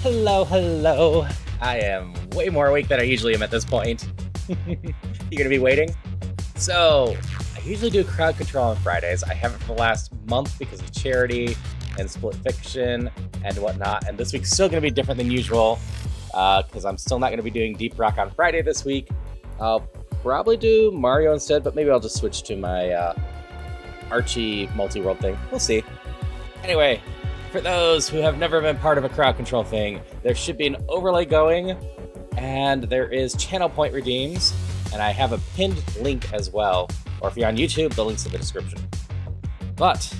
Hello, hello. I am way more awake than I usually am at this point. You gonna be waiting? So, I usually do crowd control on Fridays. I haven't for the last month because of charity and split fiction and whatnot. And this week's still gonna be different than usual because I'm still not gonna be doing Deep Rock on Friday this week. I'll probably do Mario instead, but maybe I'll just switch to my Archie multi-world thing. We'll see. Anyway, for those who have never been part of a crowd control thing, there should be an overlay going, and there is channel point redeems, and I have a pinned link as well, or if you're on YouTube, the link's in the description. But,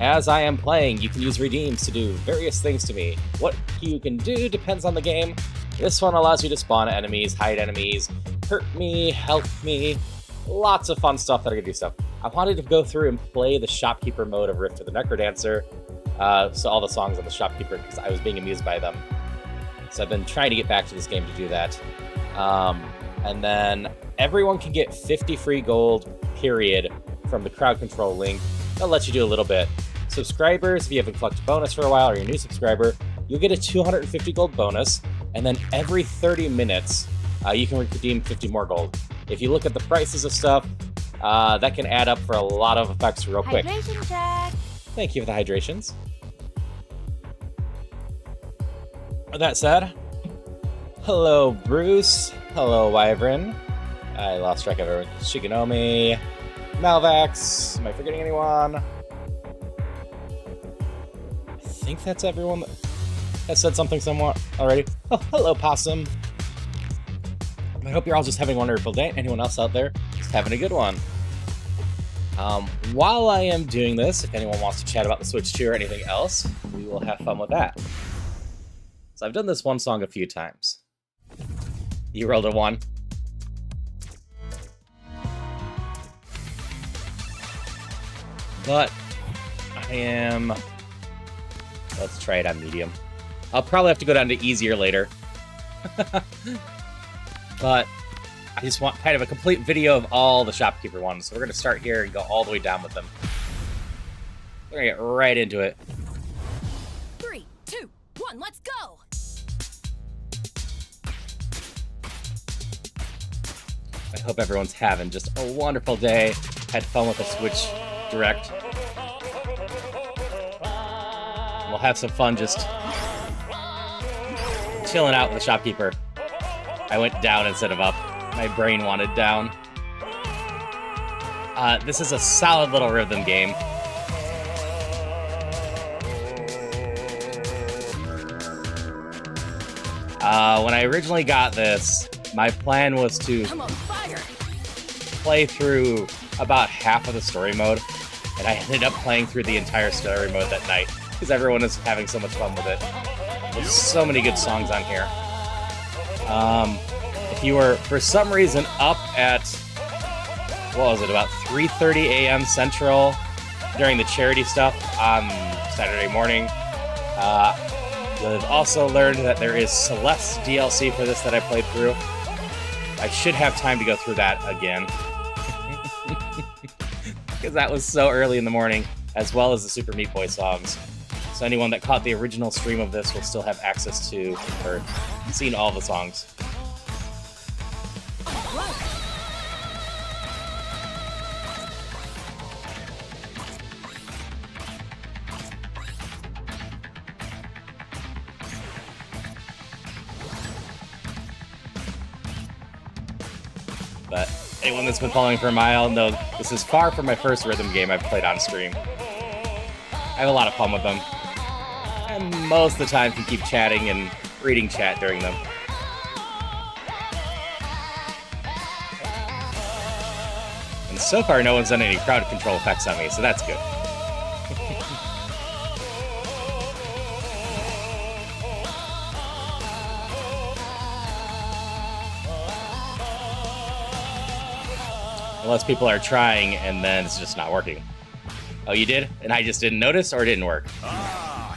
as I am playing, you can use redeems to do various things to me. What you can do depends on the game. This one allows you to spawn enemies, hide enemies, hurt me, help me, lots of fun stuff that are gonna do stuff. I wanted to go through and play the shopkeeper mode of Rift of the Necrodancer, so all the songs on the shopkeeper, because I was being amused by them. So I've been trying to get back to this game to do that. And then everyone can get 50 free gold, period, from the crowd control link. That'll let you do a little bit. Subscribers, if you haven't collected bonus for a while, or you're a new subscriber, you'll get a 250 gold bonus, and then every 30 minutes, you can redeem 50 more gold. If you look at the prices of stuff, that can add up for a lot of effects real quick. Hydration check. Thank you for the hydrations. With that said, hello Bruce, hello Wyvern. I lost track of everyone. Shiganomi, Malvax, am I forgetting anyone? I think that's everyone that said something somewhat already. Oh, hello Possum. I hope you're all just having a wonderful day. Anyone else out there just having a good one. While I am doing this, if anyone wants to chat about the Switch 2 or anything else, we will have fun with that. So I've done this one song a few times. You rolled a 1. But I am... Let's try it on medium. I'll probably have to go down to easier later. But I just want kind of a complete video of all the shopkeeper ones. So we're going to start here and go all the way down with them. We're going to get right into it. 3, 2, 1, let's go! I hope everyone's having just a wonderful day. Had fun with the Switch Direct. And we'll have some fun just chilling out with the shopkeeper. I went down instead of up. My brain wanted down. This is a solid little rhythm game. When I originally got this, my plan was to play through about half of the story mode, and I ended up playing through the entire story mode that night, because everyone is having so much fun with it. There's so many good songs on here. If you were, for some reason, up at, what was it, about 3:30 a.m. Central during the charity stuff on Saturday morning, you'll have also learned that there is Celeste DLC for this that I played through. I should have time to go through that again. Because that was so early in the morning, as well as the Super Meat Boy songs. So anyone that caught the original stream of this will still have access to, or seen all the songs. But anyone that's been following for a while knows this is far from my first rhythm game I've played on stream. I have a lot of fun with them. And most of the time can keep chatting and reading chat during them. And so far no one's done any crowd control effects on me, so that's good. Unless people are trying and then it's just not working. Oh, you did? And I just didn't notice, or it didn't work?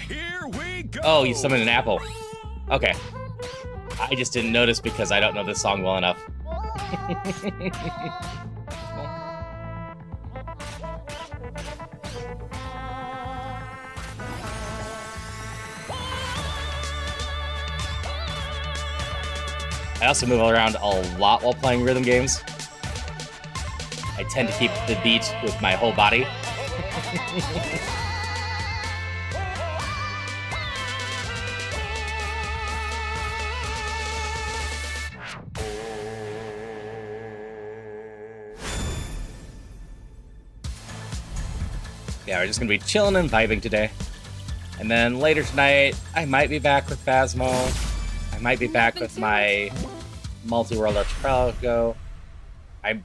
Here we go. Oh, you summoned an apple. Okay. I just didn't notice because I don't know this song well enough. I also move around a lot while playing rhythm games. I tend to keep the beat with my whole body. Yeah, we're just gonna be chilling and vibing today. And then later tonight, I might be back with Phasmo. I might be back with my multi-world archipelago. I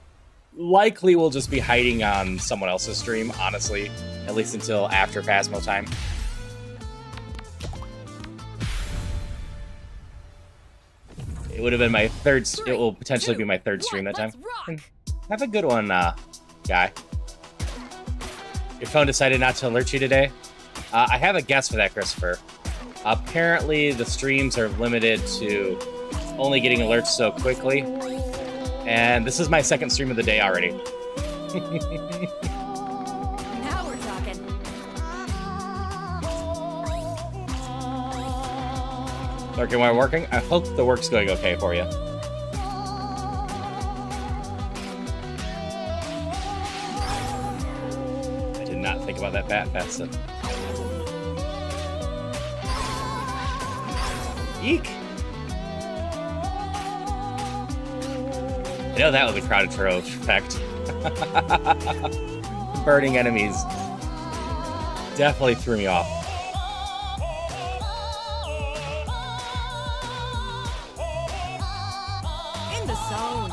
likely will just be hiding on someone else's stream, honestly. At least until after Phasmo time. It would have been my third... It will potentially be my third stream that time. Have a good one, guy. Your phone decided not to alert you today? I have a guess for that, Christopher. Apparently, the streams are limited to only getting alerts so quickly. And this is my second stream of the day already. Now we're talking. Lurking while working? I hope the work's going okay for you. Not think about that bat fast stuff. Eek! I know that was a crowded throw effect. Burning enemies definitely threw me off. In the zone.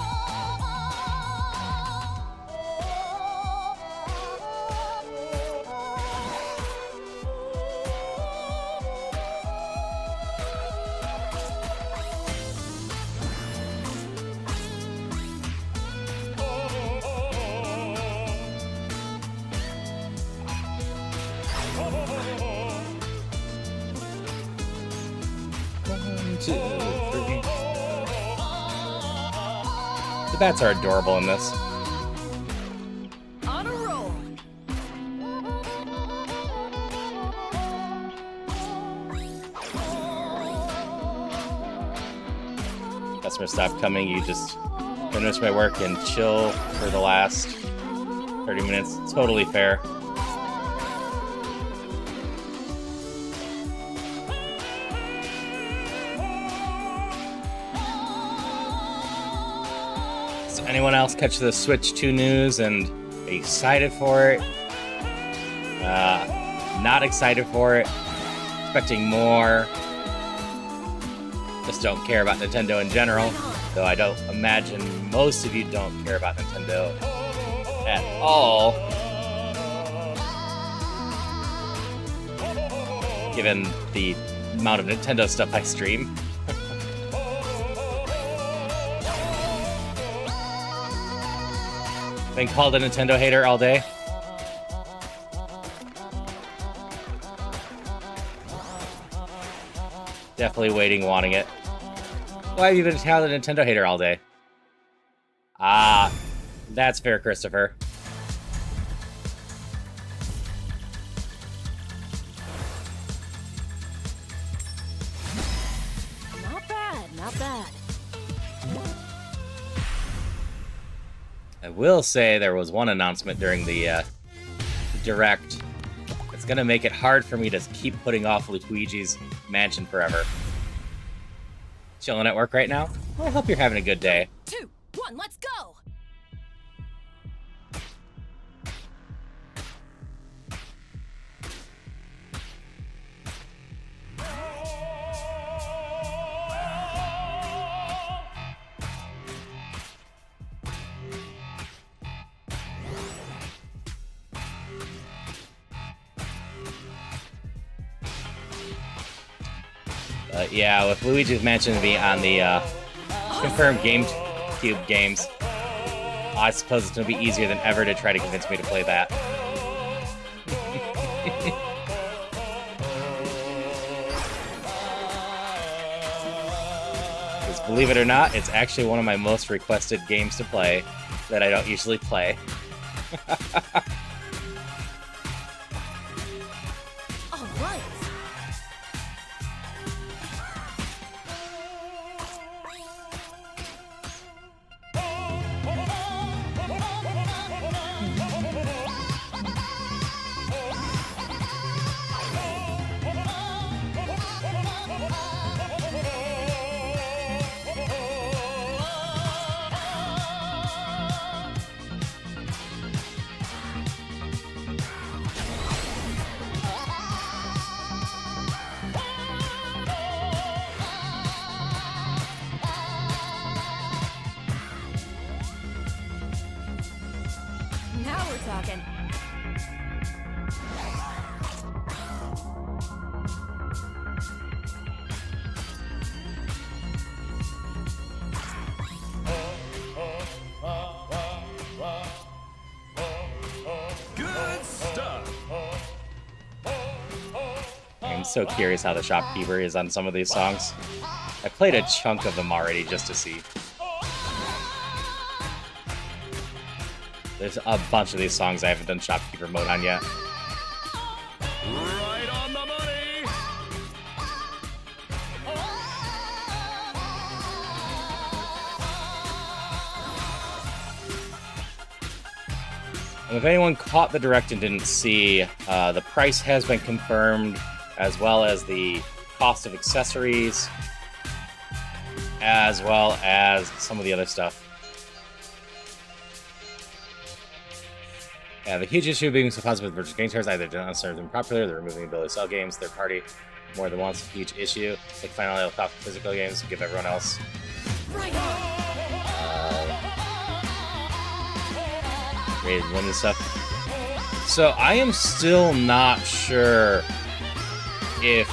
The bats are adorable in this. On a roll. Customer stopped coming, you just finish my work and chill for the last 30 minutes. Totally fair. Anyone else catch the Switch 2 news and excited for it? Not excited for it. Expecting more. Just don't care about Nintendo in general. Though I don't imagine most of you don't care about Nintendo at all. Given the amount of Nintendo stuff I stream. Been called a Nintendo hater all day. Definitely waiting, wanting it. Why have you been called a Nintendo hater all day? Ah, that's fair, Christopher. Not bad, not bad. I will say there was one announcement during the Direct. It's gonna make it hard for me to keep putting off Luigi's Mansion forever. Chilling at work right now? Well, I hope you're having a good day. 2, 1, let's go! Yeah, with Luigi's Mansion being on the confirmed GameCube games, I suppose it's going to be easier than ever to try to convince me to play that. Because believe it or not, it's actually one of my most requested games to play that I don't usually play. All right. Now we're talking. Good stuff. I'm so curious how the shopkeeper is on some of these songs. I played a chunk of them already just to see. There's a bunch of these songs I haven't done shopkeeper mode on yet. Right on the money. And if anyone caught the direct and didn't see, the price has been confirmed, as well as the cost of accessories, as well as some of the other stuff. Yeah, the huge issue being so positive with virtual game cards, either do not serve them properly, or they're removing the ability to sell games third party more than once. A huge issue. Like finally, they'll stop physical games and give everyone else rated limited stuff. So I am still not sure if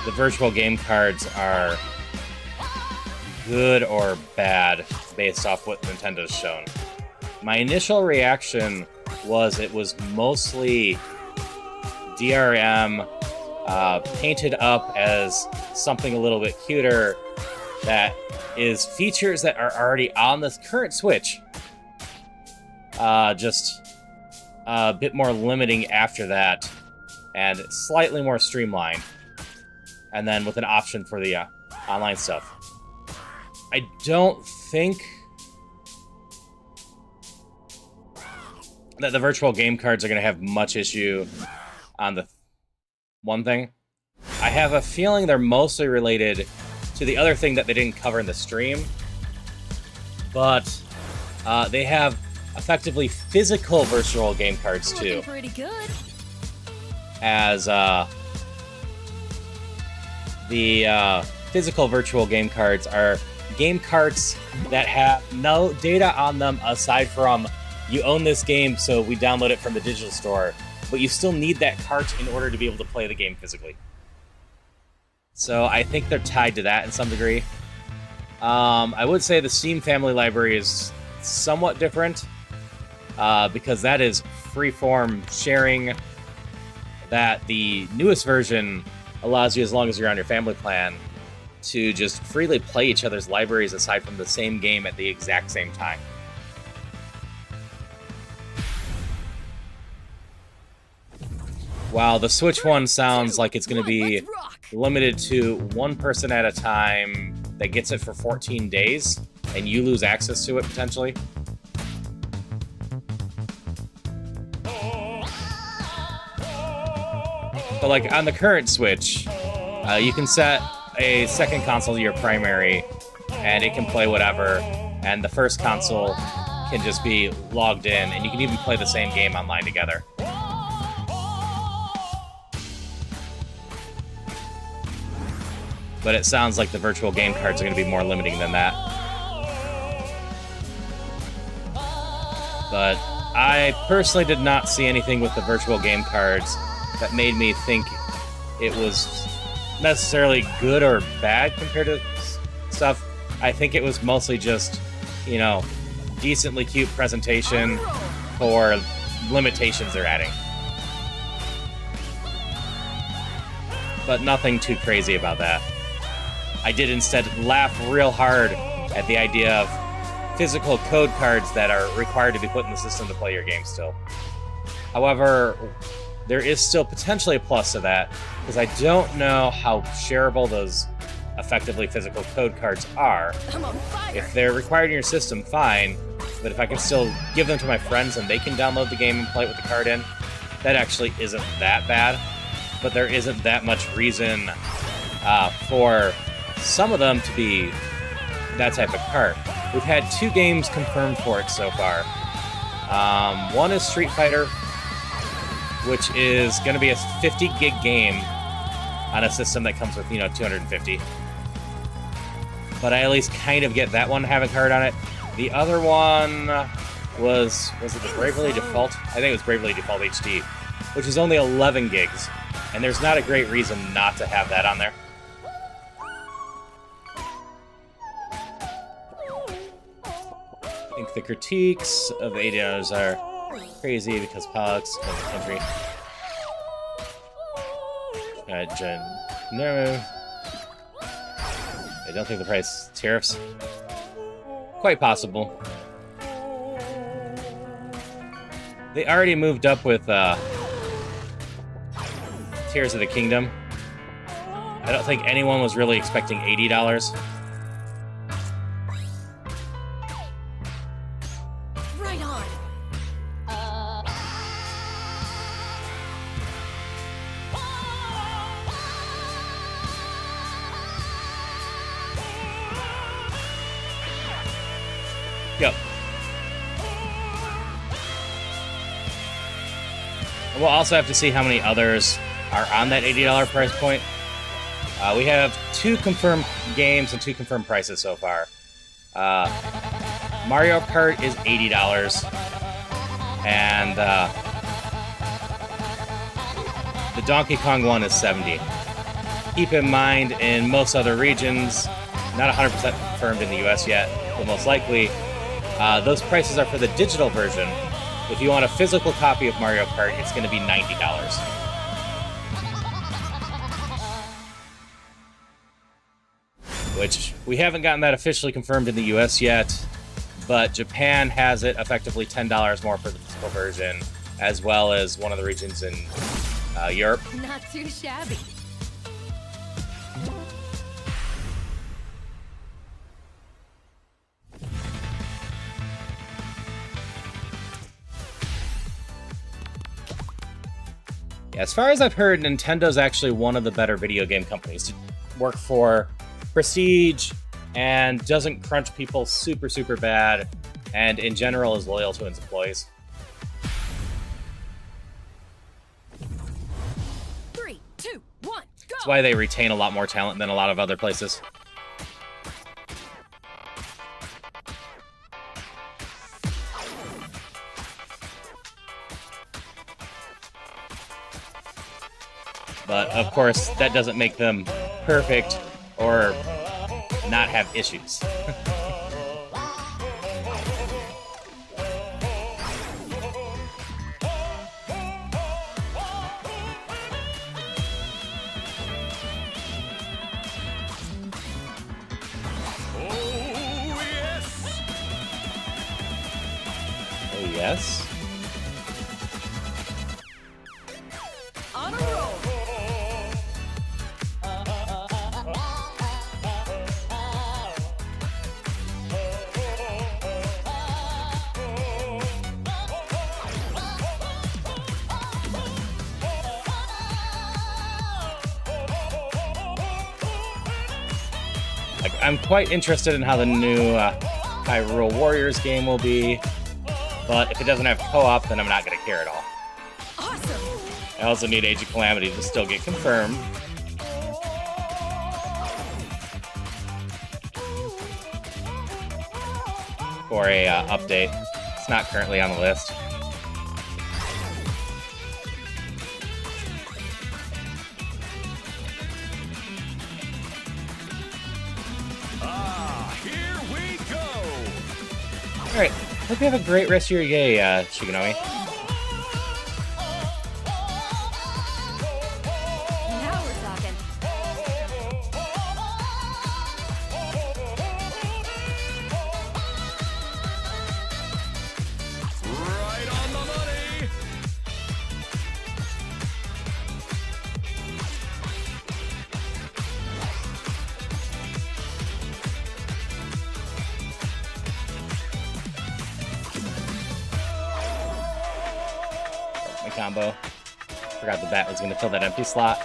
the virtual game cards are good or bad based off what Nintendo's shown. My initial reaction was it was mostly DRM painted up as something a little bit cuter that is features that are already on the current Switch. Just a bit more limiting after that and slightly more streamlined. And then with an option for the online stuff. I don't think that the virtual game cards are going to have much issue on the one thing. I have a feeling they're mostly related to the other thing that they didn't cover in the stream. But they have effectively physical virtual game cards too. Looking pretty good. As the physical virtual game cards are game carts that have no data on them aside from you own this game, so we download it from the digital store, but you still need that cart in order to be able to play the game physically. So I think they're tied to that in some degree. I would say the Steam Family Library is somewhat different, because that is free-form sharing that the newest version allows you, as long as you're on your family plan, to just freely play each other's libraries aside from the same game at the exact same time. While the Switch one sounds like it's going to be limited to one person at a time that gets it for 14 days, and you lose access to it potentially. But like on the current Switch, you can set a second console to your primary, and it can play whatever, and the first console can just be logged in, and you can even play the same game online together. But it sounds like the virtual game cards are going to be more limiting than that. But I personally did not see anything with the virtual game cards that made me think it was necessarily good or bad compared to stuff. I think it was mostly just, you know, decently cute presentation for limitations they're adding. But nothing too crazy about that. I did instead laugh real hard at the idea of physical code cards that are required to be put in the system to play your game still. However, there is still potentially a plus to that, because I don't know how shareable those effectively physical code cards are. I'm on fire. If they're required in your system, fine, but if I can still give them to my friends and they can download the game and play it with the card in, that actually isn't that bad. But there isn't that much reason for some of them to be that type of cart. We've had 2 games confirmed for it so far. One is Street Fighter, which is going to be a 50 gig game on a system that comes with, 250. But I at least kind of get that one to have a card on it. The other one, was it the Bravely Default? I think it was Bravely Default HD, which is only 11 gigs, and there's not a great reason not to have that on there. I think the critiques of $80 are crazy because politics of the country. No. I don't think the price tariffs. Quite possible. They already moved up with Tears of the Kingdom. I don't think anyone was really expecting $80. Right on. Yep. We'll also have to see how many others are on that $80 price point. We have 2 confirmed games and 2 confirmed prices so far. Mario Kart is $80, and the Donkey Kong one is $70. Keep in mind, in most other regions, not 100% confirmed in the US yet, but most likely, those prices are for the digital version. If you want a physical copy of Mario Kart, it's going to be $90. Which, we haven't gotten that officially confirmed in the US yet, but Japan has it effectively $10 more for the physical version, as well as one of the regions in Europe. Not too shabby. Yeah, as far as I've heard, Nintendo's actually one of the better video game companies to work for. Prestige, and doesn't crunch people super, super bad, and in general is loyal to its employees. 3, 2, 1, go! That's why they retain a lot more talent than a lot of other places. But, of course, that doesn't make them perfect or not have issues. Oh, yes? On a roll. I'm quite interested in how the new Hyrule Warriors game will be, but if it doesn't have co-op, then I'm not going to care at all. Awesome. I also need Age of Calamity to still get confirmed. For a update. It's not currently on the list. Here we go. Alright, hope you have a great rest of your day, Shigenome. Now we're talking. Right on the money. My combo. Forgot the bat was going to fill that empty slot.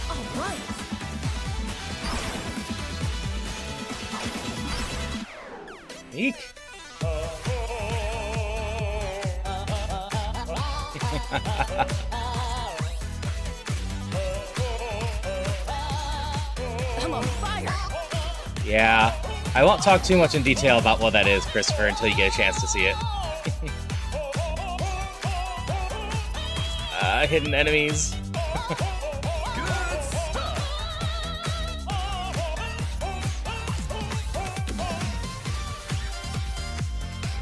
All right. Eek. I'm on fire. Yeah, I won't talk too much in detail about what that is, Christopher, until you get a chance to see it. Hidden enemies. Good stuff.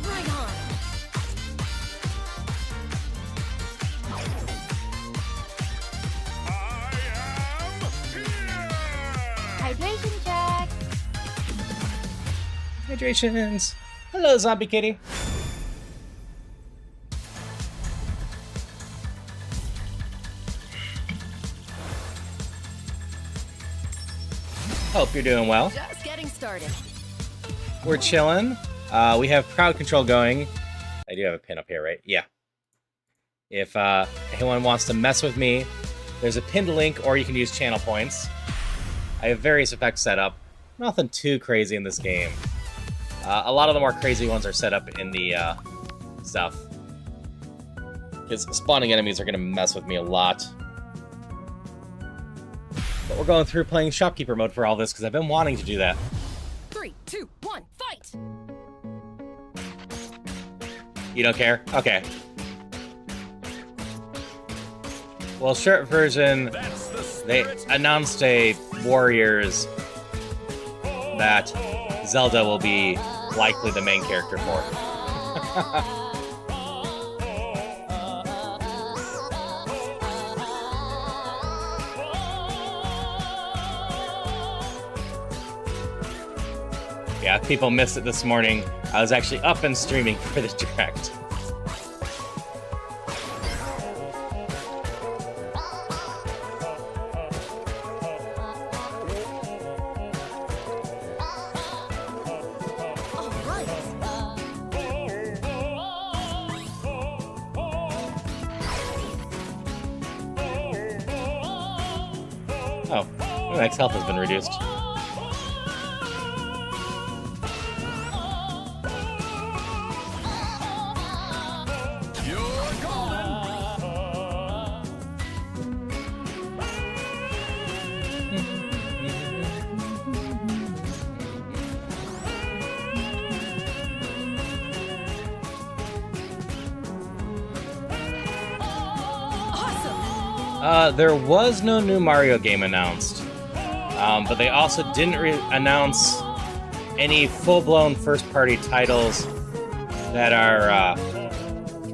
Right on. I am here. Hydration check. Hydrations. Hello, Zombie Kitty. Hope you're doing well. Just getting started. We're chilling. We have crowd control going. I do have a pin up here, right? Yeah. If anyone wants to mess with me, there's a pinned link, or you can use channel points. I have various effects set up. Nothing too crazy in this game. A lot of the more crazy ones are set up in the stuff. Because spawning enemies are going to mess with me a lot. But we're going through playing shopkeeper mode for all this, because I've been wanting to do that. 3, 2, 1, fight! You don't care? Okay. Well, short version, That's the they spirit. announced a Warriors that Zelda will be likely the main character for. Yeah, if people missed it this morning, I was actually up and streaming for the direct. All right. Oh, max health has been reduced. You're golden. Awesome. There was no new Mario game announced, but they also didn't announce any full-blown first-party titles that are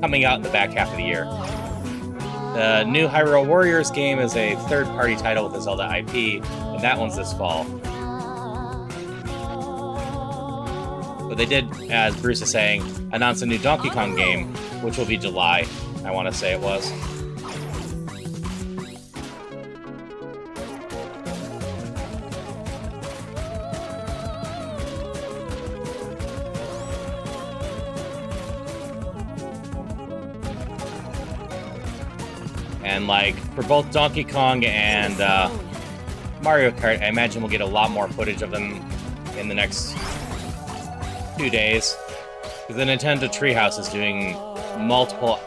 coming out in the back half of the year. The new Hyrule Warriors game is a third-party title with a Zelda IP, and that one's this fall. But they did, as Bruce is saying, announce a new Donkey Kong game, which will be July, I want to say it was. And like for both Donkey Kong and Mario Kart, I imagine we'll get a lot more footage of them in the next 2 days. Because the Nintendo Treehouse is doing multiple,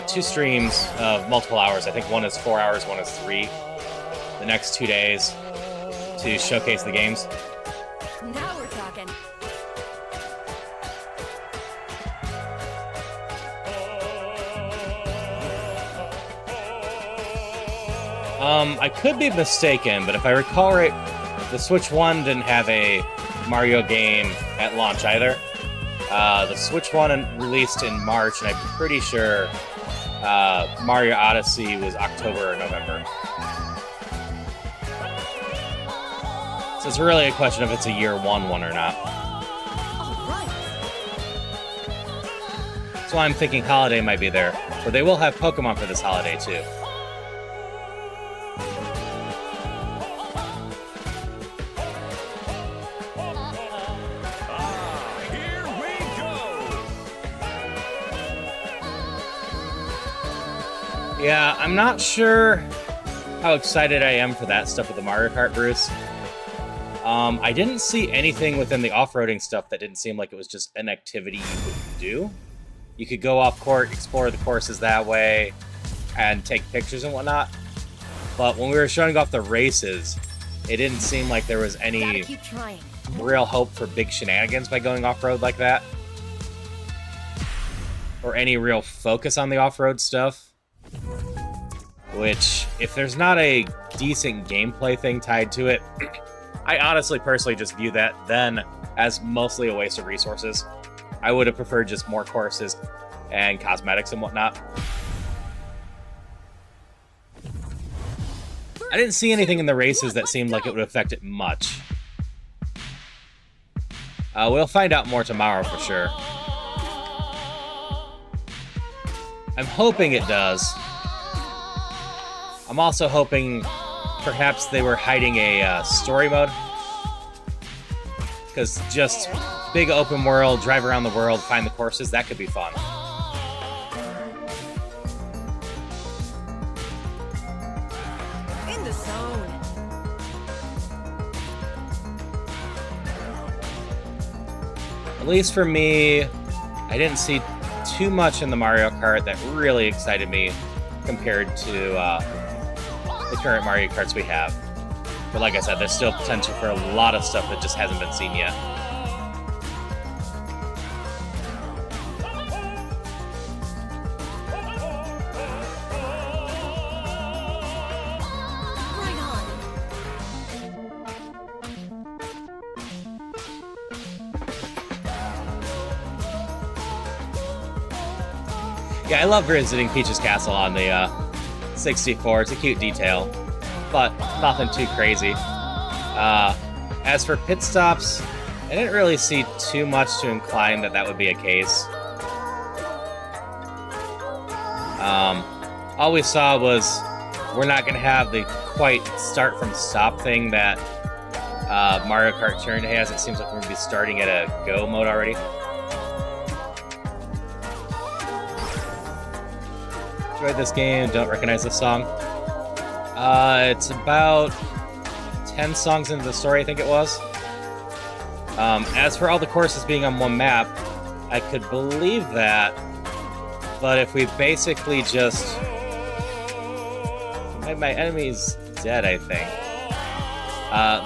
2 streams of multiple hours. I think one is 4 hours, one is 3. The next 2 days to showcase the games. Now we're talking. I could be mistaken, but if I recall right, the Switch 1 didn't have a Mario game at launch either. The Switch 1 released in March, and I'm pretty sure Mario Odyssey was October or November. So it's really a question if it's a year one or not. All right. So I'm thinking holiday might be there, but they will have Pokemon for this holiday too. Here we go. Yeah, I'm not sure how excited I am for that stuff with the Mario Kart, Bruce. I didn't see anything within the off-roading stuff that didn't seem like it was just an activity you could do. you could go off court, explore the courses that way, and take pictures and whatnot. But when we were showing off the races, it didn't seem like there was any Gotta keep trying. real hope for big shenanigans by going off-road like that. Or any real focus on the off-road stuff. Which, if there's not a decent gameplay thing tied to it, I honestly personally just view that then as mostly a waste of resources. I would have preferred just more courses and cosmetics and whatnot. I didn't see anything in the races that seemed like it would affect it much. We'll find out more tomorrow for sure. I'm hoping it does. I'm also hoping perhaps they were hiding a story mode. Because just big open world, drive around the world, find the courses, that could be fun. In the zone. At least for me, I didn't see too much in the Mario Kart that really excited me compared to the current Mario Karts we have. But like I said, there's still potential for a lot of stuff that just hasn't been seen yet. Right on. Yeah, I love visiting Peach's Castle on the 64. It's a cute detail, but nothing too crazy. As for pit stops, I didn't really see too much to incline that that would be a case. All we saw was we're not going to have the quite start from stop thing that Mario Kart Tour has. It seems like we're going to be starting at a go mode already. Enjoyed this game, don't recognize this song. It's about 10 songs into the story, I think it was. As for all the courses being on one map, I could believe that, but if we basically just... My enemy's dead, I think.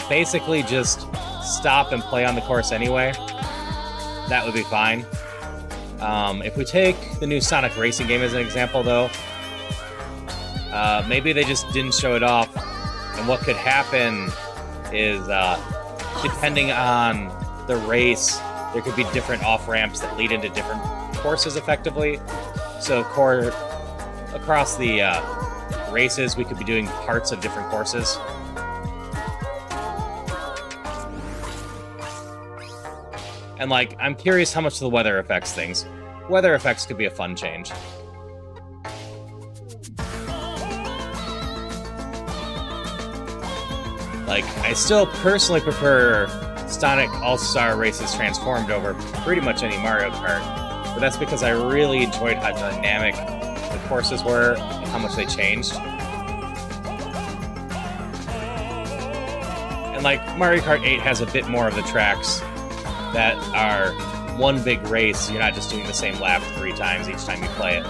Basically just stop and play on the course anyway, that would be fine. If we take the new Sonic Racing game as an example, though, maybe they just didn't show it off, and what could happen is, depending on the race, there could be different off-ramps that lead into different courses, effectively. So, across the races, we could be doing parts of different courses. And, like, I'm curious how much the weather affects things. Weather effects could be a fun change. Like, I still personally prefer Sonic All-Star Races Transformed over pretty much any Mario Kart, but that's because I really enjoyed how dynamic the courses were and how much they changed. And, like, Mario Kart 8 has a bit more of the tracks that are one big race. You're not just doing the same lap 3 times each time you play it,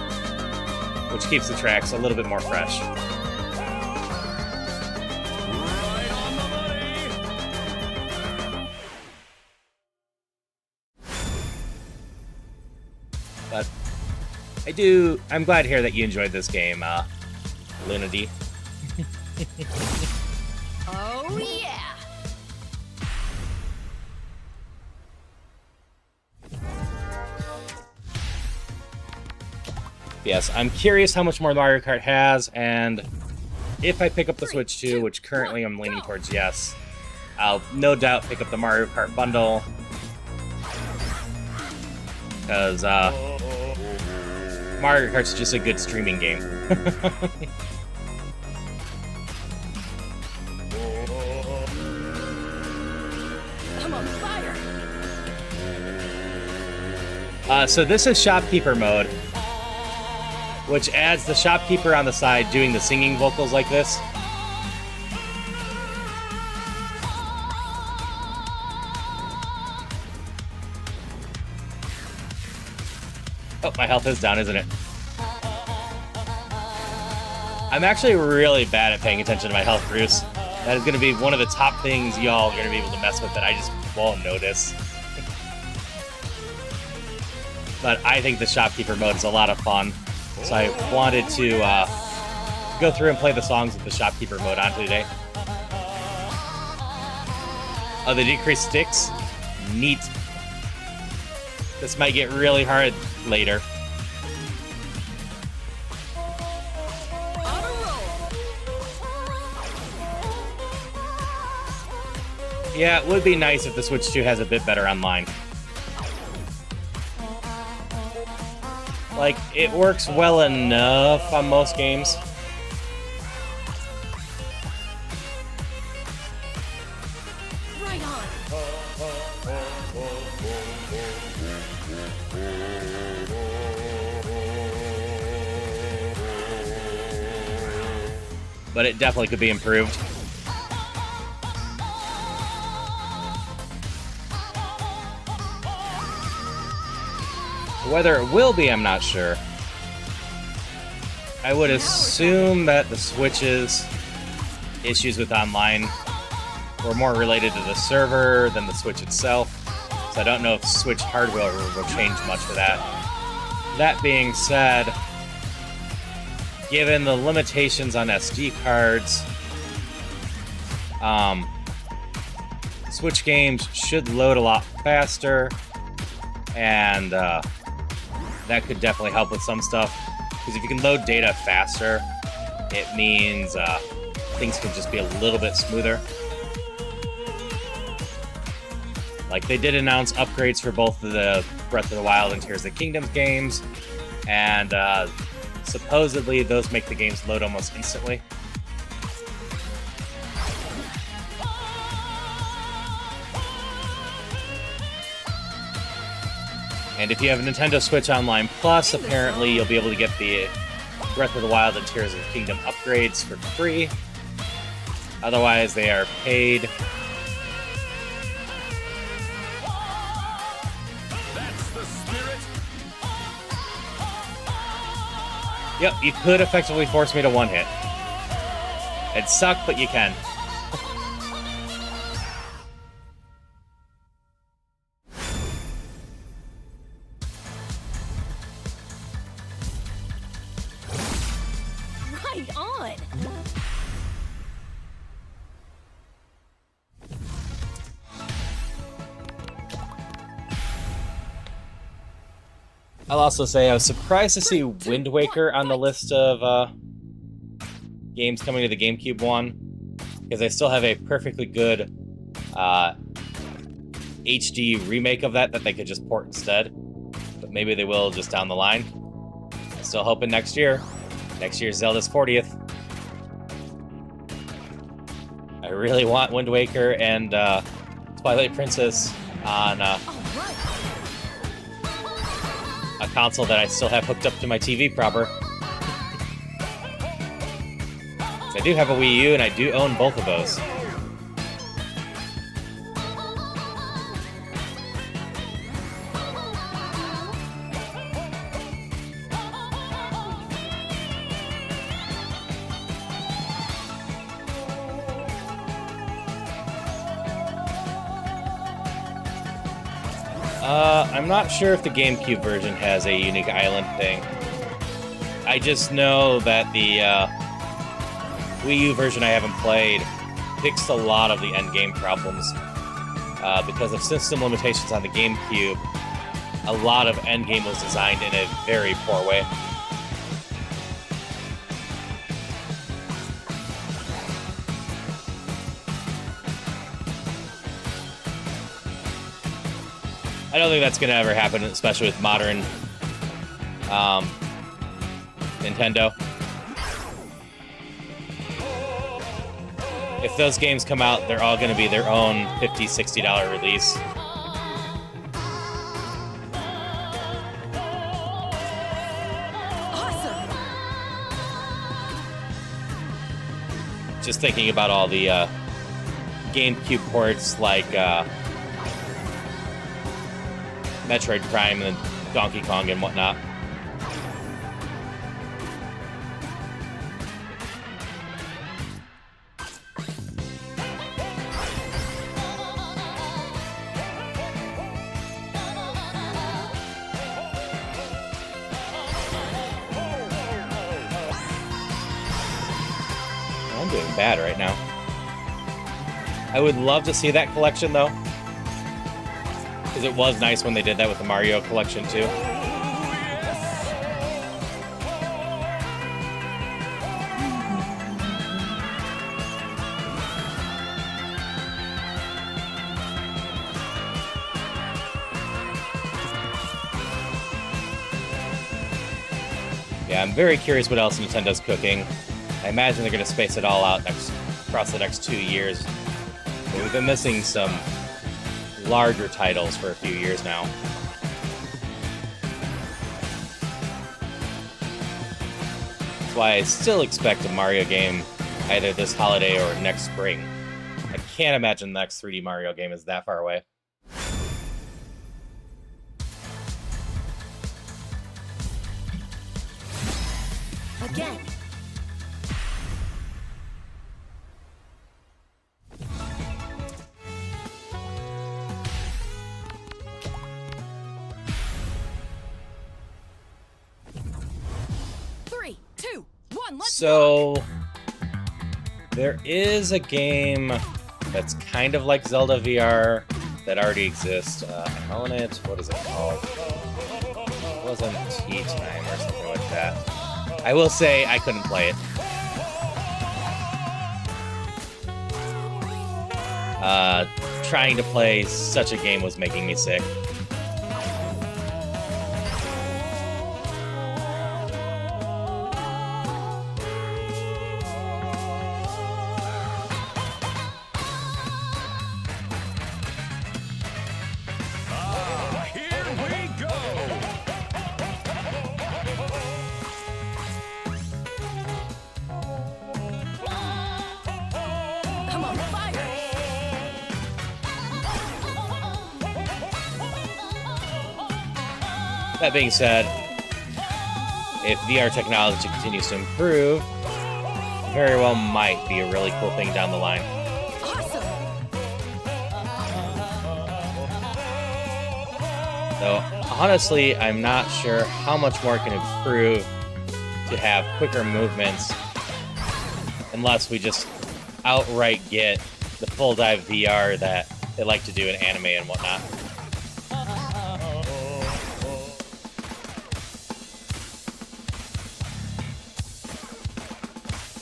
which keeps the tracks a little bit more fresh. Right on the money. But I'm glad to hear that you enjoyed this game, Luna D. Oh yeah. Yes, I'm curious how much more Mario Kart has, and if I pick up the Switch 2, which currently I'm leaning towards yes, I'll no doubt pick up the Mario Kart bundle, because Mario Kart's just a good streaming game. I'm on fire. So this is shopkeeper mode, which adds the shopkeeper on the side doing the singing vocals like this. Oh, my health is down, isn't it? I'm actually really bad at paying attention to my health, Bruce. That is going to be one of the top things y'all are going to be able to mess with that I just won't notice. But I think the shopkeeper mode is a lot of fun. So I wanted to go through and play the songs with the shopkeeper mode on today. Oh, the decreased sticks? Neat. This might get really hard later. Yeah, it would be nice if the Switch 2 has a bit better online. Like, it works well enough on most games. Right on. But it definitely could be improved. Whether it will be, I'm not sure. I would assume that the Switch's issues with online were more related to the server than the Switch itself. So I don't know if Switch hardware will change much for that. That being said, given the limitations on SD cards, Switch games should load a lot faster, and that could definitely help with some stuff. Because if you can load data faster, it means things can just be a little bit smoother. Like, they did announce upgrades for both of the Breath of the Wild and Tears of the Kingdom games, and supposedly those make the games load almost instantly. And if you have a Nintendo Switch Online Plus, apparently you'll be able to get the Breath of the Wild and Tears of the Kingdom upgrades for free. Otherwise, they are paid. That's the spirit. Yep, you could effectively force me to one-hit. It'd suck, but you can. Right on. I'll also say I was surprised to see Wind Waker on the list of games coming to the GameCube one, because they still have a perfectly good HD remake of that they could just port instead. But maybe they will just down the line. Still hoping next year. Next year's Zelda's 40th. I really want Wind Waker and Twilight Princess on All right. a console that I still have hooked up to my TV proper. I do have a Wii U, and I do own both of those. I'm not sure if the GameCube version has a unique island thing. I just know that the Wii U version I haven't played fixed a lot of the endgame problems. Because of system limitations on the GameCube, a lot of endgame was designed in a very poor way. I don't think that's going to ever happen, especially with modern Nintendo. If those games come out, they're all going to be their own $50, $60 release. Awesome. Just thinking about all the GameCube ports like Metroid Prime and Donkey Kong and whatnot. doing bad right now. I would love to see that collection, though. Because it was nice when they did that with the Mario collection, too. Yeah, I'm very curious what else Nintendo's cooking. I imagine they're going to space it all out across the next 2 years. But we've been missing some larger titles for a few years now. That's why I still expect a Mario game either this holiday or next spring. I can't imagine the next 3D Mario game is that far away. Again. Three, two, one, let's So there is a game that's kind of like Zelda VR that already exists. I own it. What is it called? It wasn't Tea Time or something like that. I will say I couldn't play it. Trying to play such a game was making me sick. Here we go. I'm on fire. That being said, if VR technology continues to improve, very well might be a really cool thing down the line. Awesome. Though, honestly, I'm not sure how much more it can improve to have quicker movements unless we just outright get the full dive VR that they like to do in anime and whatnot.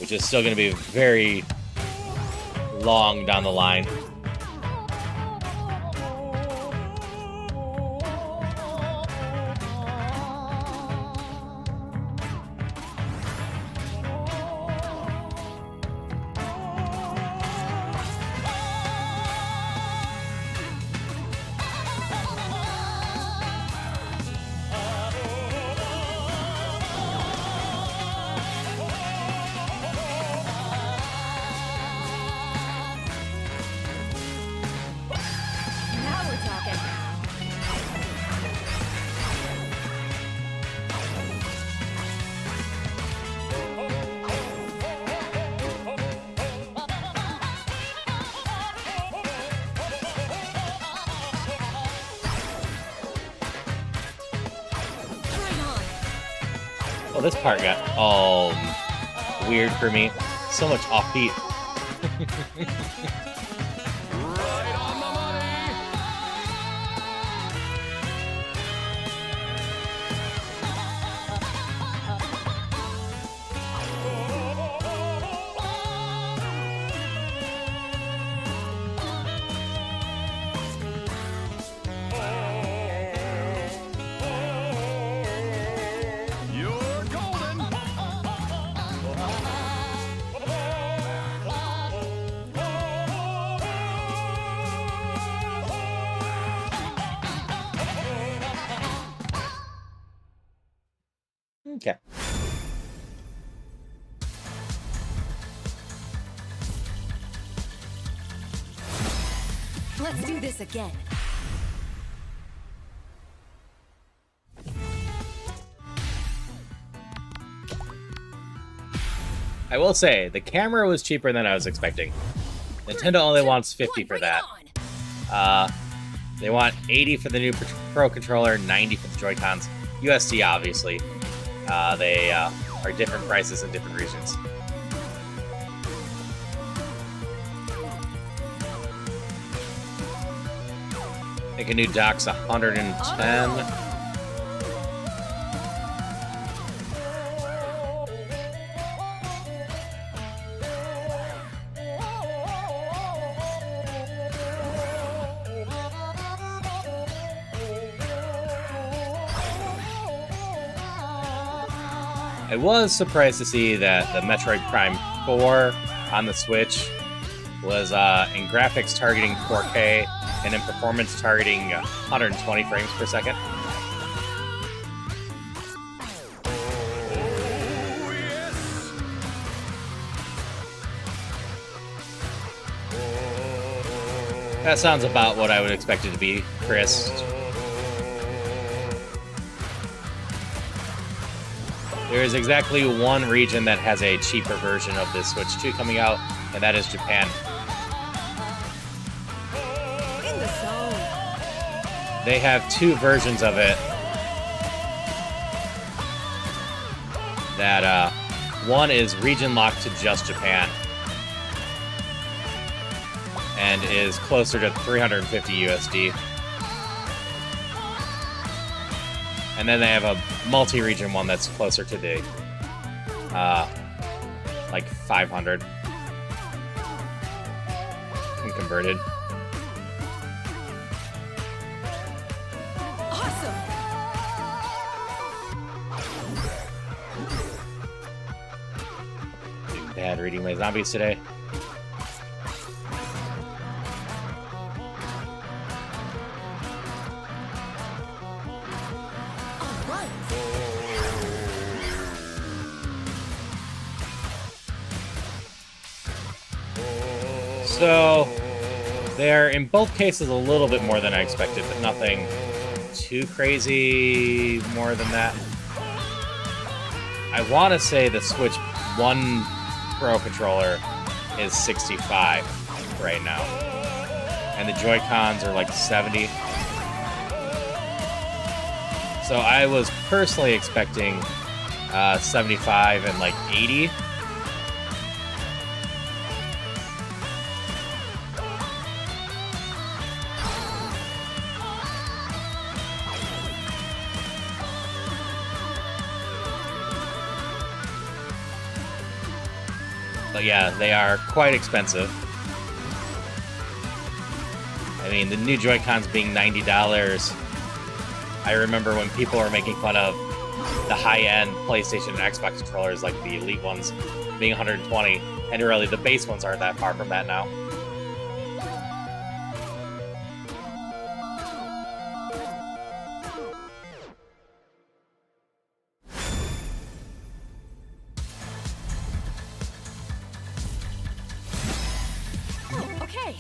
Which is still going to be very long down the line. Now we're talking. Right on. Well, this part got all weird for me. So much offbeat. Right on the money. You're golden. Okay. Let's do this again. I will say, the camera was cheaper than I was expecting. Nintendo only wants 50 for that. They want 80 for the new Pro Controller, 90 for the Joy-Cons. USD, obviously. They are different prices in different regions. I think a new dock's 110. I was surprised to see that the Metroid Prime 4 on the Switch was in graphics targeting 4K and in performance targeting 120 frames per second. That sounds about what I would expect it to be, Chris. There is exactly one region that has a cheaper version of this Switch 2 coming out, and that is Japan. In the zone. They have two versions of it. That one is region locked to just Japan, and is closer to 350 USD. And then they have a multi-region one that's closer to the, like 500. And converted. Awesome. Doing bad reading my zombies today. So, they're in both cases a little bit more than I expected, but nothing too crazy more than that. I want to say the Switch 1 Pro controller is 65 right now, and the Joy-Cons are like 70. So I was personally expecting 75 and like 80. But yeah, they are quite expensive. I mean, the new Joy-Cons being $90. I remember when people were making fun of the high-end PlayStation and Xbox controllers, like the Elite ones, being 120, and really the base ones aren't that far from that now. Okay.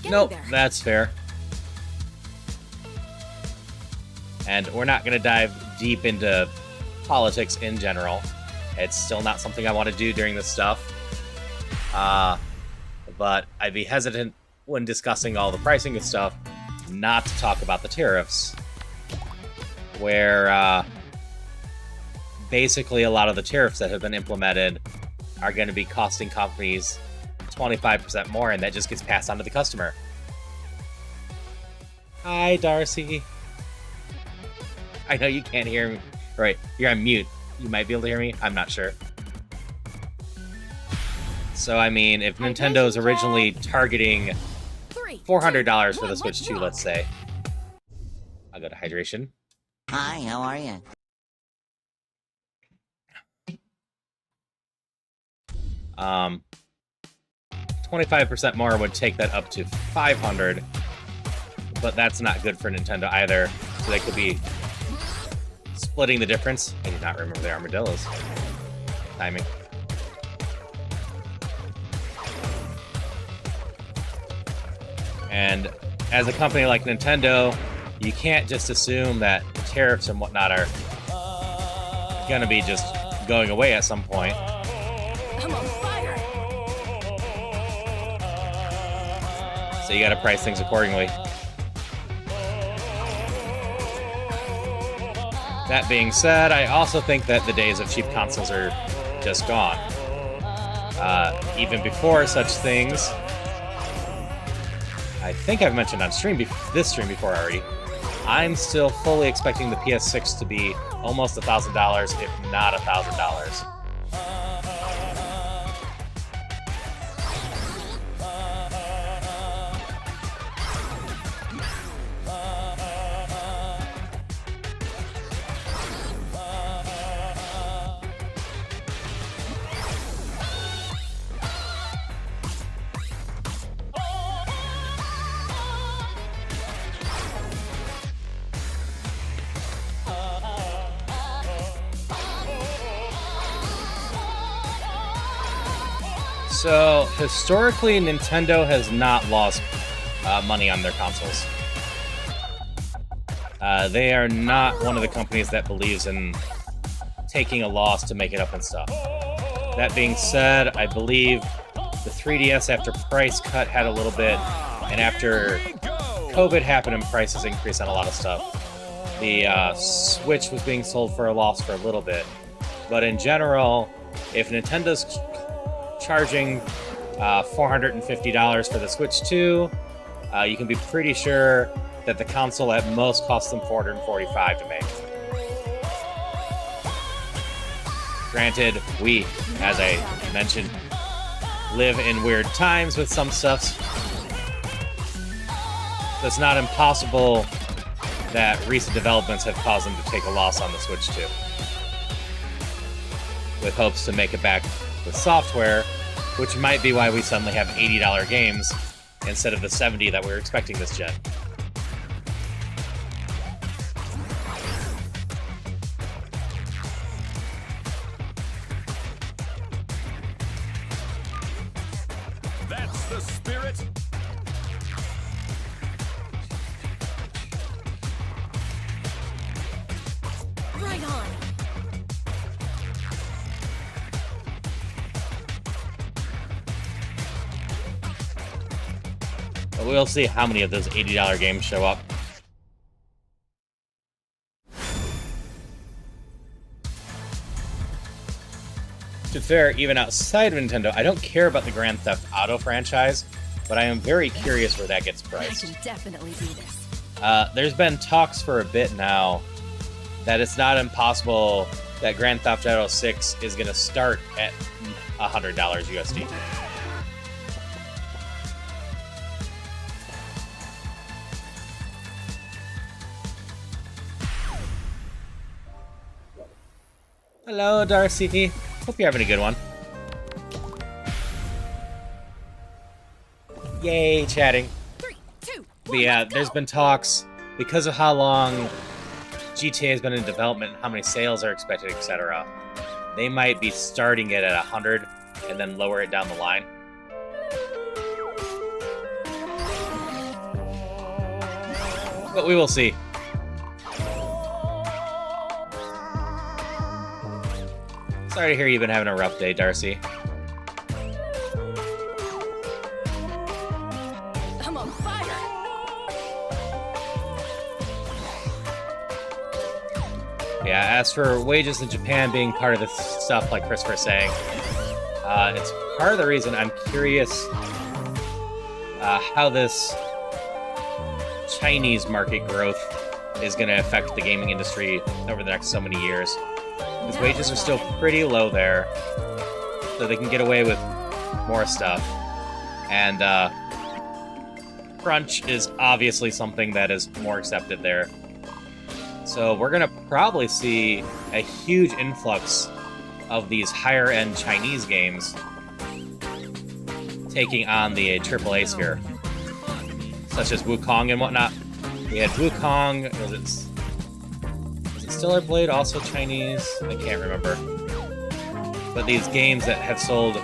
Nope, There. that's fair. And we're not going to dive deep into politics in general. It's still not something I want to do during this stuff. But I'd be hesitant when discussing all the pricing and stuff not to talk about the tariffs. Where basically a lot of the tariffs that have been implemented are going to be costing companies 25% more, and that just gets passed on to the customer. Hi, Darcy. I know you can't hear me. Right, you're on mute. You might be able to hear me. I'm not sure. So, I mean, if Nintendo's originally targeting $400 for the Switch 2, let's say. I'll go to hydration. Hi, how are you? 25% more would take that up to $500, but that's not good for Nintendo either. So they could be splitting the difference. I do not remember the armadillos. Timing. And as a company like Nintendo, you can't just assume that tariffs and whatnot are gonna be just going away at some point. I'm on fire. So you gotta price things accordingly. That being said, I also think that the days of cheap consoles are just gone. Even before such things, I think I've mentioned on this stream before already, I'm still fully expecting the PS6 to be almost $1,000, if not $1,000. So, historically, Nintendo has not lost money on their consoles. They are not one of the companies that believes in taking a loss to make it up and stuff. That being said, I believe the 3DS, after price cut, had a little bit, and after COVID happened and prices increased on a lot of stuff, the Switch was being sold for a loss for a little bit. But in general, if Nintendo's charging $450 for the Switch 2, you can be pretty sure that the console at most costs them $445 to make. Granted, we, as I mentioned, live in weird times with some stuff. So it's not impossible that recent developments have caused them to take a loss on the Switch 2, with hopes to make it back with software, which might be why we suddenly have $80 games instead of the $70 that we were expecting this gen. That's the spirit. Right on. But we'll see how many of those $80 games show up. To be fair, even outside of Nintendo, I don't care about the Grand Theft Auto franchise, but I am very curious where that gets I priced. can definitely do this. There's been talks for a bit now that it's not impossible that Grand Theft Auto 6 is going to start at $100 USD. Hello, Darcy. Hope you're having a good one. Yay, chatting. 3, 2, 1, But yeah, let's there's go. been talks because of how long GTA has been in development, how many sales are expected, etc. They might be starting it at 100 and then lower it down the line. But we will see. Sorry to hear you've been having a rough day, Darcy. I'm on fire. Yeah, as for wages in Japan being part of this stuff, like Christopher's saying, it's part of the reason I'm curious how this Chinese market growth is going to affect the gaming industry over the next so many years. Because wages are still pretty low there, so they can get away with more stuff. And crunch is obviously something that is more accepted there. So we're going to probably see a huge influx of these higher-end Chinese games taking on the AAA sphere, such as Wukong and whatnot. We had Wukong, was it Stellar Blade also Chinese? I can't remember. But these games that have sold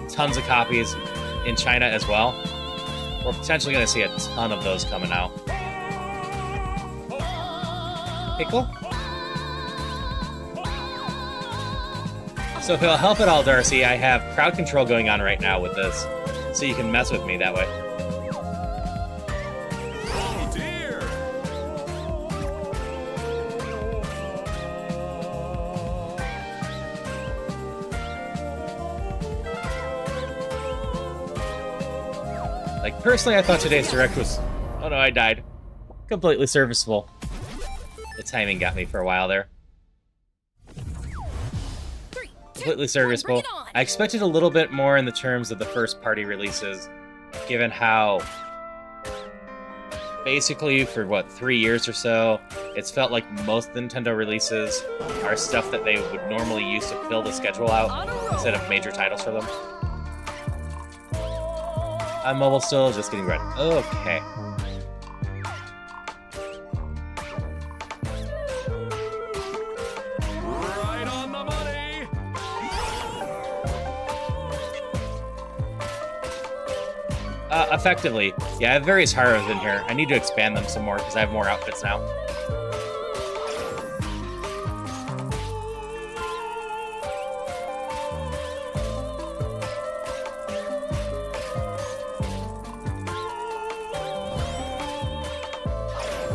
tons of copies in China as well, we're potentially going to see a ton of those coming out. Pickle? So if it'll help at all, Darcy, I have crowd control going on right now with this, so you can mess with me that way. Oh dear. Like, personally, I thought today's Direct was... Oh no, I died. Completely serviceable. The timing got me for a while there. 3, 2, Completely 1, serviceable. bring it on. I expected a little bit more in the terms of the first-party releases, given how... Basically, for, what, 3 years or so, it's felt like most Nintendo releases are stuff that they would normally use to fill the schedule out, instead of major titles for them. I'm mobile still, just getting ready. Okay. Right on the money. Effectively. Yeah, I have various Haros in here. I need to expand them some more, because I have more outfits now.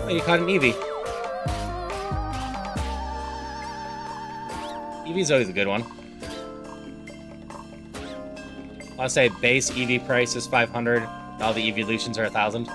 Oh, you caught an Eevee. Eevee's always a good one. I want to say base Eevee price is 500. All the evolutions are 1,000.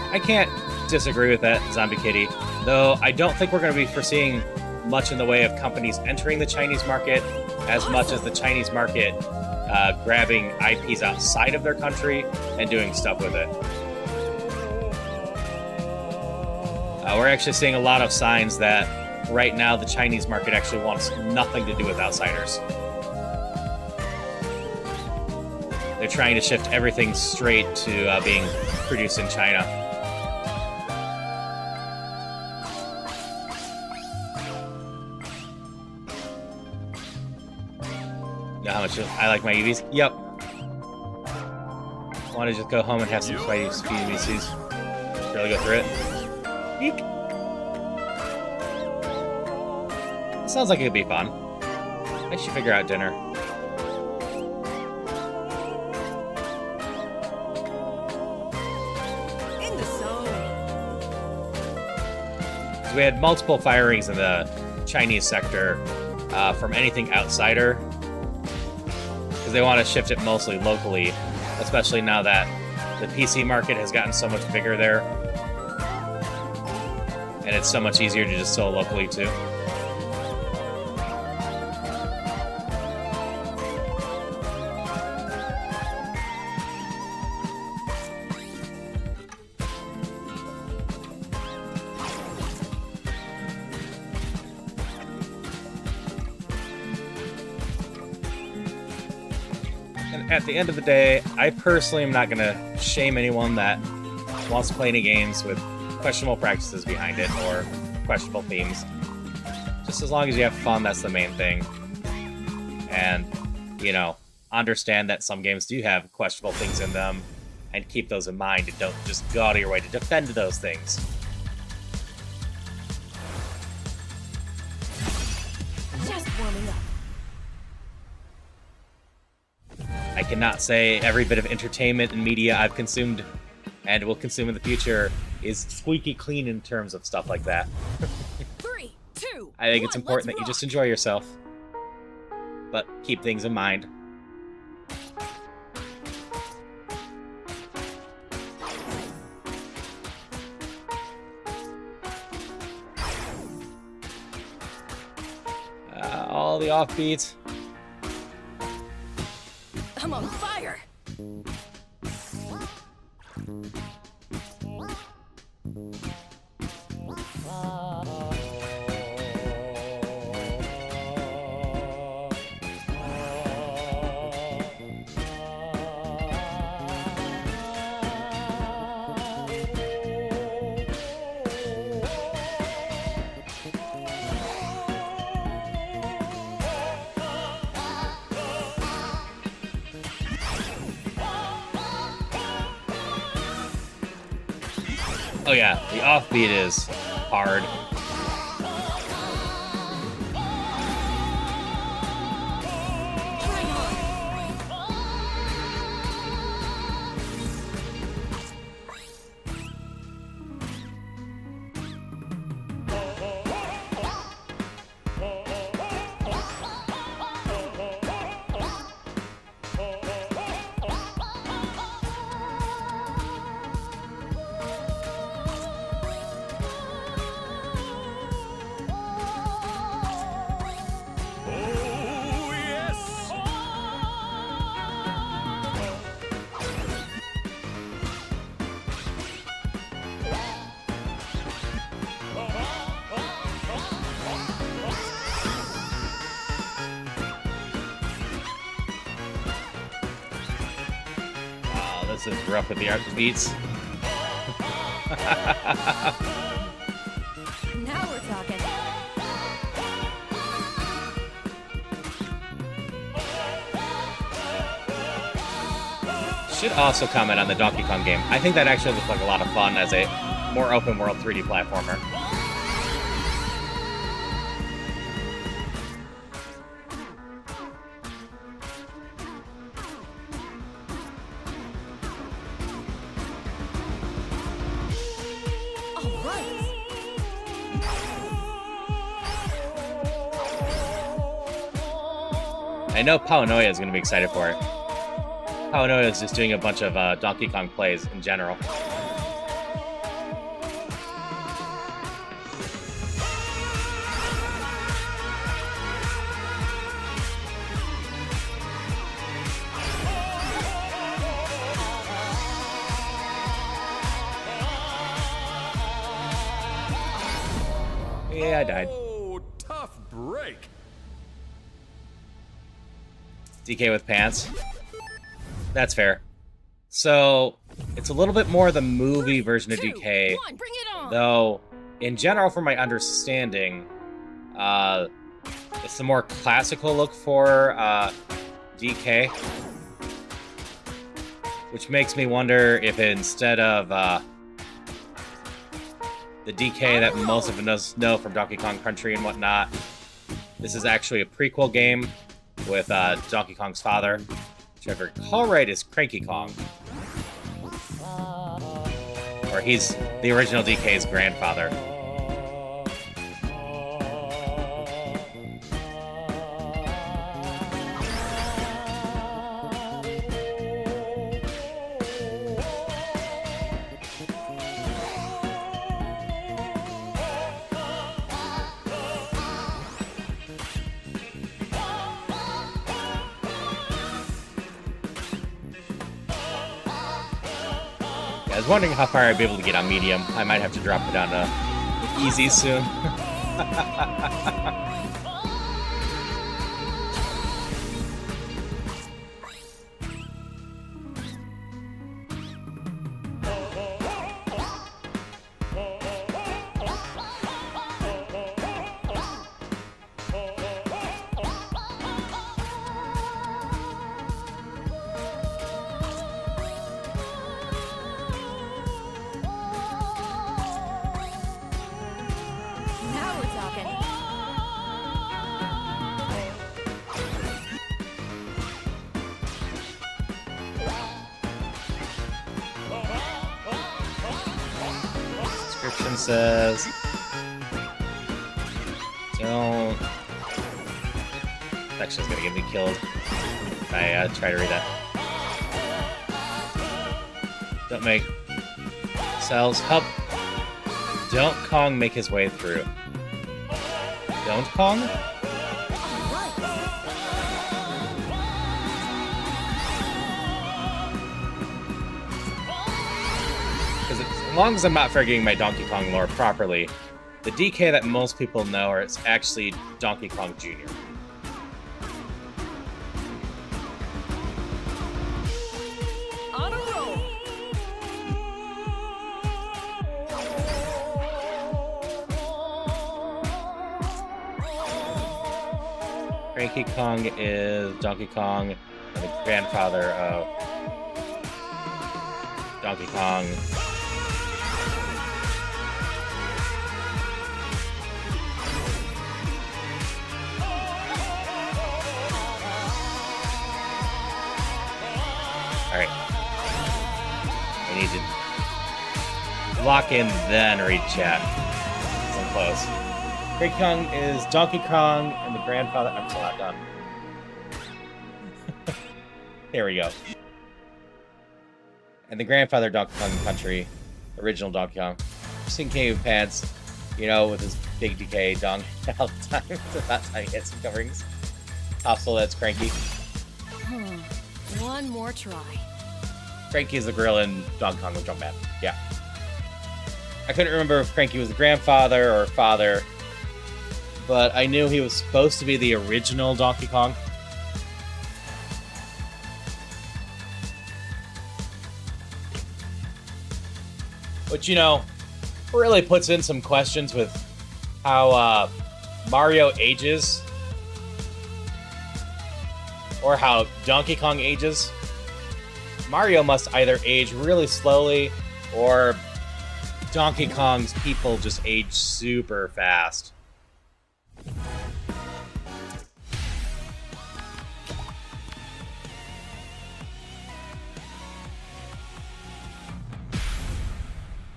I can't disagree with that, Zombie Kitty. Though I don't think we're going to be foreseeing much in the way of companies entering the Chinese market, as much as the Chinese market grabbing IPs outside of their country and doing stuff with it. We're actually seeing a lot of signs that right now the Chinese market actually wants nothing to do with outsiders. They're trying to shift everything straight to being produced in China. Know how much I like my EVs? Yep. Want to just go home and have some Spidey speed VCs. Really go through it. Eek. Sounds like it could be fun. I should figure out dinner. In the zone. So we had multiple firings in the Chinese sector from anything outsider, because they want to shift it mostly locally, especially now that the PC market has gotten so much bigger there, and it's so much easier to just sell locally too. And at the end of the day, I personally am not going to shame anyone that wants to play any games with questionable practices behind it or questionable themes. Just as long as you have fun, that's the main thing. And, you know, understand that some games do have questionable things in them, and keep those in mind, and don't just go out of your way to defend those things. Just warming up. I cannot say every bit of entertainment and media I've consumed and will consume in the future is squeaky clean in terms of stuff like that. 3, 2, I think it's 1, important that let's you rock. just enjoy yourself, but keep things in mind. All the offbeats. I'm on fire. Oh yeah, the offbeat is hard. Oh, yes! Wow, this is rough with the art beats. Now we're talking. Should also comment on the Donkey Kong game. I think that actually looks like a lot of fun as a more open world 3D platformer. All right. I know Paunoya is going to be excited for it. Paunoya is just doing a bunch of Donkey Kong plays in general. Yeah, I died. Oh, tough break. DK with pants. That's fair. So, it's a little bit more the movie version of Two, DK, one, bring it on. though, in general, from my understanding, it's the more classical look for DK, which makes me wonder if instead of the DK that most of us know from Donkey Kong Country and whatnot, this is actually a prequel game with Donkey Kong's father, which if I recall right is Cranky Kong. Or he's the original DK's grandfather. I was wondering how far I'd be able to get on medium. I might have to drop it down to easy soon. Now we're talking. Description says, don't. Section's gonna get me killed if I try to read that. Don't make cells help. Don't Kong make his way through. Don't Kong? Because as long as I'm not forgetting my Donkey Kong lore properly, the DK that most people know is actually Donkey Kong Jr. On a roll. Cranky Kong is Donkey Kong, the grandfather of Donkey Kong. Alright. I need to lock in, then read chat. So I'm close. Great Kong is Donkey Kong, and the grandfather... I'm still not done. There we go. And the grandfather Donkey Kong Country, original Donkey Kong. Sing King of Pants, you know, with his big decay dong all the time. It's about time he hits some coverings. Hostile, that's Cranky. One more try. Cranky is the gorilla in Donkey Kong with Jumpman. Yeah. I couldn't remember if Cranky was the grandfather or father, but I knew he was supposed to be the original Donkey Kong. Which, you know, really puts in some questions with how Mario ages. Or how Donkey Kong ages. Mario must either age really slowly, or Donkey Kong's people just age super fast.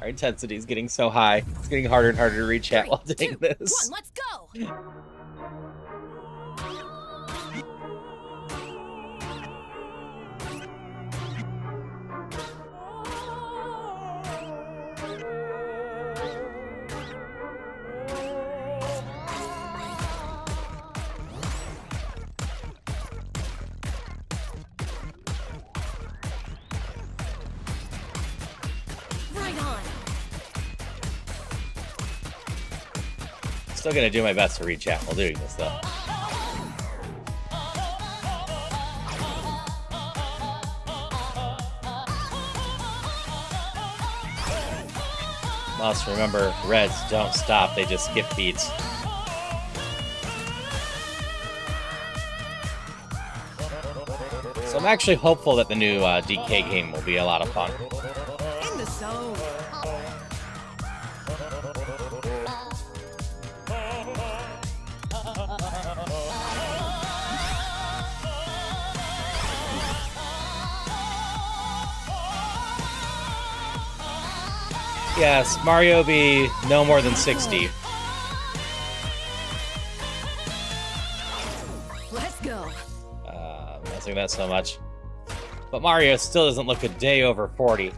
Our intensity is getting so high. It's getting harder and harder to read chat while doing this. 1, let's go! Still gonna do my best to read chat while doing this, though. Must remember, Reds don't stop, they just skip beats. So I'm actually hopeful that the new DK game will be a lot of fun. In the zone. Yes, Mario be no more than 60. Let's go. Messing that so much. But Mario still doesn't look a day over 40.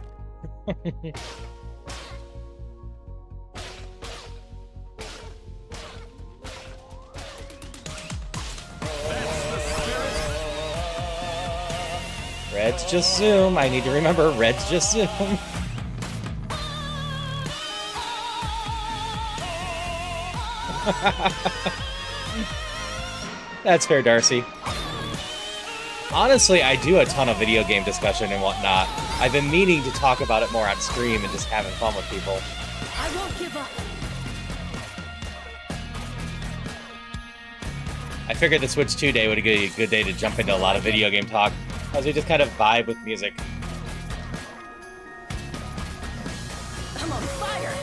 Reds just zoom. I need to remember, Reds just zoom. That's fair, Darcy. Honestly, I do a ton of video game discussion and whatnot. I've been meaning to talk about it more on stream and just having fun with people. I won't give up. I figured the Switch 2 day would be a good day to jump into a lot of video game talk, as we just kind of vibe with music. I'm on fire.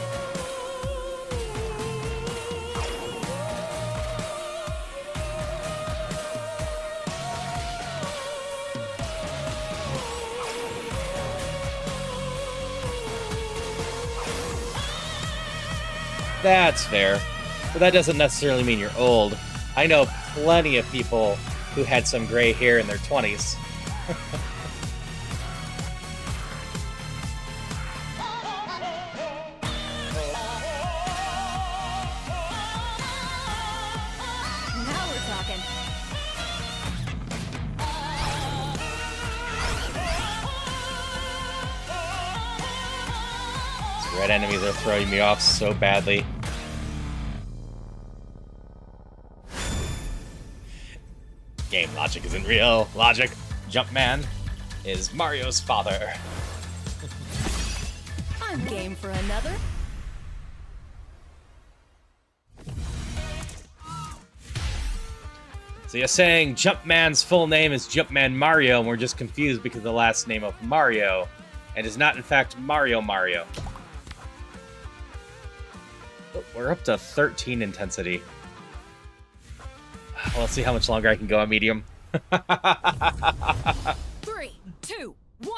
That's fair, but that doesn't necessarily mean you're old. I know plenty of people who had some gray hair in their 20s. Now we're talking. These red enemies are throwing me off so badly. Game logic isn't real. Logic. Jumpman is Mario's father. I'm game for another. So you're saying Jumpman's full name is Jumpman Mario, and we're just confused because of the last name of Mario, and is not in fact Mario Mario. Oh, we're up to 13 intensity. Let's see how much longer I can go on medium. 3, 2, 1.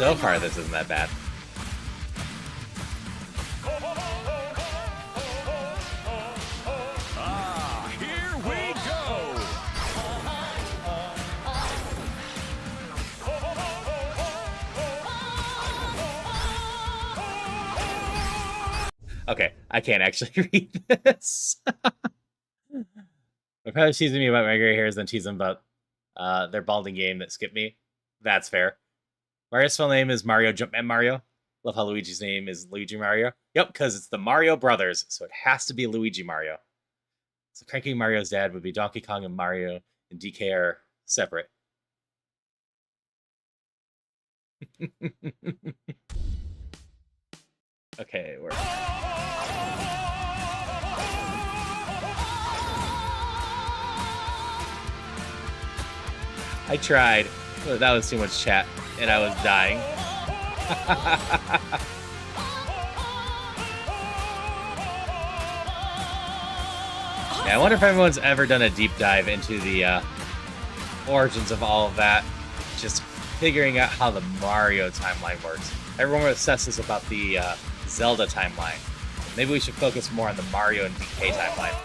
So far, this isn't that bad. Here we go. Okay, I can't actually read this. They're probably teasing me about my gray hairs, then teasing about their balding game that skipped me. That's fair. Mario's full name is Mario Jumpman Mario. Love how Luigi's name is Luigi Mario. Yep, because it's the Mario Brothers, so it has to be Luigi Mario. So Cranky Mario's dad would be Donkey Kong, and Mario and DK are separate. Okay, we're... I tried, but that was too much chat, and I was dying. Yeah, I wonder if everyone's ever done a deep dive into the origins of all of that, just figuring out how the Mario timeline works. Everyone obsesses about the Zelda timeline. Maybe we should focus more on the Mario and DK timeline.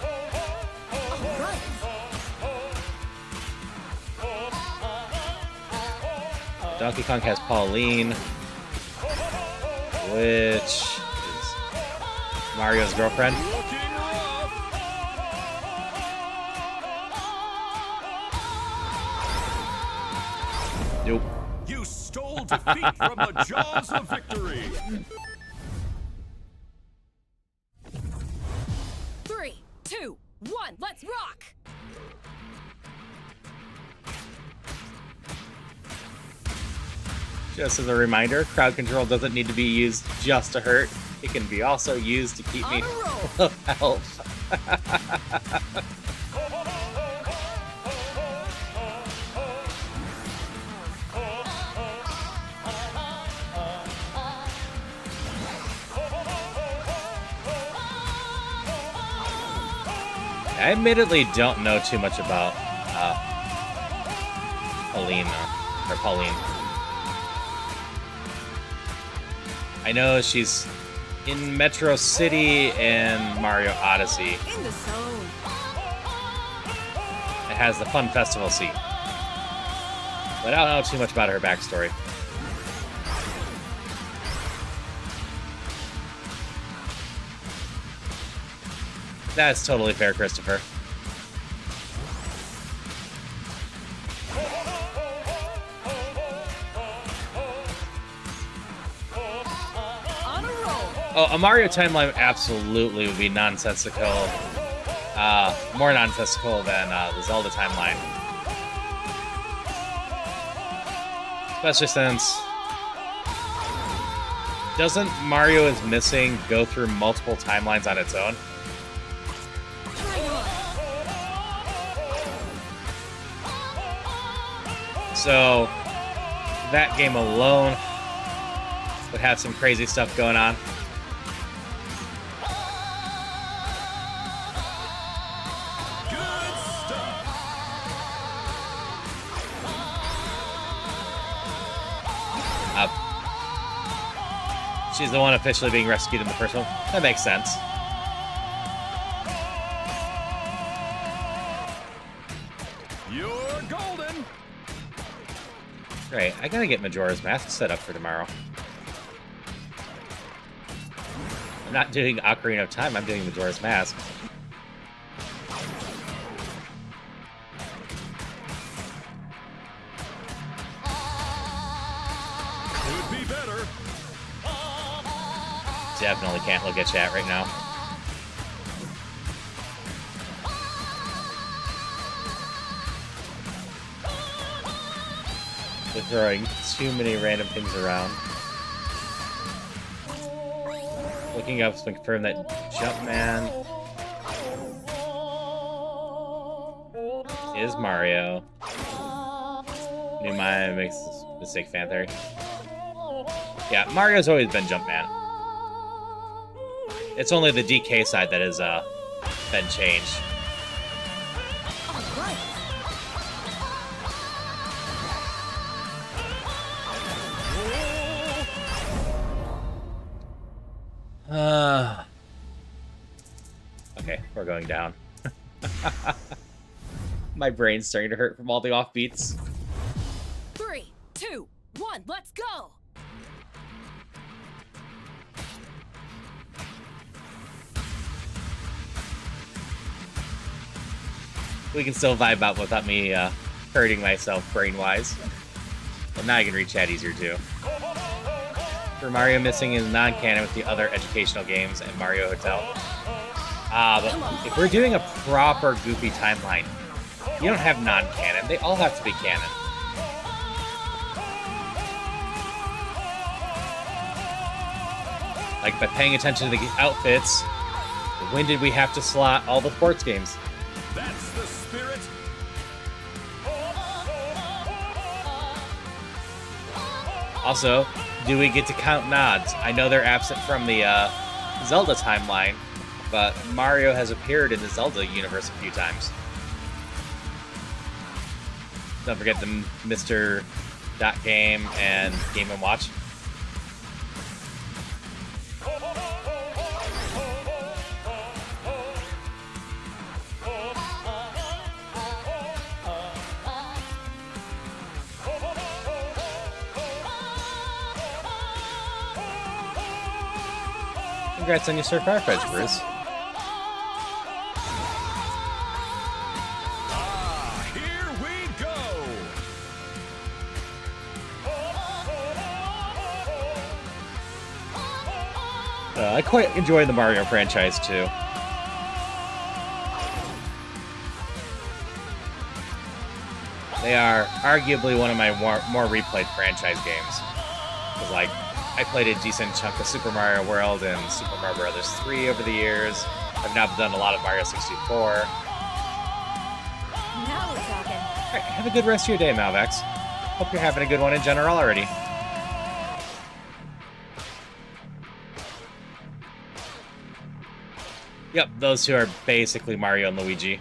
Donkey Kong has Pauline, which is Mario's girlfriend. Looking rough. Nope. You stole defeat from the jaws of victory. 3, 2, 1, let's rock! Just as a reminder, crowd control doesn't need to be used just to hurt. It can be also used to keep me On a roll. full of health. I admittedly don't know too much about Pauline. I know she's in Metro City and Mario Odyssey. In the zone. It has the Fun Festival scene. But I don't know too much about her backstory. That's totally fair, Christopher. On a roll. Oh, a Mario timeline absolutely would be nonsensical. More nonsensical than the Zelda timeline. Especially since... Doesn't Mario is Missing go through multiple timelines on its own? Hang on. So, that game alone would have some crazy stuff going on. Good stuff. She's the one officially being rescued in the first one. That makes sense. You're golden. Great, I gotta get Majora's Mask set up for tomorrow. I'm not doing Ocarina of Time, I'm doing Majora's Mask. Could be better. Definitely can't look at chat right now. They're throwing too many random things around. Looking up to confirm that Jumpman is Mario. New Maya makes this mistake fan theory. Yeah, Mario's always been Jumpman. It's only the DK side that has been changed. All right. We're going down. My brain's starting to hurt from all the offbeats. 3, 2, 1, let's go! We can still vibe out without me hurting myself brain-wise. But now I can read chat easier too. For Mario missing is non-canon with the other educational games and Mario Hotel. But if we're doing a proper Goofy timeline, you don't have non-canon. They all have to be canon. Like by paying attention to the outfits, when did we have to slot all the sports games? That's the spirit. Also, do we get to count nods? I know they're absent from the Zelda timeline, but Mario has appeared in the Zelda universe a few times. Don't forget the Mr. Dot Game and Game & Watch. Congrats on your Sir Farfetch, Bruce. Here we go. I quite enjoy the Mario franchise, too. They are arguably one of my more replayed franchise games. Because, like, I played a decent chunk of Super Mario World and Super Mario Bros. 3 over the years. I've now done a lot of Mario 64. Now we're talking. Alright, have a good rest of your day, Malvex. Hope you're having a good one in general already. Yep, those two are basically Mario and Luigi.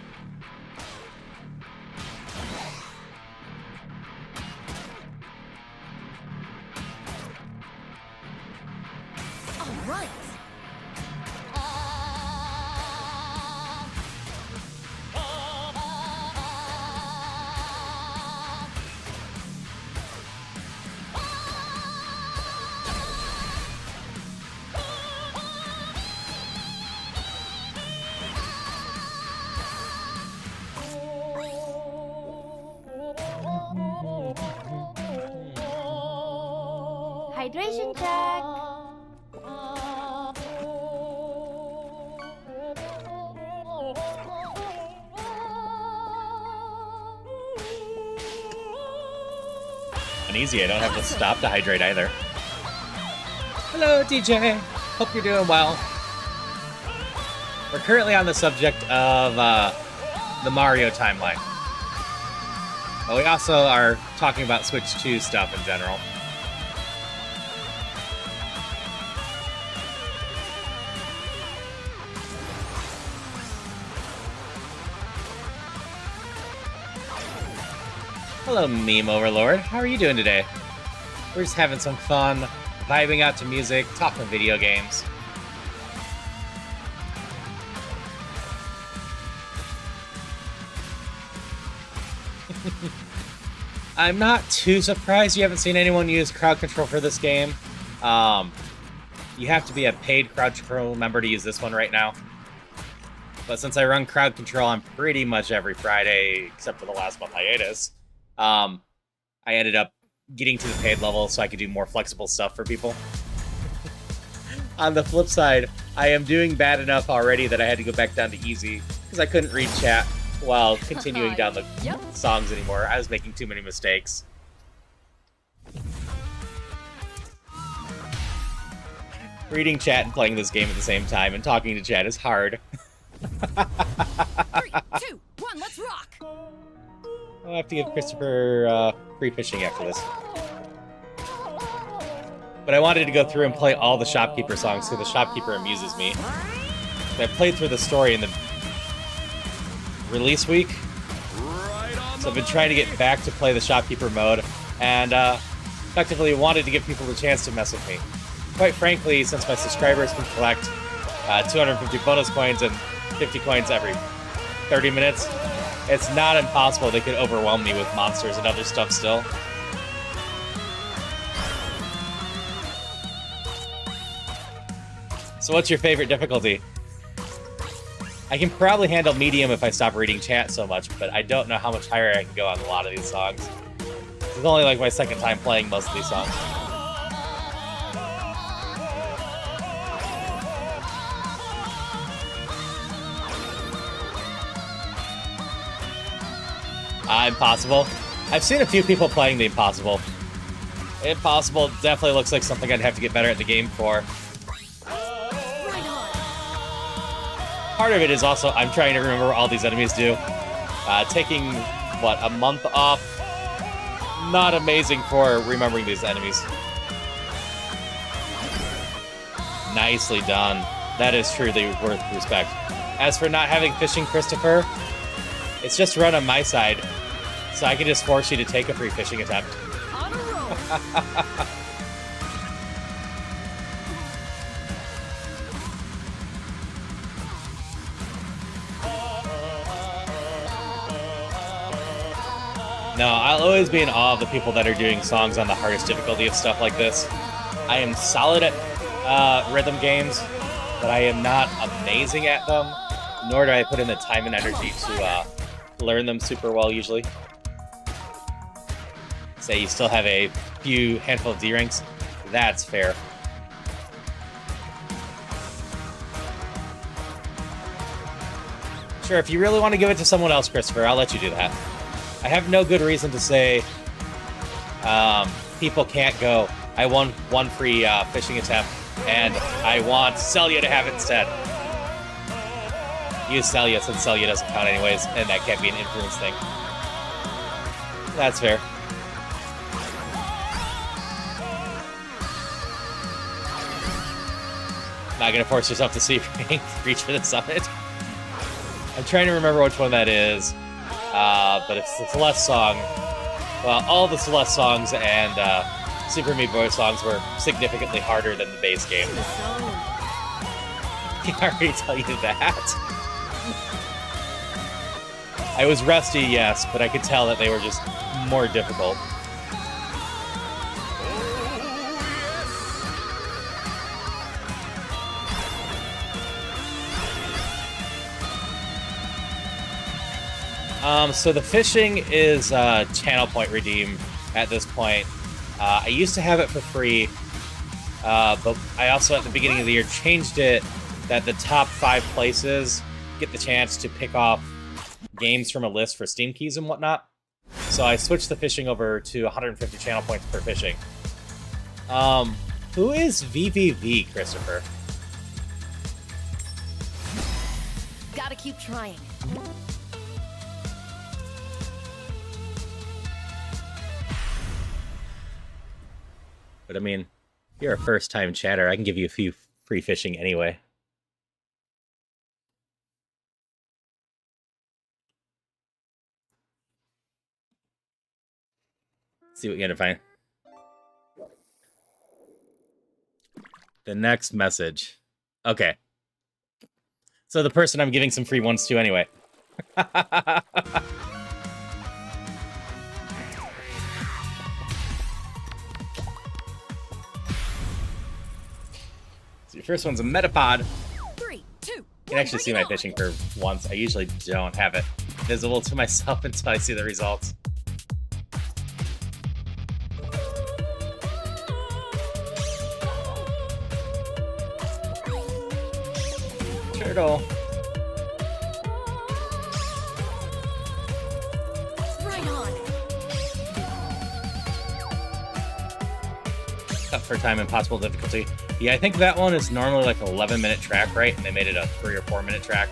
All right. Hydration check. Uneasy, I don't have to stop to hydrate either. Hello, DJ. Hope you're doing well. We're currently on the subject of the Mario timeline. But we also are talking about Switch 2 stuff in general. Hello, Meme Overlord. How are you doing today? We're just having some fun, vibing out to music, talking video games. I'm not too surprised you haven't seen anyone use crowd control for this game. You have to be a paid crowd control member to use this one right now. But since I run crowd control on pretty much every Friday, except for the last month hiatus, I ended up getting to the paid level so I could do more flexible stuff for people. On the flip side, I am doing bad enough already that I had to go back down to easy because I couldn't read chat while continuing down the Yep. songs anymore. I was making too many mistakes. Reading chat and playing this game at the same time and talking to chat is hard. 3, 2, 1, let's rock! I'll have to give Christopher free fishing after this. But I wanted to go through and play all the Shopkeeper songs because the Shopkeeper amuses me. I played through the story in the release week, so I've been trying to get back to play the Shopkeeper mode, and effectively wanted to give people the chance to mess with me. Quite frankly, since my subscribers can collect 250 bonus coins and 50 coins every 30 minutes. It's not impossible they could overwhelm me with monsters and other stuff still. So what's your favorite difficulty? I can probably handle medium if I stop reading chat so much, but I don't know how much higher I can go on a lot of these songs. It's only like my second time playing most of these songs. Impossible. I've seen a few people playing the Impossible. Impossible definitely looks like something I'd have to get better at the game for. Part of it is also I'm trying to remember what all these enemies do. Taking, what, a month off? Not amazing for remembering these enemies. Nicely done. That is truly worth respect. As for not having fishing, Christopher, it's just run on my side, so I can just force you to take a free fishing attempt. On a roll. No, I'll always be in awe of the people that are doing songs on the hardest difficulty of stuff like this. I am solid at rhythm games, but I am not amazing at them, nor do I put in the time and energy to learn them super well usually. Say you still have a few handful of D ranks, that's fair. Sure, if you really want to give it to someone else, Christopher, I'll let you do that. I have no good reason to say people can't go. I won one free fishing attempt, and I want Celia to have it instead. Use Celia since Celia doesn't count anyways, and that can't be an influence thing. That's fair. Not gonna force yourself to see reach for the summit. I'm trying to remember which one that is. But it's the Celeste song. Well, all the Celeste songs and Super Meat Boy songs were significantly harder than the base game. Can I already tell you that? I was rusty, yes, but I could tell that they were just more difficult. So the fishing is channel point redeem at this point. I used to have it for free, but I also at the beginning of the year changed it that the top 5 places get the chance to pick off games from a list for Steam keys and whatnot. So I switched the fishing over to 150 channel points per fishing. Who is VVV, Christopher? Gotta keep trying. But I mean, you're a first-time chatter. I can give you a few free fishing anyway. Let's see what you gotta find. The next message. Okay. So the person I'm giving some free ones to anyway. Your first one's a Metapod. 3, 2, 1, You can actually see my fishing for once. I usually don't have it visible to myself until I see the results. Turtle. Right on. Cut for time, impossible difficulty. Yeah, I think that one is normally like an 11-minute track, right? And they made it a 3 or 4-minute track.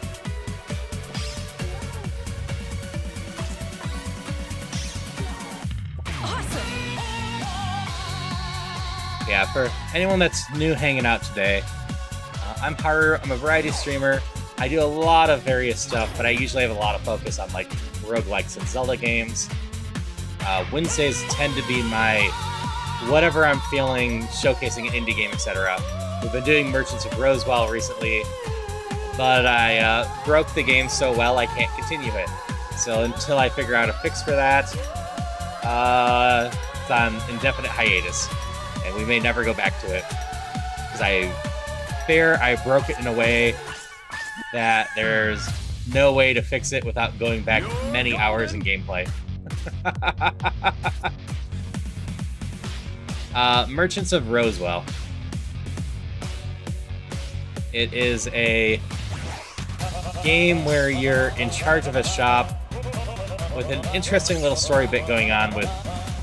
Awesome. Yeah, for anyone that's new hanging out today, I'm Haru. I'm a variety streamer. I do a lot of various stuff, but I usually have a lot of focus on like roguelikes and Zelda games. Wednesdays tend to be my whatever I'm feeling, showcasing an indie game, etc. We've been doing Merchants of Rosewell recently. but I broke the game so well I can't continue it. So until I figure out a fix for that, it's on indefinite hiatus, and we may never go back to it because I broke it in a way that there's no way to fix it without going back many hours in gameplay. Merchants of Rosewell. It is a game where you're in charge of a shop with an interesting little story bit going on with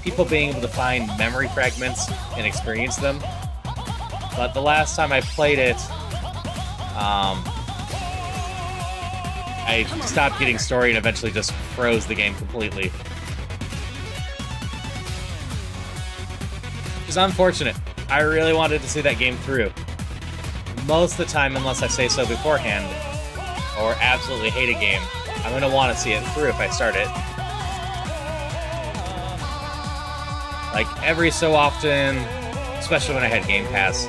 people being able to find memory fragments and experience them. But the last time I played it, I stopped getting story and eventually just froze the game completely. Which is unfortunate. I really wanted to see that game through. Most of the time, unless I say so beforehand, or absolutely hate a game, I'm going to want to see it through if I start it. Like, every so often, especially when I had Game Pass,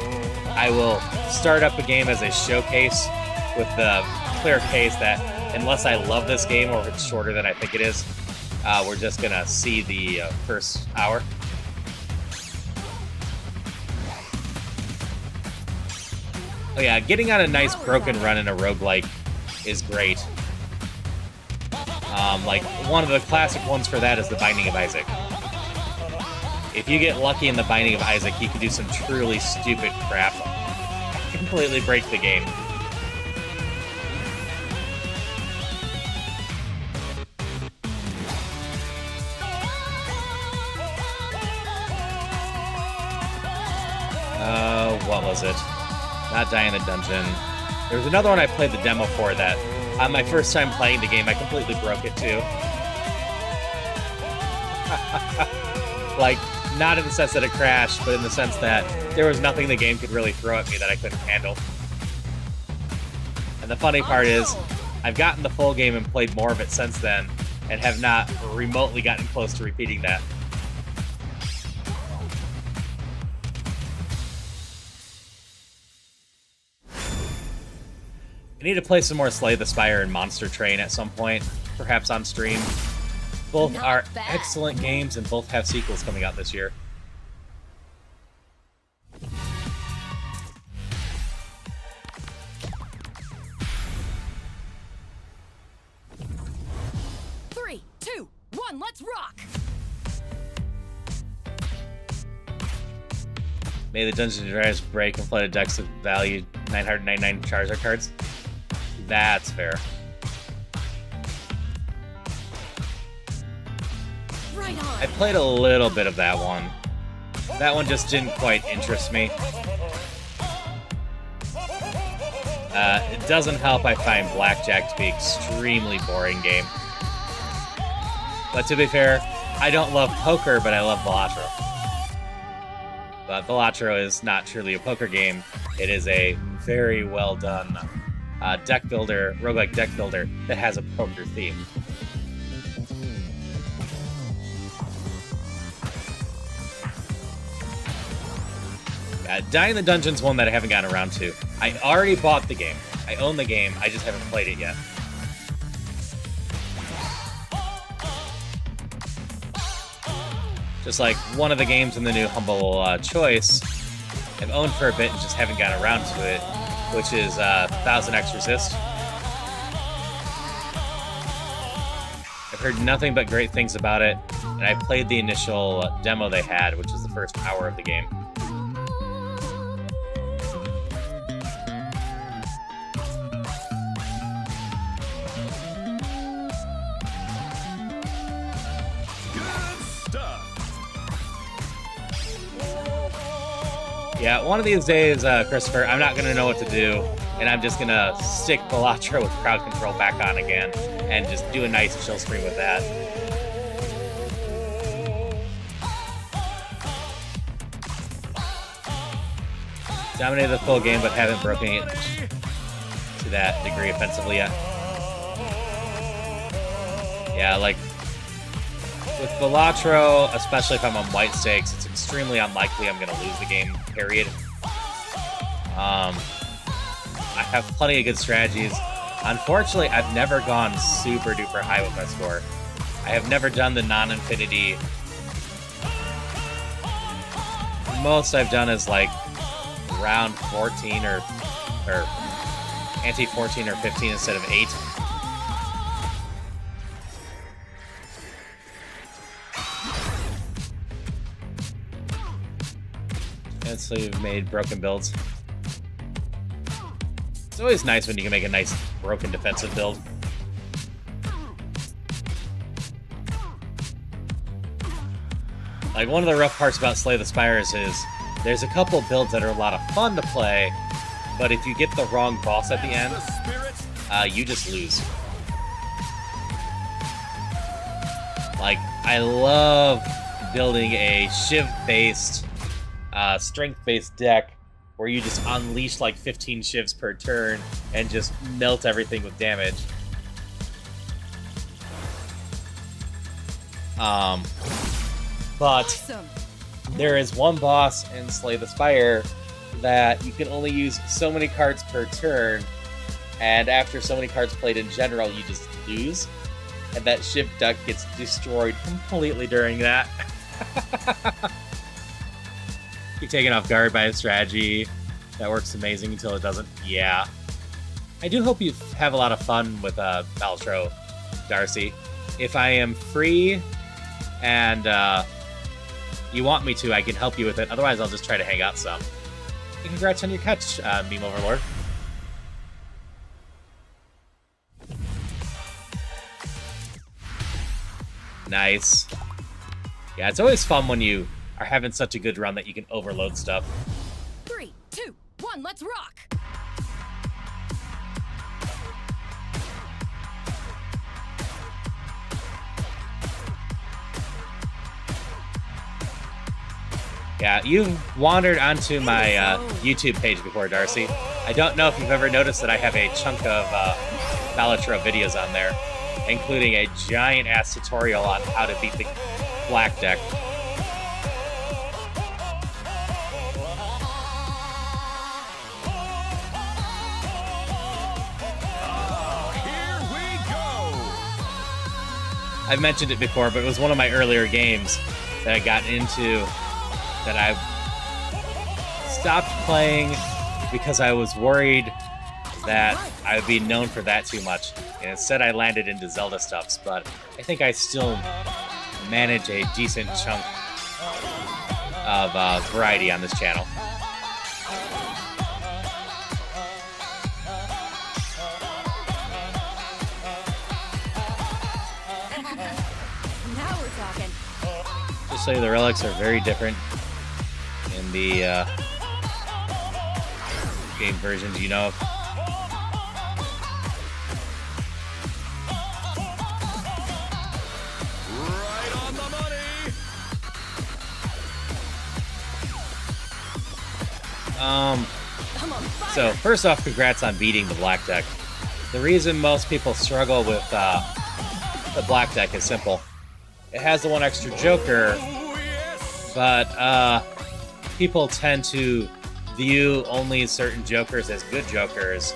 I will start up a game as a showcase with the clear case that unless I love this game or if it's shorter than I think it is, we're just going to see the first hour. Oh yeah, getting on a nice broken run in a roguelike is great. Like, one of the classic ones for that is The Binding of Isaac. If you get lucky in The Binding of Isaac, you can do some truly stupid crap. Completely break the game. What was it? Not Die in a Dungeon. There was another one I played the demo for that, on my first time playing the game, I completely broke it too. Like, not in the sense that it crashed, but in the sense that there was nothing the game could really throw at me that I couldn't handle. And the funny part is, I've gotten the full game and played more of it since then, and have not remotely gotten close to repeating that. I need to play some more Slay the Spire and Monster Train at some point, perhaps on stream. Both are excellent games, and both have sequels coming out this year. Three, two, one, let's rock! May the Dungeons & Dragons break and flooded decks of value 999 Charizard cards. That's fair. Right on. I played a little bit of that one. That one just didn't quite interest me. It doesn't help I find Blackjack to be an extremely boring game. But to be fair, I don't love poker, but I love Balatro. But Balatro is not truly a poker game. It is a very well done deck builder, roguelike deck builder that has a poker theme. Die in the Dungeon's one that I haven't gotten around to. I already bought the game. I own the game, I just haven't played it yet. Just like one of the games in the new Humble Choice, I've owned for a bit and just haven't gotten around to it, which is 1000X Resist. I've heard nothing but great things about it, and I played the initial demo they had, which is the first hour of the game. Yeah, one of these days, Christopher, I'm not going to know what to do, and I'm just going to stick Balatro with crowd control back on again, and just do a nice chill stream with that. Dominated the full game, but haven't broken it to that degree offensively yet. Yeah, like, with Balatro, especially if I'm on white stakes, it's extremely unlikely I'm going to lose the game, period. I have plenty of good strategies. Unfortunately, I've never gone super duper high with my score. I have never done the non-infinity. Most I've done is like round 14 or anti-14 or 15 instead of 8. And so you've made broken builds. It's always nice when you can make a nice broken defensive build. Like, one of the rough parts about Slay the Spires is there's a couple builds that are a lot of fun to play, but if you get the wrong boss at the end, you just lose. Like, I love building a Shiv-based, strength-based deck where you just unleash like 15 Shivs per turn and just melt everything with damage. But Awesome. there is one boss in Slay the Spire that you can only use so many cards per turn, and after so many cards played in general, you just lose. And that Shiv deck gets destroyed completely during that. You're taken off guard by a strategy that works amazing until it doesn't. Yeah. I do hope you have a lot of fun with Maltro, Darcy. If I am free and you want me to, I can help you with it. Otherwise, I'll just try to hang out some. And congrats on your catch, Meme Overlord. Nice. Yeah, it's always fun when you are having such a good run that you can overload stuff. 3, 2, 1, let's rock! Yeah, you've wandered onto my YouTube page before, Darcy. I don't know if you've ever noticed that I have a chunk of Balatro videos on there, including a giant-ass tutorial on how to beat the black deck. Here we go! I've mentioned it before, but it was one of my earlier games that I got into that I stopped playing because I was worried that I would be known for that too much. And instead I landed into Zelda stuffs, but I think I still manage a decent chunk of variety on this channel. Now we're talking. Just say the relics are very different in the game versions, you know. Right on the money! I'm on fire. So first off, congrats on beating the black deck. The reason most people struggle with the black deck is simple. It has the one extra Joker, Oh, yes! but people tend to view only certain Jokers as good Jokers,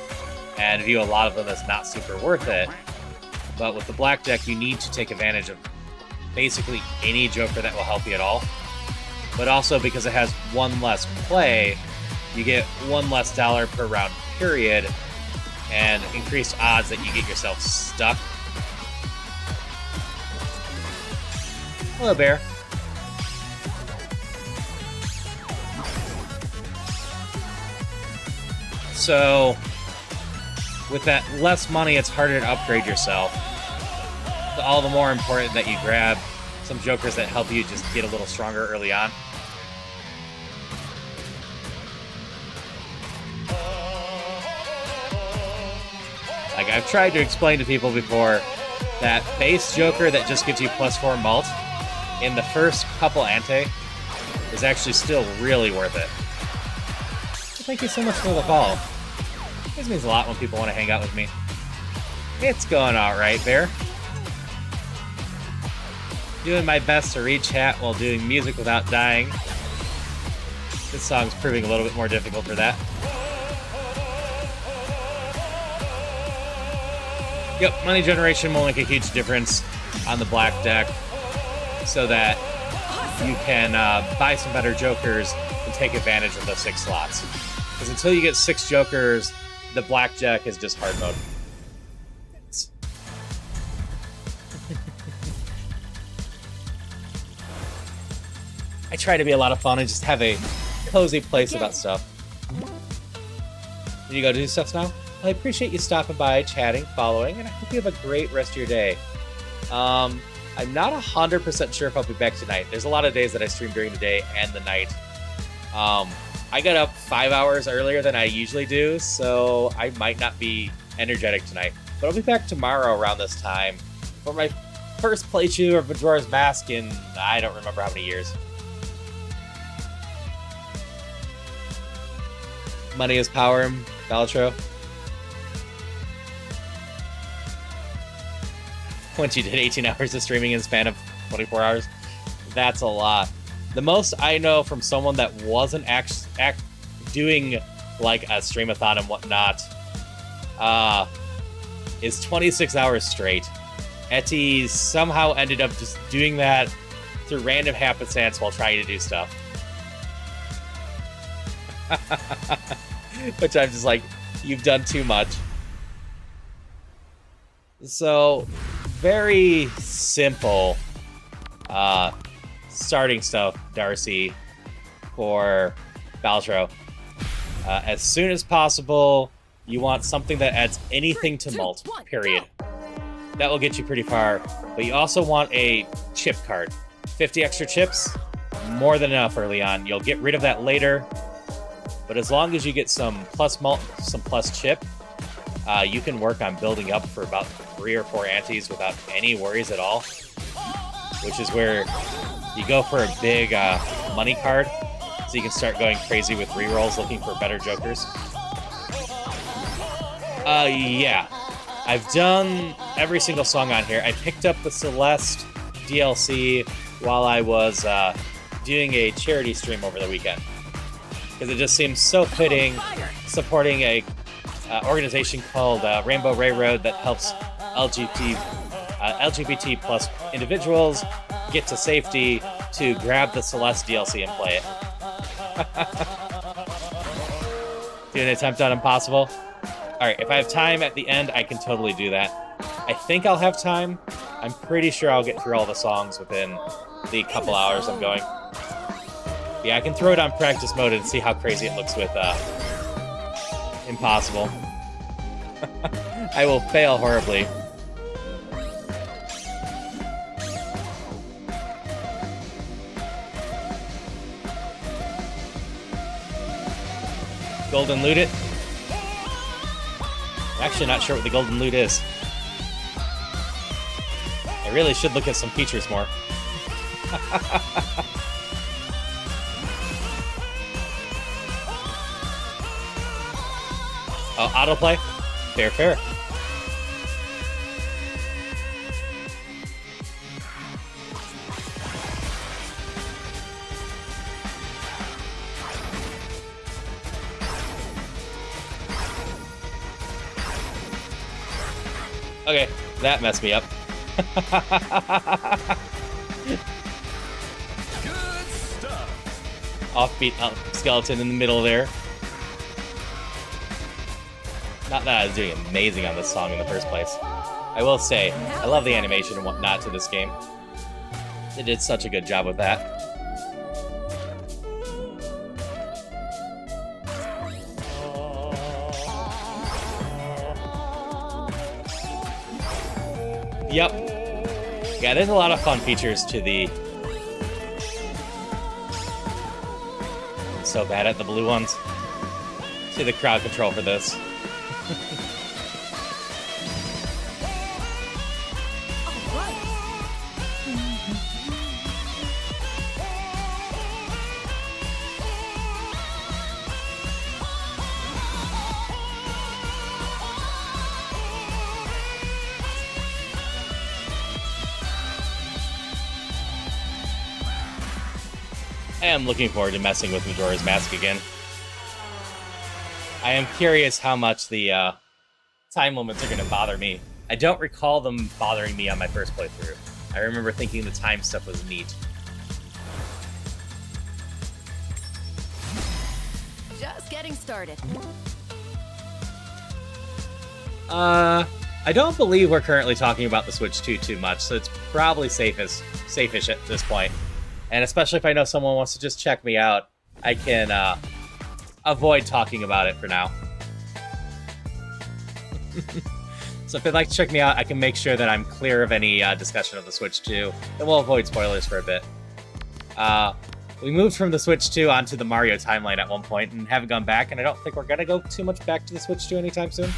and view a lot of them as not super worth it. But with the black deck, you need to take advantage of basically any Joker that will help you at all. But also, because it has one less play, you get one less dollar per round period, and increased odds that you get yourself stuck. Hello, Bear. So, with that less money, it's harder to upgrade yourself. So all the more important that you grab some Jokers that help you just get a little stronger early on. Like, I've tried to explain to people before, that base Joker that just gives you +4 mult in the first couple ante is actually still really worth it. So thank you so much for the follow. This means a lot when people want to hang out with me. It's going alright, Bear. Doing my best to read chat while doing music without dying. This song's proving a little bit more difficult for that. Yep, money generation will make a huge difference on the black deck so that you can buy some better jokers and take advantage of those 6 slots. Because until you get 6 jokers, the blackjack is just hard mode. I try to be a lot of fun and just have a cozy place about stuff. Did you go do stuff now? I appreciate you stopping by, chatting, following, and I hope you have a great rest of your day. I'm not 100% sure if I'll be back tonight. There's a lot of days that I stream during the day and the night. I got up 5 hours earlier than I usually do, so I might not be energetic tonight. But I'll be back tomorrow around this time for my first playthrough of Majora's Mask in I don't remember how many years. Money is power, Balatro. Once you did 18 hours of streaming in the span of 24 hours, that's a lot. The most I know from someone that wasn't doing like a streamathon and whatnot is 26 hours straight. Etty somehow ended up just doing that through random happenstance while trying to do stuff. Which I'm just like, you've done too much. So, very simple starting stuff, Darcy, for Baltro. As soon as possible, you want something that adds anything to mult, period. That will get you pretty far, but you also want a chip card. 50 extra chips, more than enough early on. You'll get rid of that later, but as long as you get some plus mult, some plus chip, you can work on building up for about 3 or 4 antes without any worries at all, which is where you go for a big money card, so you can start going crazy with rerolls looking for better jokers. Yeah. I've done every single song on here. I picked up the Celeste DLC while I was doing a charity stream over the weekend, because it just seems so fitting, supporting a organization called Rainbow Railroad that helps LGBT plus individuals get to safety, to grab the Celeste DLC and play it. Do an attempt on Impossible. Alright, if I have time at the end, I can totally do that. I think I'll have time. I'm pretty sure I'll get through all the songs within the couple hours I'm going. Yeah, I can throw it on practice mode and see how crazy it looks with Impossible. I will fail horribly. Golden loot it? I'm actually not sure what the golden loot is. I really should look at some features more. Oh, autoplay? Fair, fair. Okay, that messed me up. Good stuff. Offbeat skeleton in the middle there. Not that I was doing amazing on this song in the first place. I will say, I love the animation and whatnot to this game. They did such a good job with that. Yep. Yeah, there's a lot of fun features to the... I'm so bad at the blue ones. To the crowd control for this. I am looking forward to messing with Majora's Mask again. I am curious how much the time limits are going to bother me. I don't recall them bothering me on my first playthrough. I remember thinking the time stuff was neat. Just getting started. I don't believe we're currently talking about the Switch 2 too much, so it's probably safe-ish at this point. And especially if I know someone wants to just check me out, I can avoid talking about it for now. So if they'd like to check me out, I can make sure that I'm clear of any discussion of the Switch 2, and we'll avoid spoilers for a bit. We moved from the Switch 2 onto the Mario timeline at one point and haven't gone back, and I don't think we're going to go too much back to the Switch 2 anytime soon.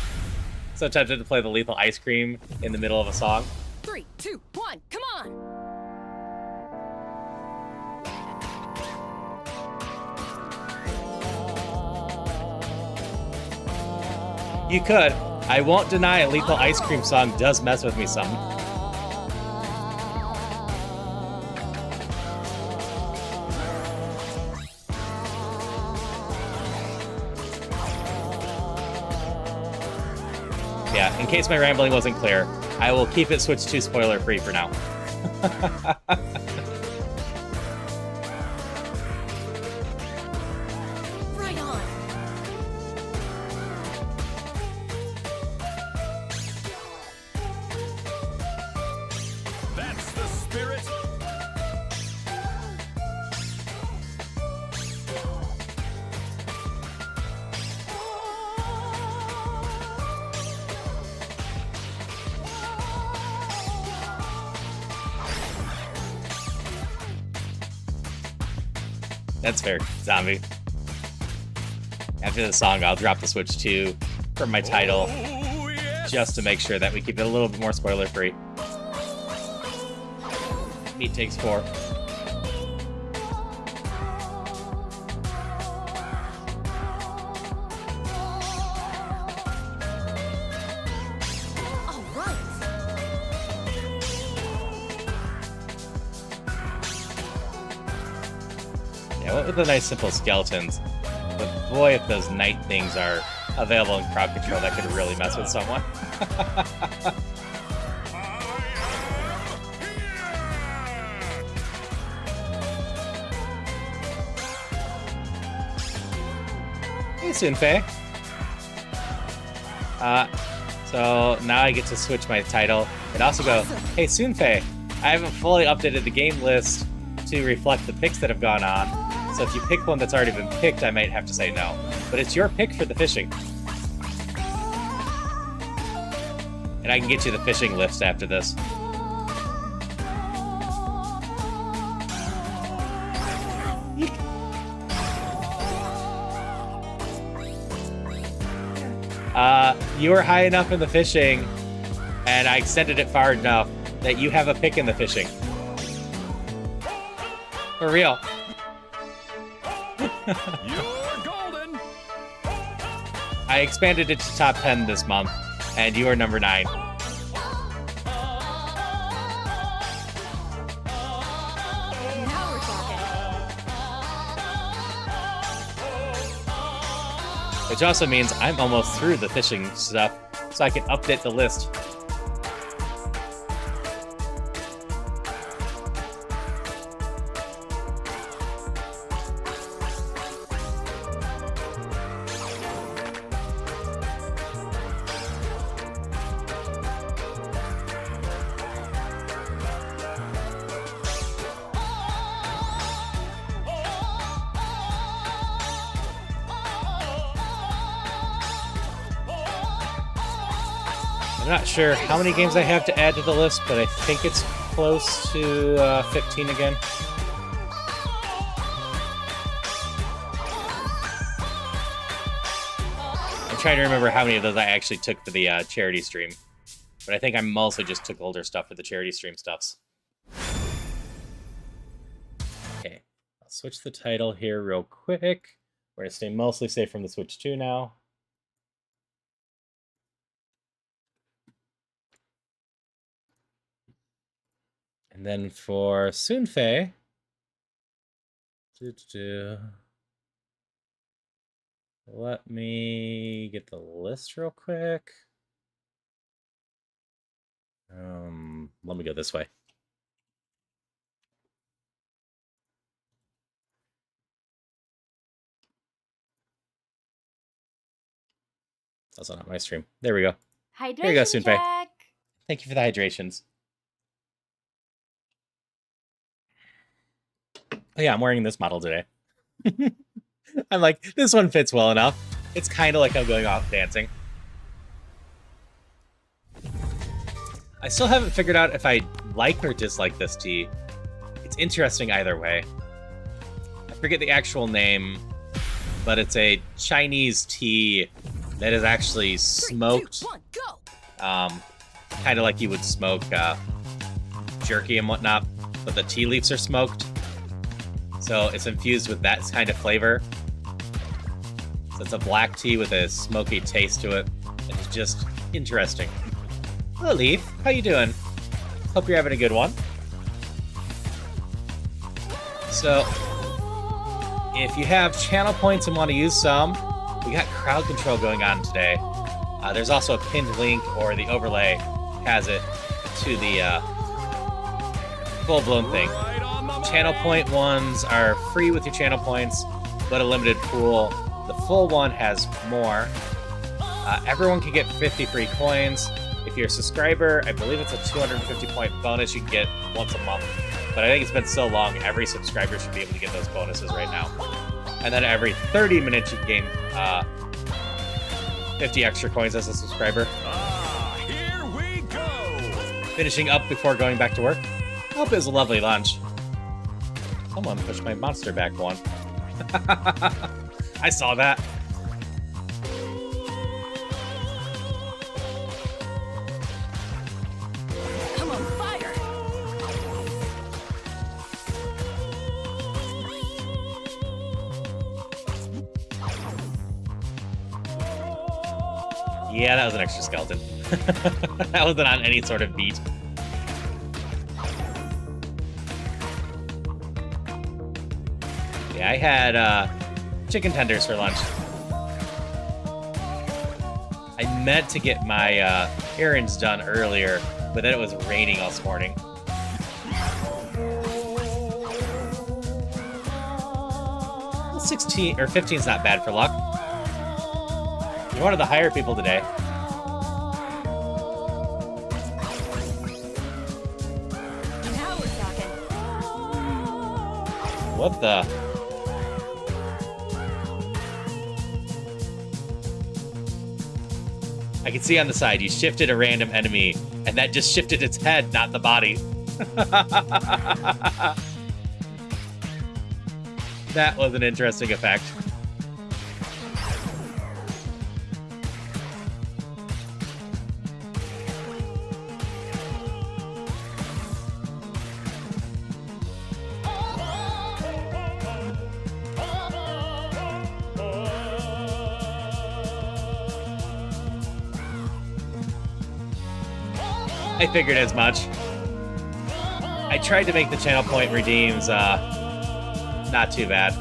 So tempted to play the Lethal Ice Cream in the middle of a song. 3, 2, 1, come on! You could. I won't deny a Lethal Ice Cream song does mess with me some. Yeah, in case my rambling wasn't clear, I will keep it Switch 2 spoiler-free for now. Right on! That's the spirit. That's fair, Zombie. After the song, I'll drop the Switch 2 for my title, Oh, yes. just to make sure that we keep it a little bit more spoiler-free. Meat takes 4. All right! Yeah, what with the nice simple skeletons? But boy, if those night things are available in crowd control, that could really mess with someone. Hey, Sunfei. So now I get to switch my title and also go, hey, Sunfei, I haven't fully updated the game list to reflect the picks that have gone on. So if you pick one that's already been picked, I might have to say no. But it's your pick for the fishing. And I can get you the fishing list after this. You were high enough in the fishing, and I extended it far enough that you have a pick in the fishing. For real. You're golden. I expanded it to top 10 this month, and you are number 9. Now we're talking. Which also means I'm almost through the fishing stuff, so I can update the list. I'm not sure how many games I have to add to the list, but I think it's close to 15 again. I'm trying to remember how many of those I actually took for the charity stream, but I think I mostly just took older stuff for the charity stream stuffs. Okay, I'll switch the title here real quick. We're going to stay mostly safe from the Switch 2 now. And then for Sunfei, let me get the list real quick. Let me go this way. It's also not my stream. There we go. Hydration Here you go, Sunpei. check. Thank you for the hydrations. Oh yeah, I'm wearing this model today. I'm like, this one fits well enough. It's kind of like I'm going off dancing. I still haven't figured out if I like or dislike this tea. It's interesting either way. I forget the actual name, but it's a Chinese tea that is actually smoked. 3, 2, 1, go! Kind of like you would smoke jerky and whatnot, but the tea leaves are smoked. So it's infused with that kind of flavor. So it's a black tea with a smoky taste to it. It's just interesting. Hello, Leaf. How you doing? Hope you're having a good one. So, if you have channel points and want to use some, we got crowd control going on today. There's also a pinned link, or the overlay has it to the full-blown thing. Channel point ones are free with your channel points, but a limited pool. The full one has more. Everyone can get 50 free coins. If you're a subscriber, I believe it's a 250-point bonus you can get once a month. But I think it's been so long, every subscriber should be able to get those bonuses right now. And then every 30 minutes you can gain 50 extra coins as a subscriber. Here we go. Finishing up before going back to work. I hope it was a lovely lunch. Someone pushed my monster back one. I saw that. Come on, fire! Yeah, that was an extra skeleton. That wasn't on any sort of beat. Yeah, I had chicken tenders for lunch. I meant to get my errands done earlier, but then it was raining all this morning. Well, 16 or 15 is not bad for luck. You're one of the higher people today. Now we're talking. What the? I can see on the side, you shifted a random enemy, and that just shifted its head, not the body. That was an interesting effect. I figured as much. I tried to make the channel point redeems not too bad.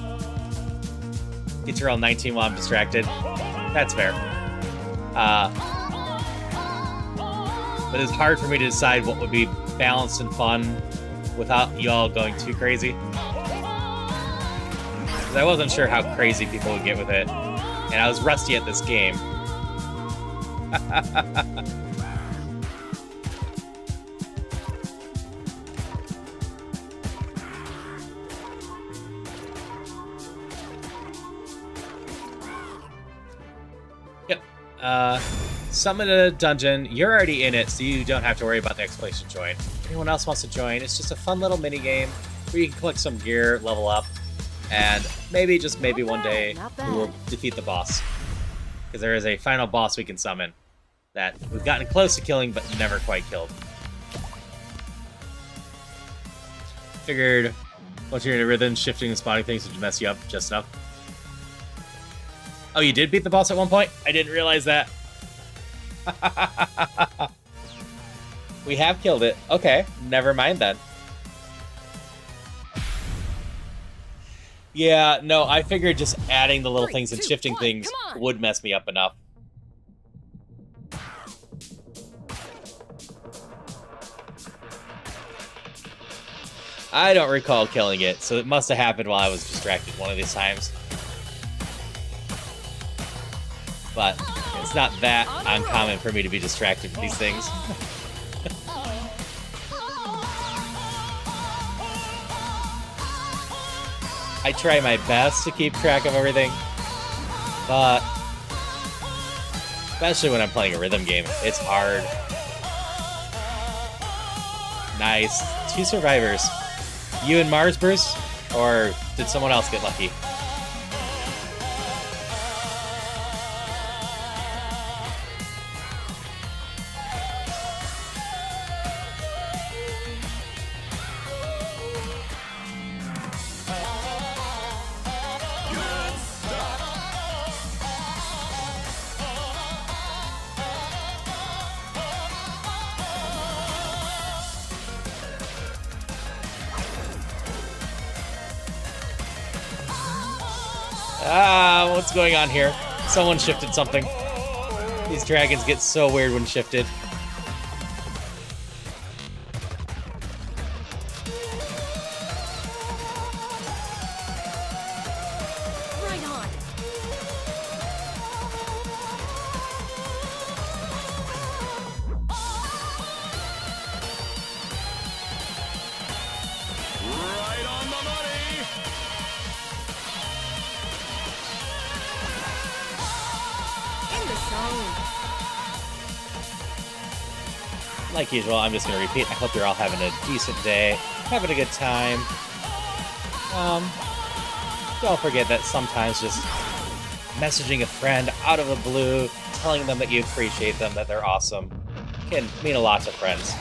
Get your all 19 while I'm distracted. That's fair. But it's hard for me to decide what would be balanced and fun without you all going too crazy. Because I wasn't sure how crazy people would get with it. And I was rusty at this game. Summon a dungeon. You're already in it, so you don't have to worry about the exploration join. If anyone else wants to join, it's just a fun little mini game where you can collect some gear, level up, and maybe, just maybe one day, we will defeat the boss. Because there is a final boss we can summon that we've gotten close to killing, but never quite killed. Figured once you're in a rhythm, shifting and spawning things would mess you up just enough. Oh, you did beat the boss at one point? I didn't realize that. We have killed it. Okay, never mind then. Yeah, no, I figured just adding the little 3, things and 2, shifting 1, things come on. would mess me up enough. I don't recall killing it, so it must have happened while I was distracted one of these times. But it's not that uncommon for me to be distracted with these things. I try my best to keep track of everything, but especially when I'm playing a rhythm game, it's hard. Nice. 2 survivors. You and Marsburst? Or did someone else get lucky? Ah, what's going on here? Someone shifted something. These dragons get so weird when shifted. Right on. Right on the money. In the zone. Like usual, I'm just going to repeat. I hope you're all having a decent day, having a good time. Don't forget that sometimes just messaging a friend out of the blue, telling them that you appreciate them, that they're awesome, can mean a lot to friends.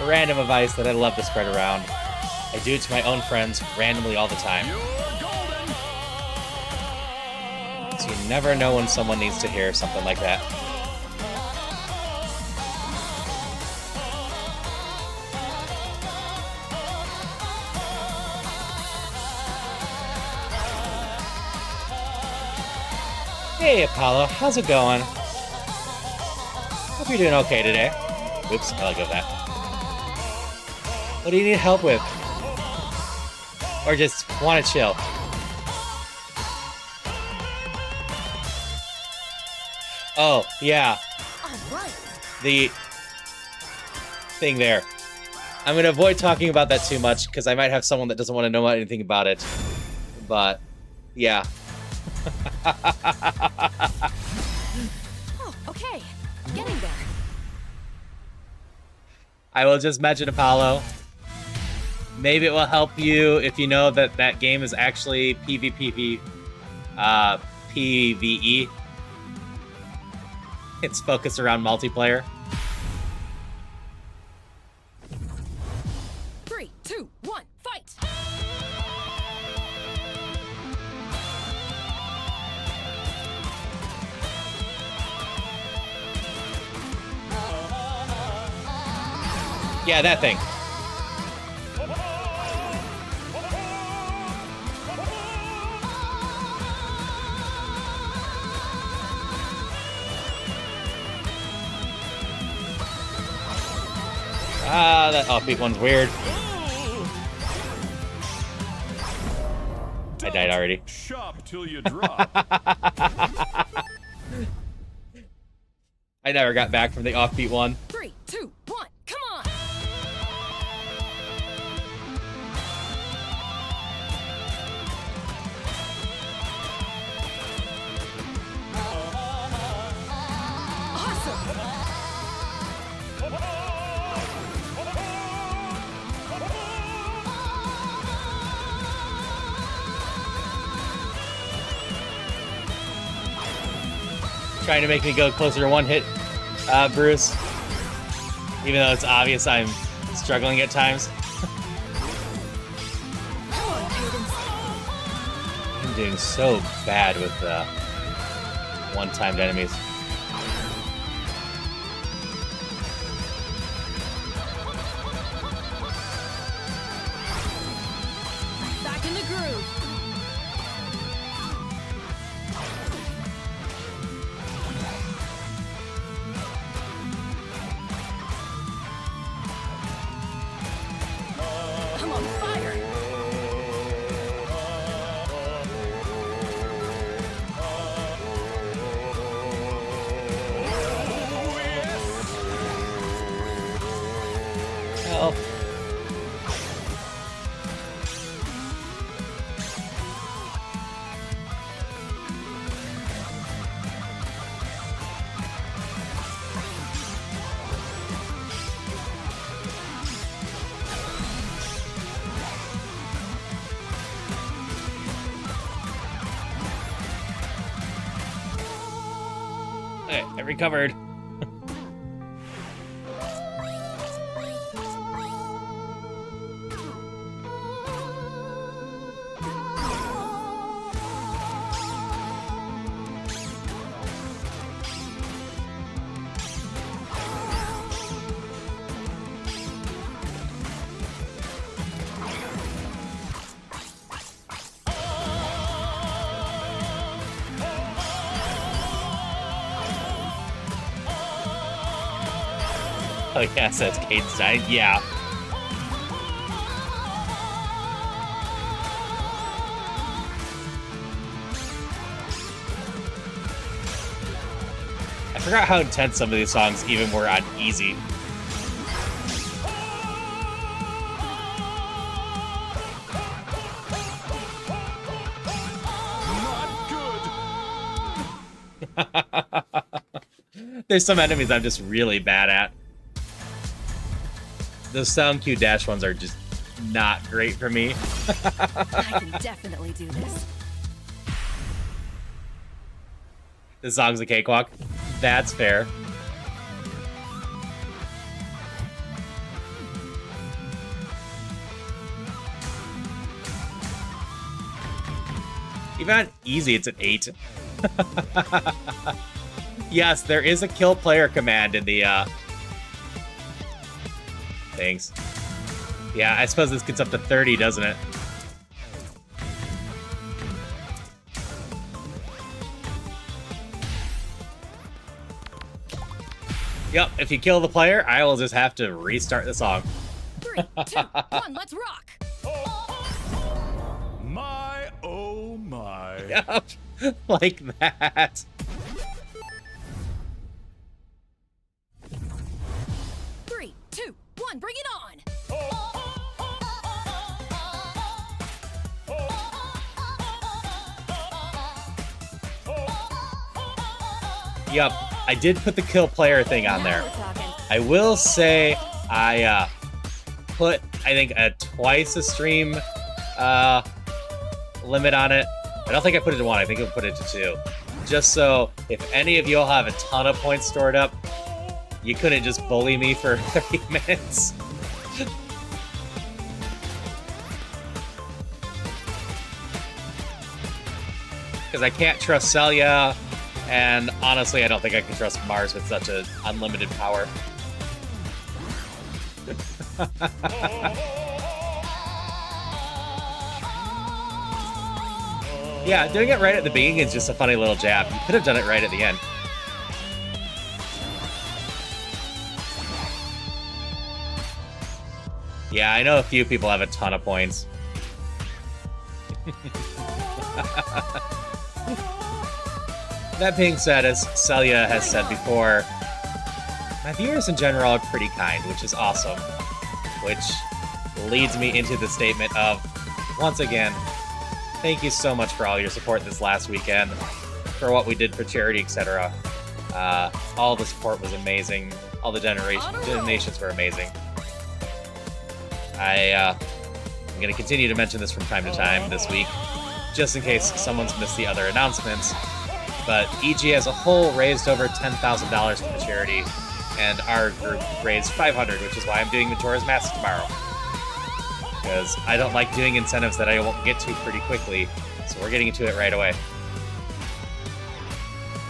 A random advice that I love to spread around. I do it to my own friends randomly all the time. You're golden. So you never know when someone needs to hear something like that. Hey Apollo, how's it going? Hope you're doing okay today. Oops, I let go of that. What do you need help with? Or just want to chill? Oh, yeah, All right. the thing there. I'm going to avoid talking about that too much, because I might have someone that doesn't want to know anything about it. But, yeah. Oh, okay. Getting there. I will just mention Apollo. Maybe it will help you if you know that that game is actually PvP, PvE. It's focused around multiplayer. 3, 2, 1, fight! Yeah, that thing. Ah, that offbeat one's weird. I died already. Shop till you drop. I never got back from the offbeat one. 3, 2, 1, come on! Awesome! Trying to make me go closer to one hit, Bruce. Even though it's obvious I'm struggling at times. Come on, Cadence. I'm doing so bad with one-timed enemies. Back in the groove. Hey, I recovered. Oh yeah, says Cade's died. Yeah. I forgot how intense some of these songs even were on easy. Not good. There's some enemies I'm just really bad at. Those sound cue dash ones are just not great for me. I can definitely do this. The song's a cakewalk. That's fair. Even on easy, it's an 8. Yes, there is a kill player command in the things. Yeah, I suppose this gets up to 30, doesn't it? Yep, if you kill the player, I will just have to restart the song. 3, 2, 1, let's rock! My, oh my. Yep, like that. Three, two, one, bring it on! Yep, I did put the kill player thing on Now there. we're talking. I will say I put, I think, a twice a stream limit on it. I don't think I put it to 1. I think I put it to 2. Just so if any of you all have a ton of points stored up, you couldn't just bully me for 30 minutes. Because I can't trust Celia, and honestly, I don't think I can trust Mars with such an unlimited power. Yeah, doing it right at the beginning is just a funny little jab. You could have done it right at the end. Yeah, I know a few people have a ton of points. That being said, as Celia has said before, my viewers in general are pretty kind, which is awesome. Which leads me into the statement of, once again, thank you so much for all your support this last weekend, for what we did for charity, etc. All the support was amazing. All the donations were amazing. I'm going to continue to mention this from time to time this week, just in case someone's missed the other announcements. But EG as a whole raised over $10,000 for the charity, and our group raised $500, which is why I'm doing Majora's Mask tomorrow. Because I don't like doing incentives that I won't get to pretty quickly, so we're getting into it right away.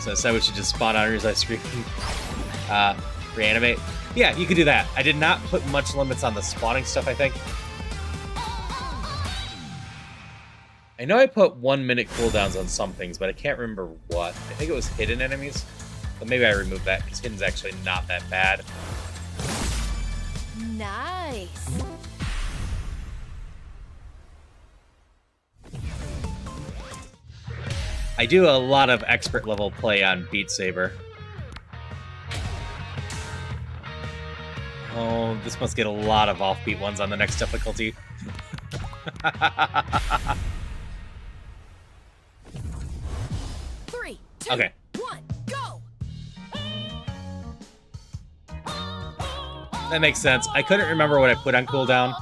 So instead we should just spawn on as I scream. Reanimate. Yeah, you could do that. I did not put much limits on the spawning stuff, I think. I know I put 1 minute cooldowns on some things, but I can't remember what. I think it was hidden enemies, but maybe I removed that, because hidden's actually not that bad. Nice. I do a lot of expert level play on Beat Saber. Oh, this must get a lot of offbeat ones on the next difficulty. Three, two, Okay. 1, go! That makes sense. I couldn't remember what I put on cooldown.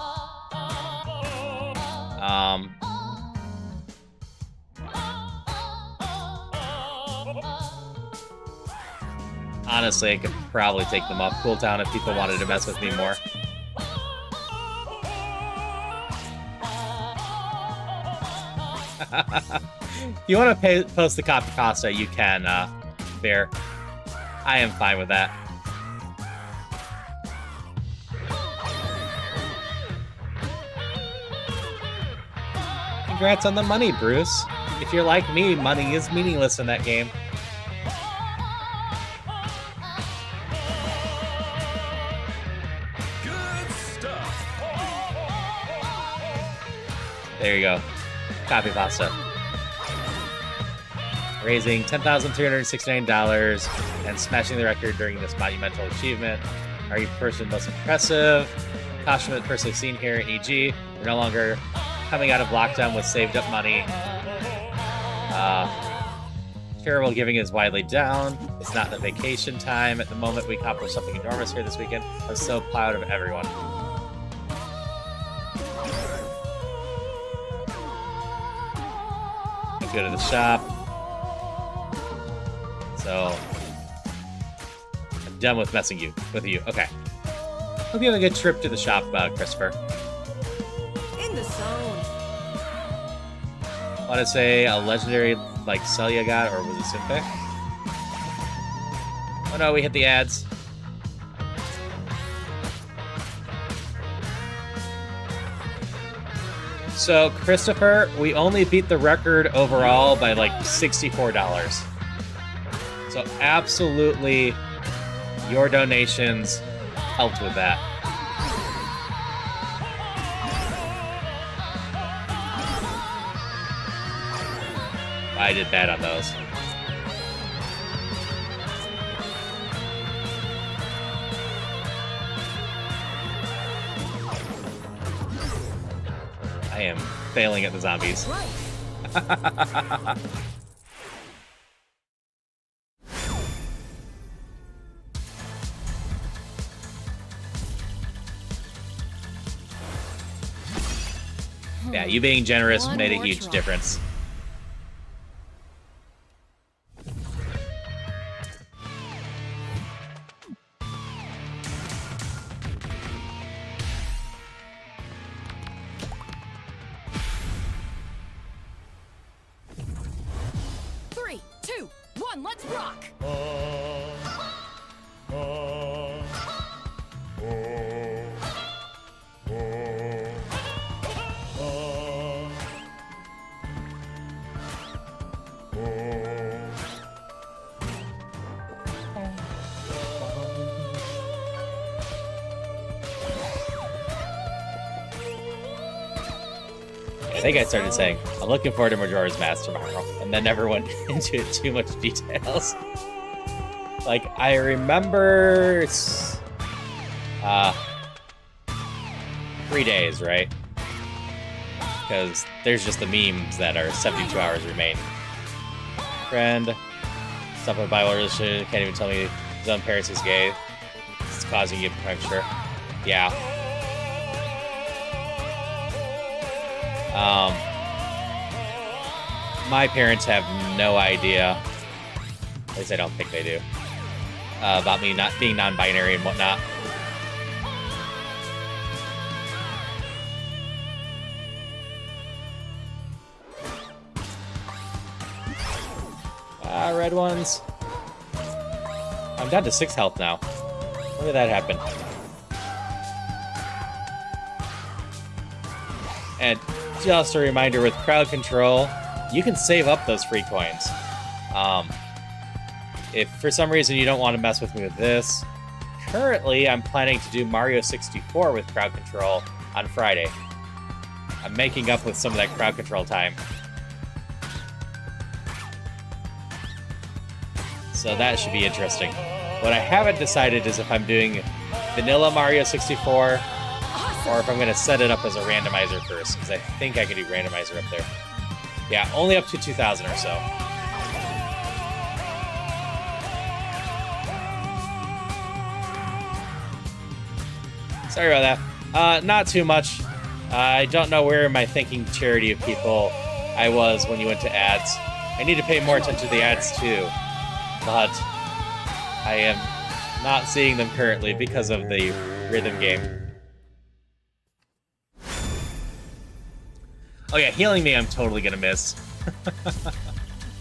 Honestly, I could probably take them off cooldown if people wanted to mess with me more. If you want to post the copy pasta, you can, Bear. I am fine with that. Congrats on the money, Bruce. If you're like me, money is meaningless in that game. Good stuff. There you go. Copy pasta. Raising $10,369 and smashing the record during this monumental achievement. Are you person most impressive? Caution personally seen here, e.g. We're no longer coming out of lockdown with saved up money. Charitable giving is widely down. It's not the vacation time. At the moment, we accomplished something enormous here this weekend. I'm so proud of everyone. Let's go to the shop. So, I'm done with messing with you. Okay. Hope you have a good trip to the shop, Christopher. In the zone. Want to say a legendary, like, Celia got, or was it Simpe? Oh no, we hit the ads. So, Christopher, we only beat the record overall by, like, $64. So, absolutely, your donations helped with that. I did bad on those. I am failing at the zombies. Right. Yeah, you being generous One made a more huge try. difference. Three, two, one, let's rock. I think I started saying, I'm looking forward to Majora's Mask tomorrow, and then never went into too much details. Like, I remember 3 days, right? Because there's just the memes that are 72 hours remain. Friend, stuff with Bible religion, can't even tell me his own parents is gay. It's causing you, I'm sure. Yeah. My parents have no idea, at least I don't think they do, about me not being non-binary and whatnot. Red ones. I'm down to 6 health now. When did that happen? And just a reminder, with crowd control, you can save up those free coins. If for some reason you don't want to mess with me with this, currently I'm planning to do Mario 64 with crowd control on Friday. I'm making up with some of that crowd control time. So that should be interesting. What I haven't decided is if I'm doing vanilla Mario 64 or if I'm going to set it up as a randomizer first, because I think I can do randomizer up there. Yeah, only up to 2,000 or so. Sorry about that. Not too much. I don't know where my thinking charity of people I was when you went to ads. I need to pay more attention to the ads too. But I am not seeing them currently because of the rhythm game. Oh yeah, healing me I'm totally gonna miss.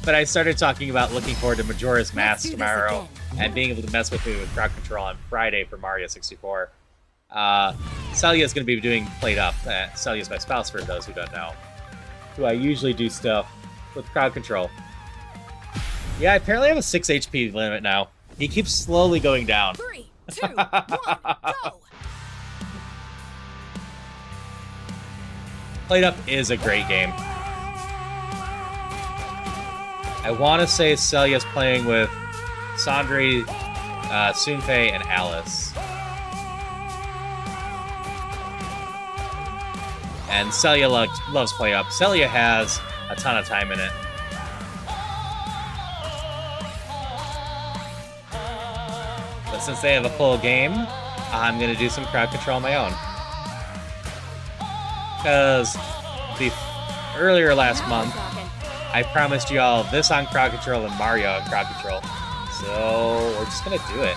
But I started talking about looking forward to Majora's Mask tomorrow and being able to mess with me with crowd control on Friday for Mario 64. Celia's going to be doing Played Up. Celia's my spouse, for those who don't know. Who I usually do stuff with crowd control. Yeah, I apparently have a 6 HP limit now. He keeps slowly going down. 3, 2, 1, go! Played Up is a great game. I want to say Celia's playing with Sandri, Sunfei, and Alice. And Celia loves Play Up. Celia has a ton of time in it. But since they have a full game, I'm going to do some crowd control on my own. Because earlier last month, I promised you all this on crowd control and Mario on crowd control. So we're just going to do it.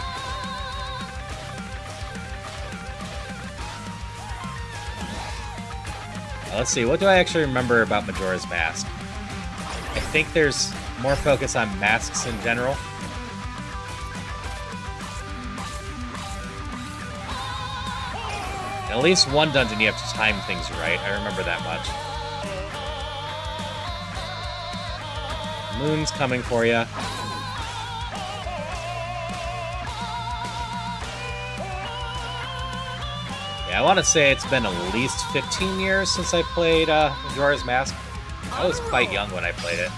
Let's see, what do I actually remember about Majora's Mask? I think there's more focus on masks in general. In at least one dungeon you have to time things right, I remember that much. Moon's coming for you. Yeah, I want to say it's been at least 15 years since I played Majora's Mask. I was quite young when I played it.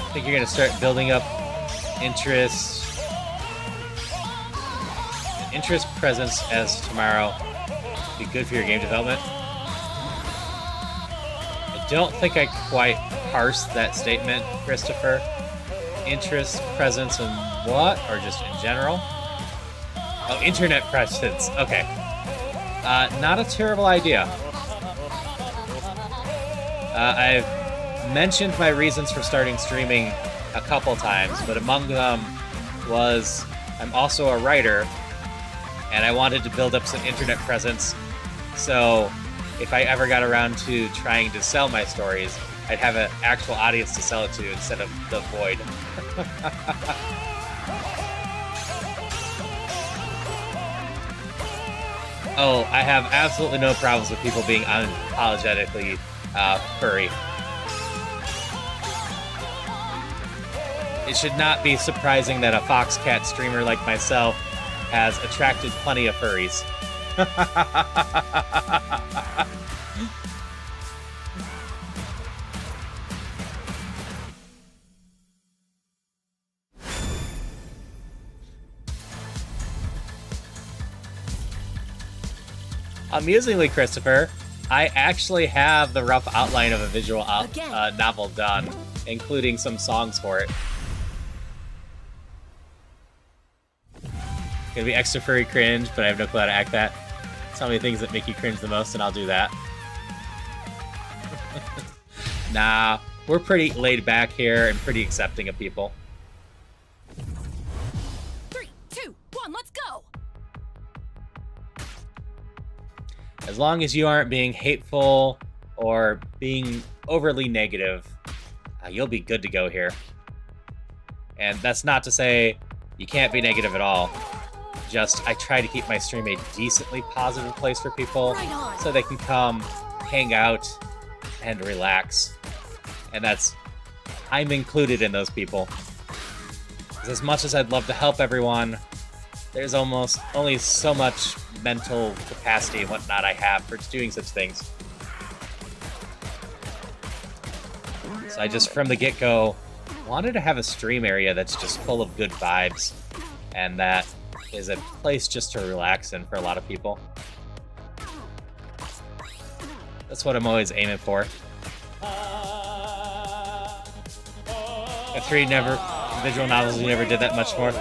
I think you're going to start building up interest presence as tomorrow. Be good for your game development. I don't think I quite parsed that statement, Christopher. Interest, presence, and what? Or just in general? Oh, internet presence. Okay. Not a terrible idea. I've mentioned my reasons for starting streaming a couple times, but among them was I'm also a writer, and I wanted to build up some internet presence, so if I ever got around to trying to sell my stories, I'd have an actual audience to sell it to instead of the void. Oh, I have absolutely no problems with people being unapologetically furry. It should not be surprising that a Foxcat streamer like myself has attracted plenty of furries. Amusingly, Christopher, I actually have the rough outline of a visual novel done, including some songs for it. Gonna be extra furry cringe, but I have no clue how to act that. Tell me the things that make you cringe the most, and I'll do that. Nah, we're pretty laid back here and pretty accepting of people. 3, 2, 1, let's go! As long as you aren't being hateful or being overly negative, you'll be good to go here. And that's not to say you can't be negative at all. Just, I try to keep my stream a decently positive place for people so they can come, hang out, and relax. And I'm included in those people. 'Cause as much as I'd love to help everyone, there's almost only so much mental capacity and whatnot I have for doing such things. So I just, from the get-go, wanted to have a stream area that's just full of good vibes, and that is a place just to relax in for a lot of people. That's what I'm always aiming for. The 3 visual novels, we never did that much more.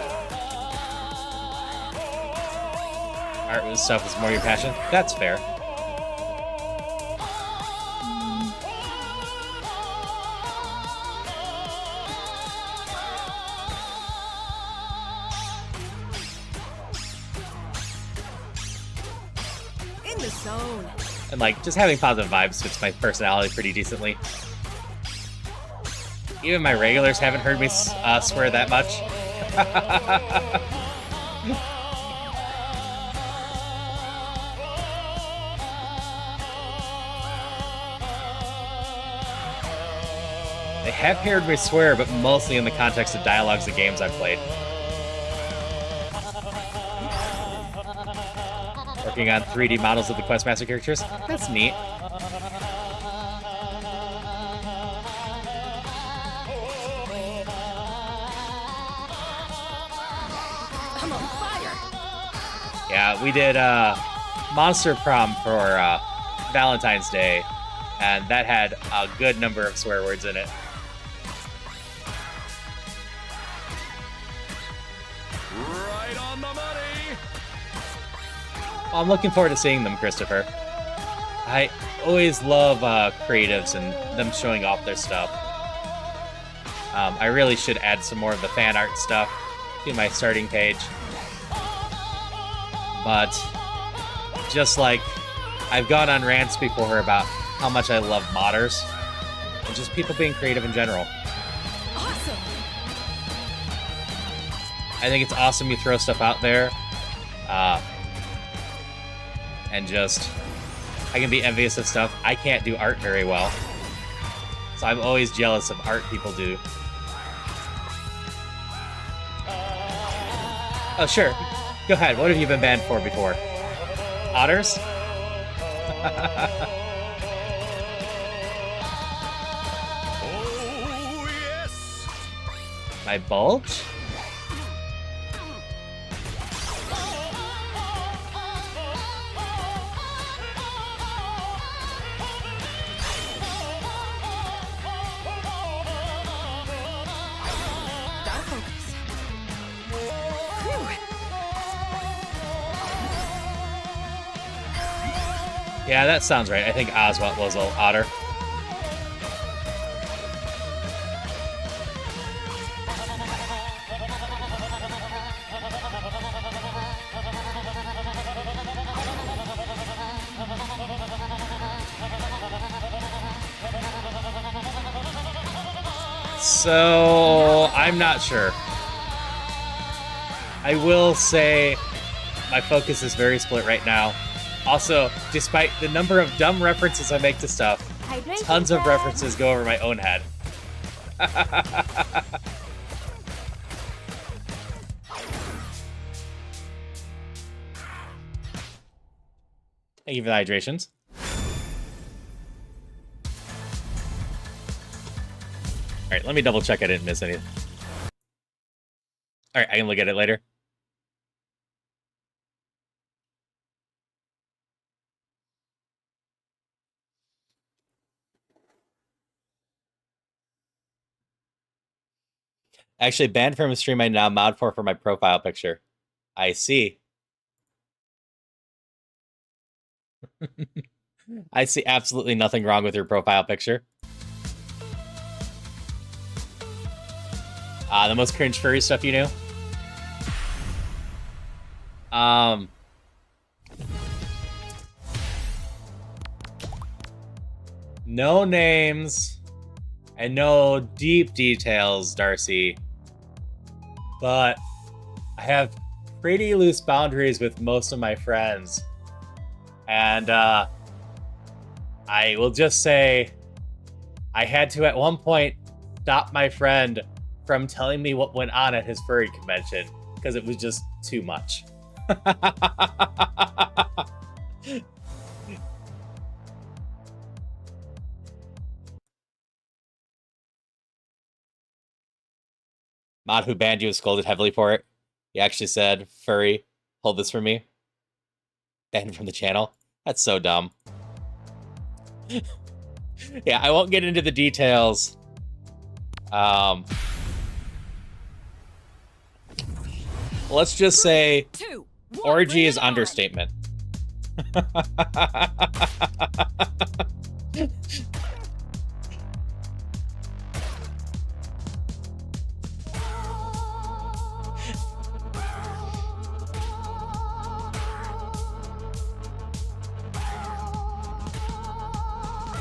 Art stuff is more your passion. That's fair. zone. And like, just having positive vibes fits my personality pretty decently. Even my regulars haven't heard me swear that much. They have heard me swear, but mostly in the context of dialogues of games I've played. Working on 3D models of the Questmaster characters. That's neat. I'm on fire. Yeah, we did Monster Prom for Valentine's Day, and that had a good number of swear words in it. Right on the money. Well, I'm looking forward to seeing them, Christopher. I always love creatives and them showing off their stuff. I really should add some more of the fan art stuff to my starting page. But just like I've gone on rants before about how much I love modders and just people being creative in general. Awesome. I think it's awesome you throw stuff out there. And just, I can be envious of stuff. I can't do art very well. So I'm always jealous of art people do. Oh, sure. Go ahead. What have you been banned for before? Otters? Oh, yes. My bulge? Gotta focus. Whew. Yeah, that sounds right. I think Oswald was an otter. So, I'm not sure. I will say my focus is very split right now. Also, despite the number of dumb references I make to stuff, Hydration tons of check. references go over my own head. Thank you for the hydrations. Alright, let me double check I didn't miss anything. Alright, I can look at it later. Actually, banned from a stream I now mod for my profile picture. I see. I see absolutely nothing wrong with your profile picture. The most cringe furry stuff you knew? No names and no deep details, Darcy. But I have pretty loose boundaries with most of my friends. And I will just say I had to at one point stop my friend from telling me what went on at his furry convention because it was just too much. Mod who banned you was scolded heavily for it. He actually said, "Furry, hold this for me." Banned from the channel. That's so dumb. Yeah, I won't get into the details. Let's just say 2, 1, orgy bring is it on. understatement.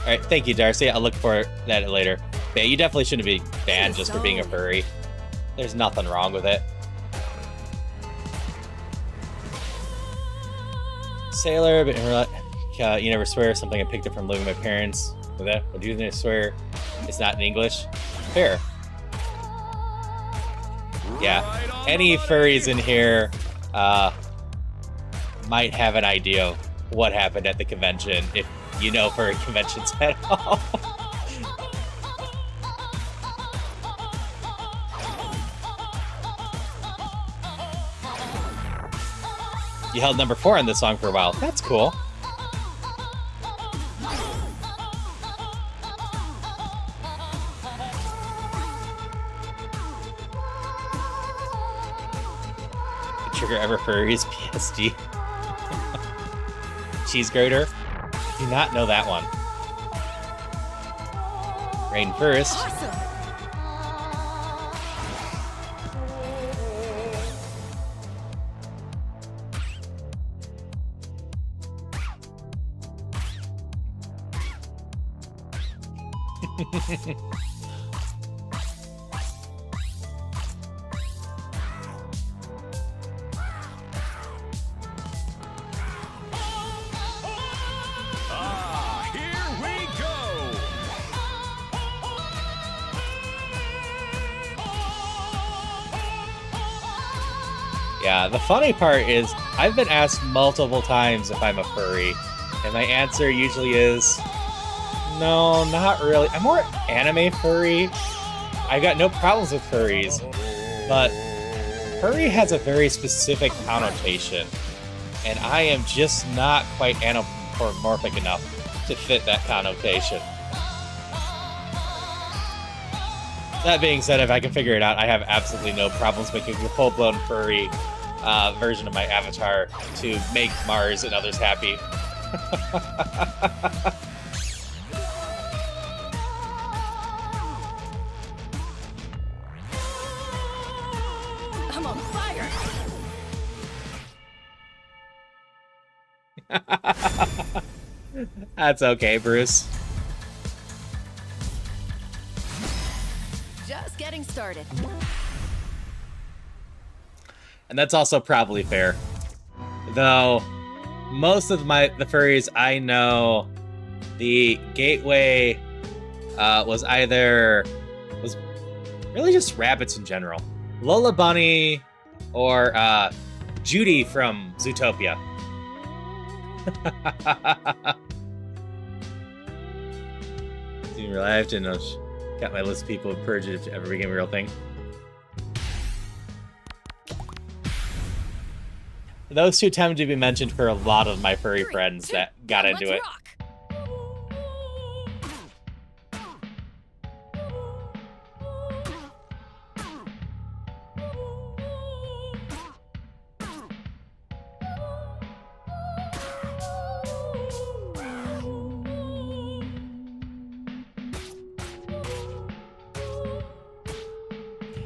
Alright, thank you, Darcy. I'll look for that later. But yeah, you definitely shouldn't be banned just for being a furry. There's nothing wrong with it. Sailor, but you never swear. Something I picked up from living with my parents. With that, but you never swear. It's not in English. Fair. Yeah. Any furries in here might have an idea of what happened at the convention if you know furry conventions at all. You held number 4 on this song for a while. That's cool. The trigger ever furries PSD. Cheese grater. I do not know that one. Rain first. Awesome. Ah, here we go. Yeah, the funny part is I've been asked multiple times if I'm a furry, and my answer usually is no, not really. I'm more anime furry. I've got no problems with furries, but furry has a very specific connotation, and I am just not quite anthropomorphic enough to fit that connotation. That being said, if I can figure it out, I have absolutely no problems making a full-blown furry version of my avatar to make Mars and others happy. I'm on fire. That's okay, Bruce. Just getting started. And that's also probably fair. Though, most of the furries I know, the gateway was really just rabbits in general. Lola Bunny or Judy from Zootopia. In real life, didn't know. Got my list of people who purged it if it ever became a real thing. Those two tend to be mentioned for a lot of my furry friends that got into it. Rock.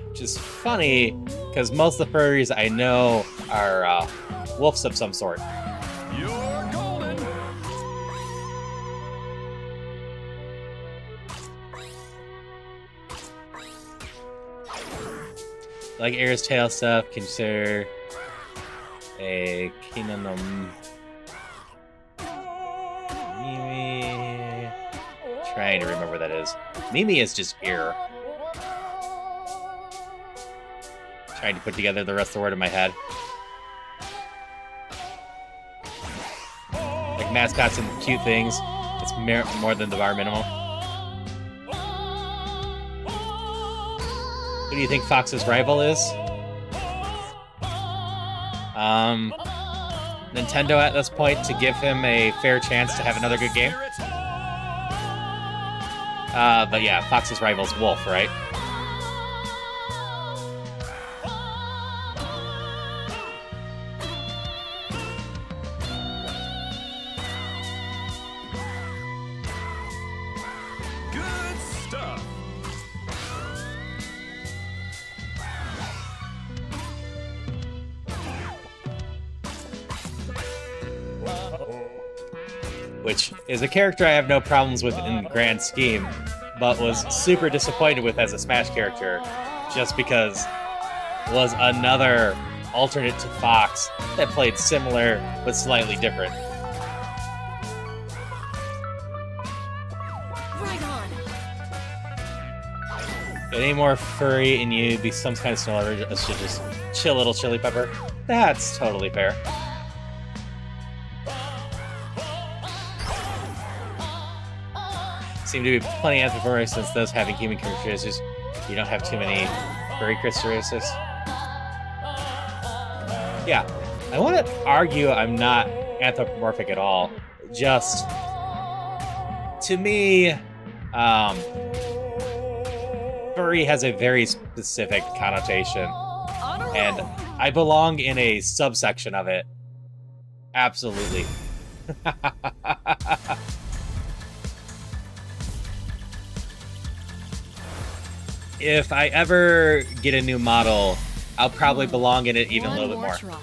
Which is funny, because most of the furries I know are wolves of some sort. You're golden. Like Air's tail stuff, consider a Kinanum. Mimi. Trying to remember what that is. Mimi is just ear. Trying to put together the rest of the word in my head. Like mascots and cute things. It's more than the bar minimum. Who do you think Fox's rival is? Nintendo at this point to give him a fair chance to have another good game. But yeah, Fox's rival's Wolf, right? Good stuff. which is a character I have no problems with in the grand scheme, but was super disappointed with as a Smash character, just because it was another alternate to Fox that played similar but slightly different. Right on. Any more furry in you be some kind of snow lover, should just chill little chili pepper. That's totally fair. Seem to be plenty anthropomorphic since those having human characteristics. You don't have too many furry characteristics. Yeah, I want to argue I'm not anthropomorphic at all. Just, to me, furry has a very specific connotation, and I belong in a subsection of it. Absolutely. If I ever get a new model, I'll probably belong in it even a little bit more. Try.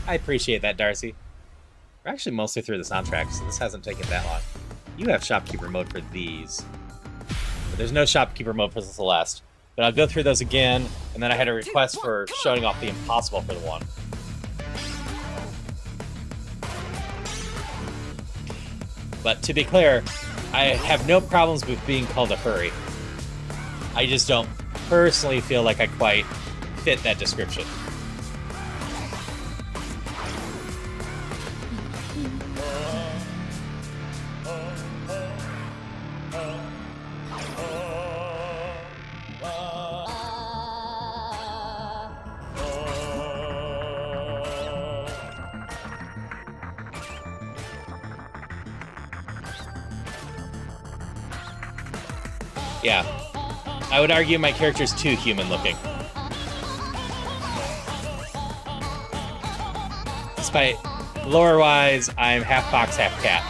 I appreciate that, Darcy. We're actually mostly through the soundtrack, so this hasn't taken that long. You have shopkeeper mode for these. But there's no shopkeeper mode for Celeste. But I'll go through those again, and then I had a request for showing off the impossible for the one. But to be clear, I have no problems with being called a furry. I just don't personally feel like I quite fit that description. Yeah. I would argue my character's too human-looking. Despite lore-wise, I'm half fox, half cat.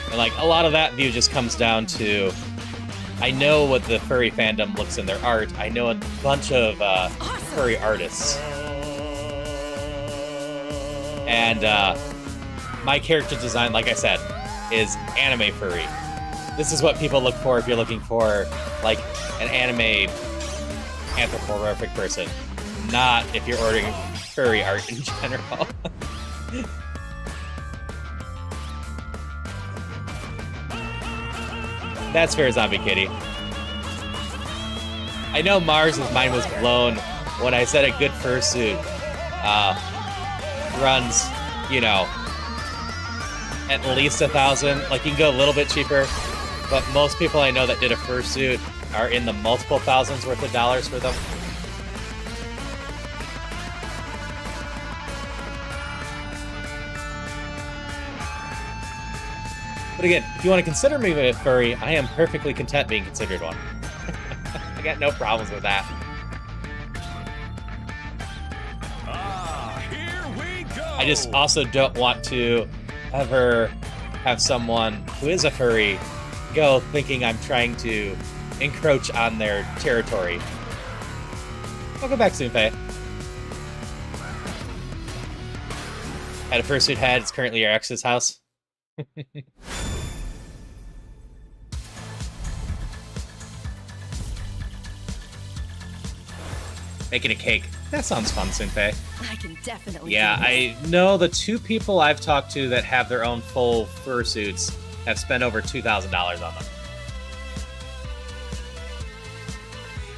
And like a lot of that view just comes down to, I know what the furry fandom looks in their art. I know a bunch of furry artists. And my character design, like I said, is anime furry. This is what people look for if you're looking for like an anime anthropomorphic person, not if you're ordering furry art in general. That's fair, Zombie Kitty. I know Mars's mind was blown when I said a good fursuit runs, you know, at least 1,000. Like, you can go a little bit cheaper, but most people I know that did a fursuit are in the multiple thousands worth of dollars for them. But again, if you want to consider me a furry, I am perfectly content being considered one. I got no problems with that. Here we go. I just also don't want to ever have someone who is a furry go thinking I'm trying to encroach on their territory. Welcome back soon, Faye. Had a fursuit head, it's currently your ex's house. Making a cake. That sounds fun, Sunpei. I can definitely. Yeah, do this. I know the two people I've talked to that have their own full fursuits have spent over $2,000 on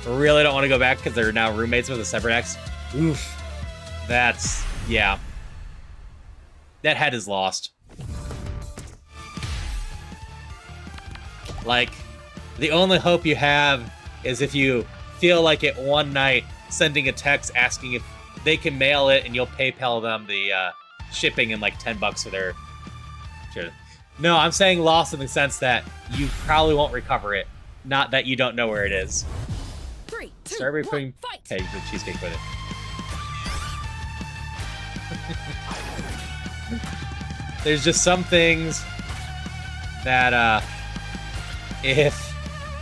them. Really don't want to go back because they're now roommates with a separate ex. Oof. That's, yeah. That head is lost. Like, the only hope you have is if you feel like it one night, sending a text asking if they can mail it and you'll PayPal them the shipping and like $10 for their... Sure. No, I'm saying lost in the sense that you probably won't recover it. Not that you don't know where it is. 3, 2, Strawberry 1, pudding fight! cake with cheesecake with it. There's just some things that, if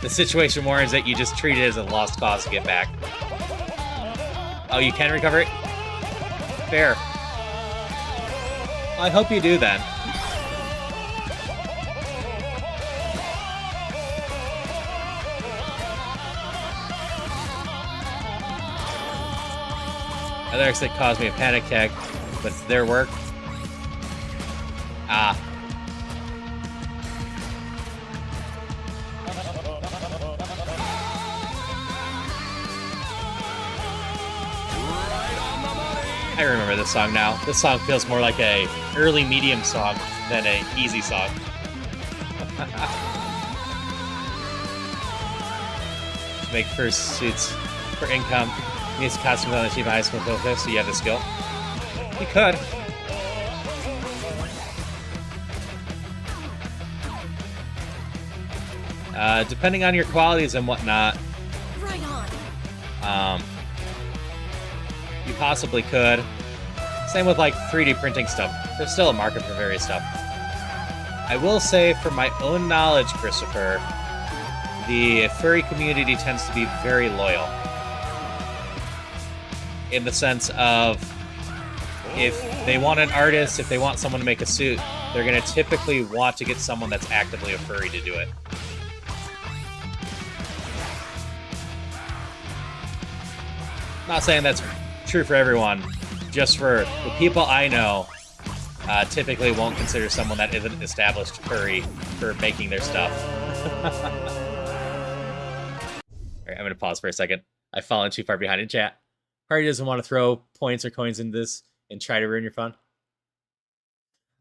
the situation warrants it, you just treat it as a lost cause to get back. Oh, you can recover it? Fair. Well, I hope you do then. Other exit caused me a panic attack, but it's their work. Ah. I remember this song now. This song feels more like a early medium song than an easy song. To make first suits for income. Needs costumes on the cheap high school focus, so you have the skill. You could. Depending on your qualities and whatnot. Right on. You possibly could. Same with like 3D printing stuff. There's still a market for various stuff. I will say, from my own knowledge, Christopher, the furry community tends to be very loyal. In the sense of, if they want an artist, if they want someone to make a suit, they're going to typically want to get someone that's actively a furry to do it. Not saying that's true for everyone, just for the people I know, typically won't consider someone that isn't established furry for making their stuff. Alright, I'm going to pause for a second. I've fallen too far behind in chat. Party doesn't want to throw points or coins in this and try to ruin your fun.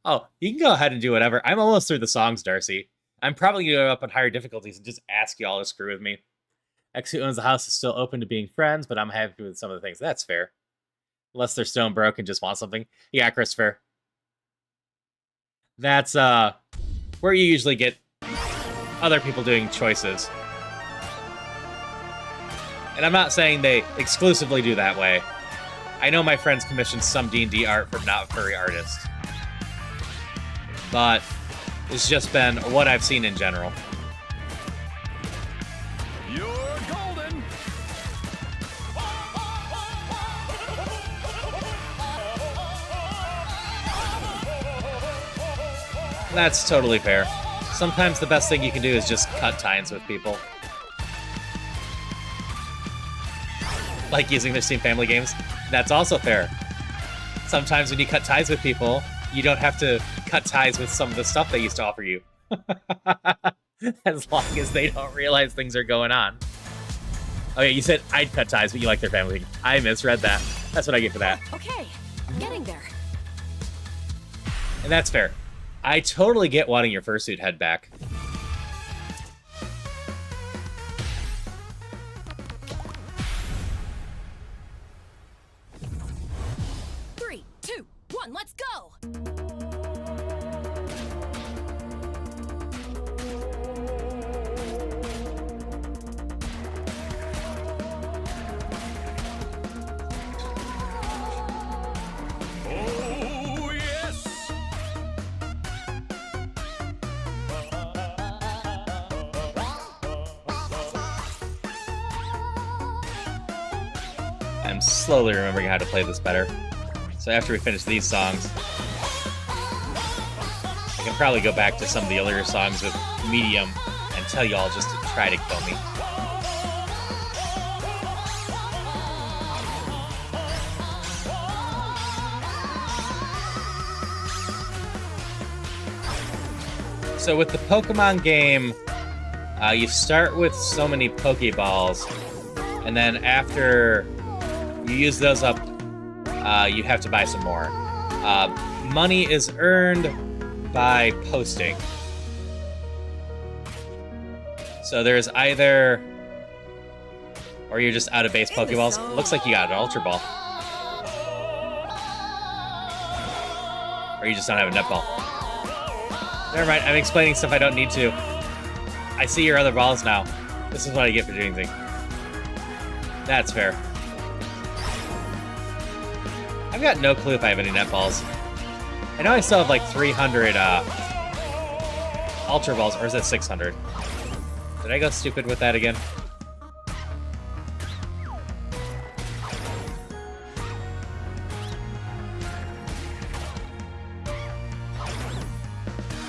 Oh, you can go ahead and do whatever. I'm almost through the songs, Darcy. I'm probably going to go up on higher difficulties and just ask y'all to screw with me. X who owns the house is still open to being friends, but I'm happy with some of the things. That's fair. Unless they're stone broke and just want something. Yeah, Christopher. That's where you usually get other people doing choices. And I'm not saying they exclusively do that way. I know my friends commission some D&D art from not furry artists. But it's just been what I've seen in general. You're golden. That's totally fair. Sometimes the best thing you can do is just cut ties with people. Like using their Steam Family games. That's also fair. Sometimes when you cut ties with people, you don't have to cut ties with some of the stuff they used to offer you. As long as they don't realize things are going on. Oh yeah, you said I'd cut ties, but you like their family. I misread that. That's what I get for that. Okay, getting there. And that's fair. I totally get wanting your fursuit head back. Three, two, one, let's go! Oh, yes. I'm slowly remembering how to play this better. So after we finish these songs, I can probably go back to some of the earlier songs with medium and tell y'all just to try to kill me. So with the Pokemon game, you start with so many Pokeballs, and then after you use those up, you have to buy some more. Money is earned by posting. So there's either... Or you're just out of base Pokeballs. Looks like you got an Ultra Ball. Or you just don't have a Netball. Never mind, I'm explaining stuff I don't need to. I see your other balls now. This is what I get for doing things. That's fair. I've got no clue if I have any net balls. I know I still have like 300 Ultra Balls, or is that 600? Did I go stupid with that again?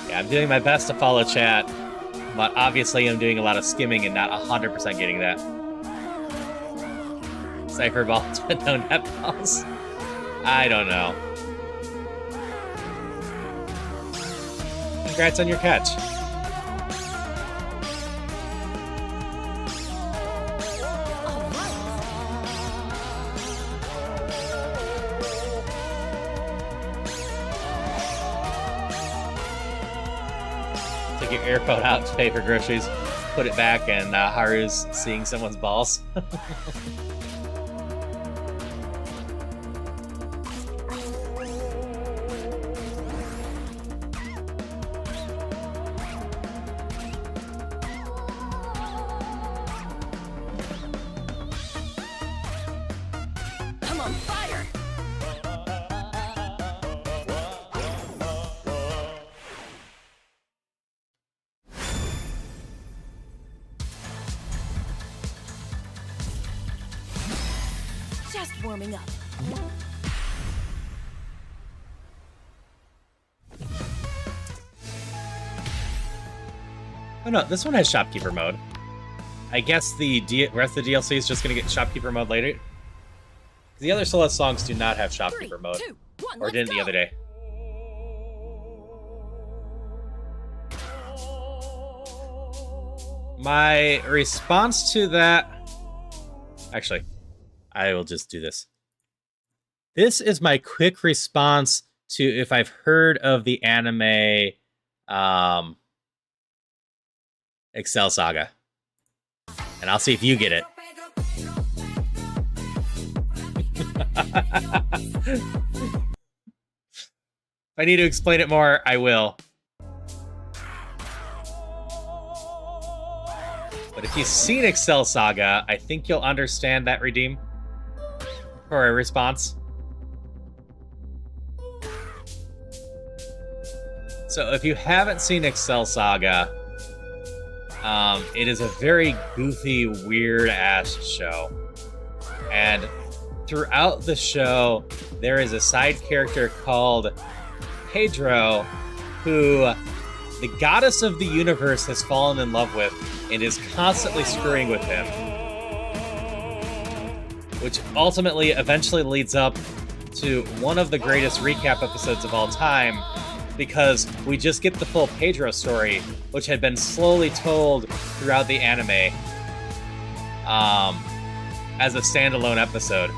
Yeah, I'm doing my best to follow chat, but obviously I'm doing a lot of skimming and not 100% getting that. Cypher balls, but no net balls. I don't know. Congrats on your catch. Take your airphone out to pay for groceries, put it back, and Haru's seeing someone's balls. I'm on fire. Just warming up. Oh no, this one has shopkeeper mode. I guess the rest of the DLC is just going to get shopkeeper mode later. The other Celeste songs do not have shopkeeper 3, mode, 2, 1, or let's didn't the go. other day. My response to that... Actually, I will just do this. This is my quick response to if I've heard of the anime Excel Saga. And I'll see if you get it. If I need to explain it more, I will. But if you've seen Excel Saga, I think you'll understand that redeem for a response. So if you haven't seen Excel Saga, it is a very goofy, weird-ass show. And throughout the show, there is a side character called Pedro, who the goddess of the universe has fallen in love with and is constantly screwing with him. Which ultimately eventually leads up to one of the greatest recap episodes of all time, because we just get the full Pedro story, which had been slowly told throughout the anime as a standalone episode.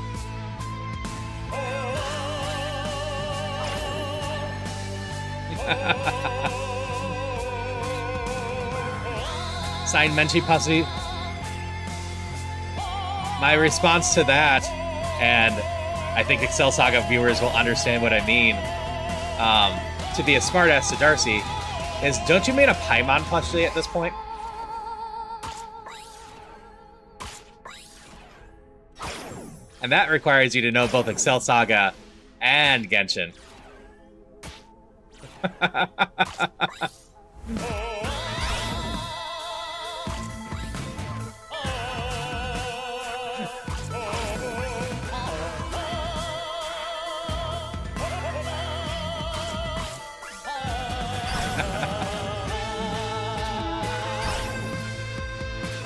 Signed Menchi Pussy. My response to that, and I think Excel Saga viewers will understand what I mean, to be a smartass to Darcy, is don't you mean a Paimon plushie at this point? And that requires you to know both Excel Saga and Genshin.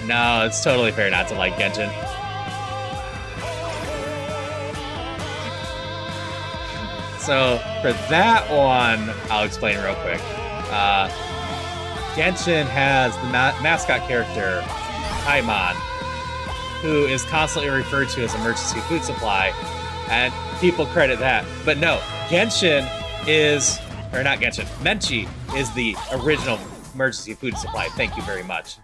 No, it's totally fair not to like Genshin. So, for that one, I'll explain real quick. Genshin has the mascot character, Paimon, who is constantly referred to as emergency food supply, and people credit that. But no, Genshin is, or not Genshin, Menchi is the original emergency food supply. Thank you very much.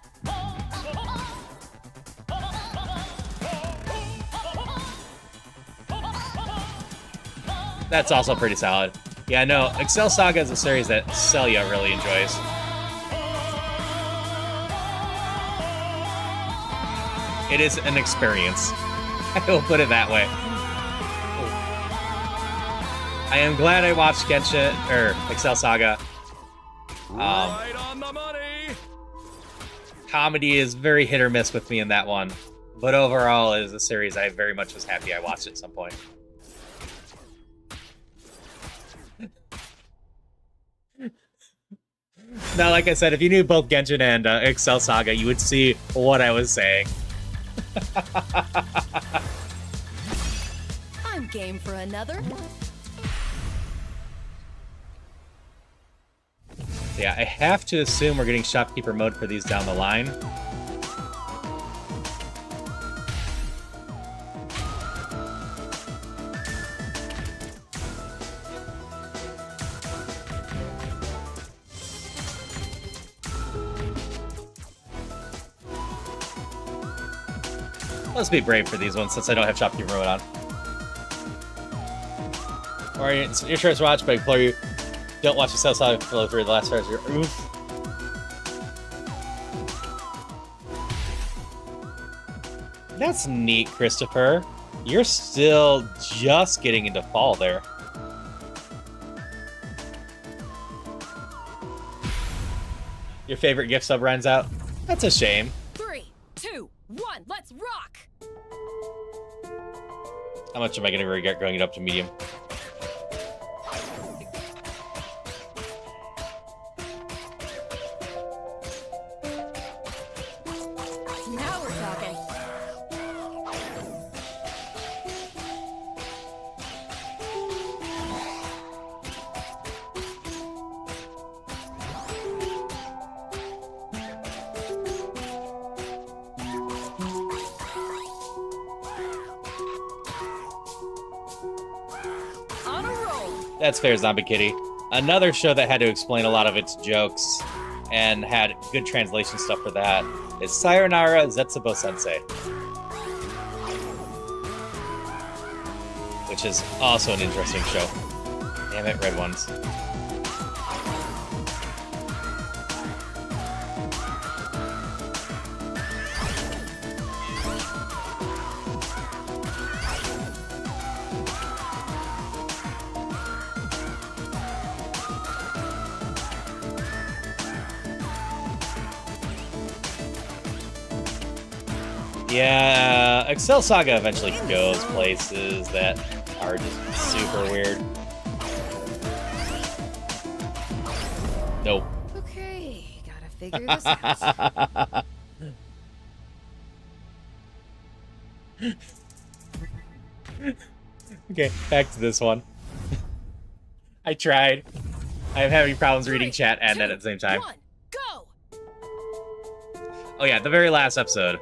That's also pretty solid. Yeah, no, Excel Saga is a series that Celia really enjoys. It is an experience. I will put it that way. I am glad I watched Genshin, or Excel Saga. Right on the money. Comedy is very hit or miss with me in that one. But overall, as a series, I very much was happy I watched it at some point. Now, like I said, if you knew both Genshin and Excel Saga, you would see what I was saying. I'm game for another. Yeah, I have to assume we're getting shopkeeper mode for these down the line. Let's be brave for these ones since I don't have shopkeeper mode on. Or you're sure to watch, but I implore you, don't watch the sales side flow through the last stars. Oof. That's neat, Christopher. You're still just getting into fall there. Your favorite gift sub runs out? That's a shame. 3, 2, 1, let's rock! How much am I going to regret going it up to medium? Now we're talking. On a roll. That's fair, Zombie Kitty. Another show that had to explain a lot of its jokes and had good translation stuff for that is Sayonara Zetsubo Sensei, which is also an interesting show. Damn it, red ones. Yeah, Excel Saga eventually goes places that are just super weird. Nope. Okay, gotta figure this out. Okay, back to this one. I tried. I am having problems reading chat and that at the same time. 1, go! Oh yeah, the very last episode.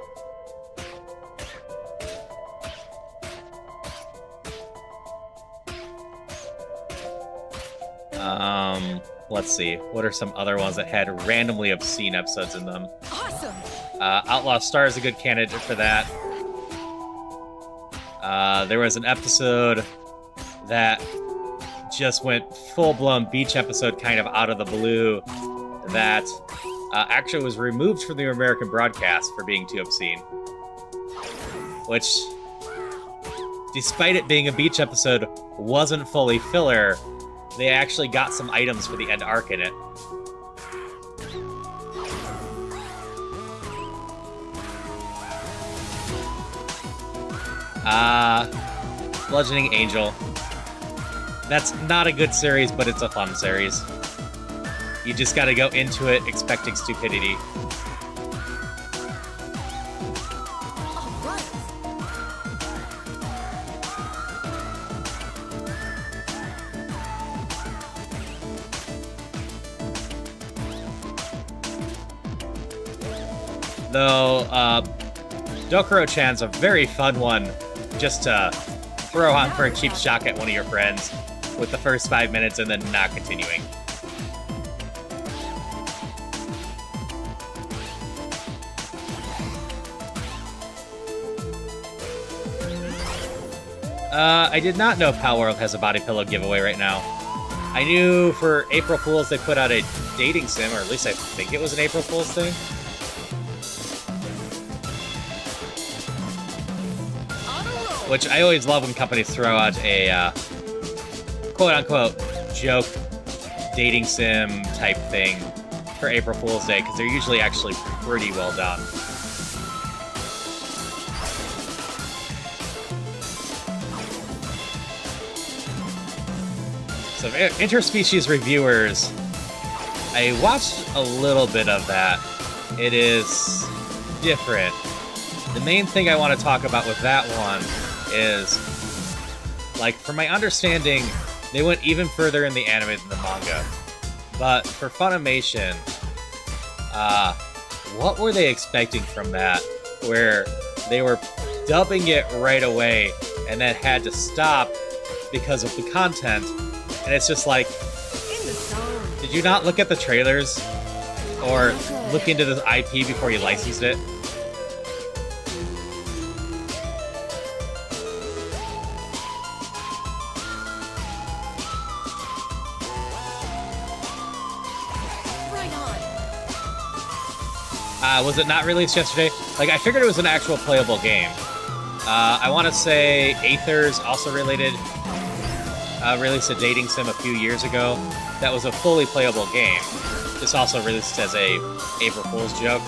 Let's see. What are some other ones that had randomly obscene episodes in them? Awesome! Outlaw Star is a good candidate for that. There was an episode that just went full-blown beach episode kind of out of the blue that actually was removed from the American broadcast for being too obscene. Which, despite it being a beach episode, wasn't fully filler. They actually got some items for the end arc in it. Bludgeoning Angel. That's not a good series, but it's a fun series. You just gotta go into it expecting stupidity. All right. Though, Dokuro-chan's a very fun one just to throw on for a cheap shock at one of your friends with the first 5 minutes and then not continuing. I did not know Pal World has a body pillow giveaway right now. I knew for April Fools they put out a dating sim, or at least I think it was an April Fools thing. Which I always love when companies throw out a quote-unquote joke dating sim type thing for April Fool's Day, because they're usually actually pretty well done. So interspecies reviewers, I watched a little bit of that. It is different. The main thing I want to talk about with that one is, like, from my understanding, they went even further in the anime than the manga. But for Funimation, what were they expecting from that? Where they were dubbing it right away and then had to stop because of the content. And it's just like, did you not look at the trailers or look into this IP before you licensed it? Was it not released yesterday? Like, I figured it was an actual playable game. I want to say Aether's also released a dating sim a few years ago. That was a fully playable game. This also released as a April Fool's joke.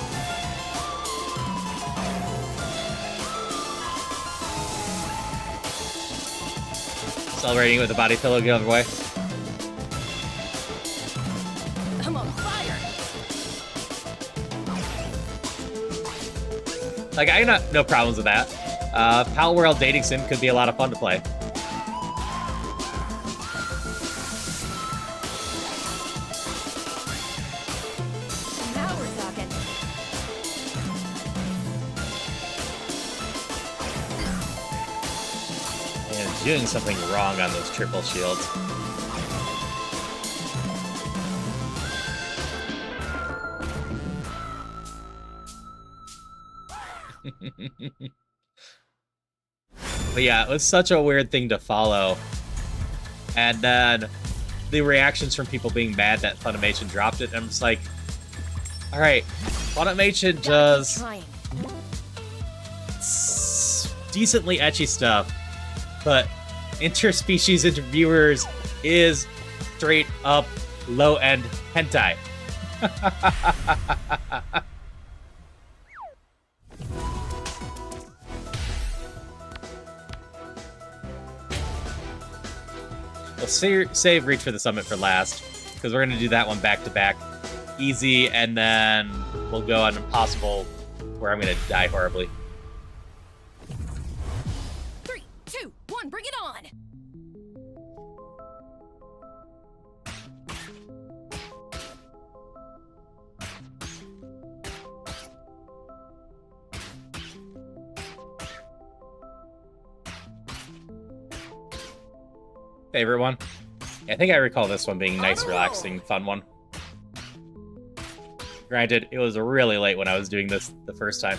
Celebrating with a body pillow giveaway. I'm on fire. Like, I got no problems with that. Pal World Dating Sim could be a lot of fun to play. Now we're talking. And doing something wrong on those triple shields. But yeah, it was such a weird thing to follow. And then the reactions from people being mad that Funimation dropped it, and I'm just like, alright, Funimation does decently ecchi stuff, but interspecies interviewers is straight up low-end hentai. We'll save Reach for the Summit for last, because we're going to do that one back-to-back. Easy, and then we'll go on Impossible, where I'm going to die horribly. 3, 2, 1, bring it on! Favorite one? Yeah, I think I recall this one being nice, relaxing, fun one. Granted, it was really late when I was doing this the first time.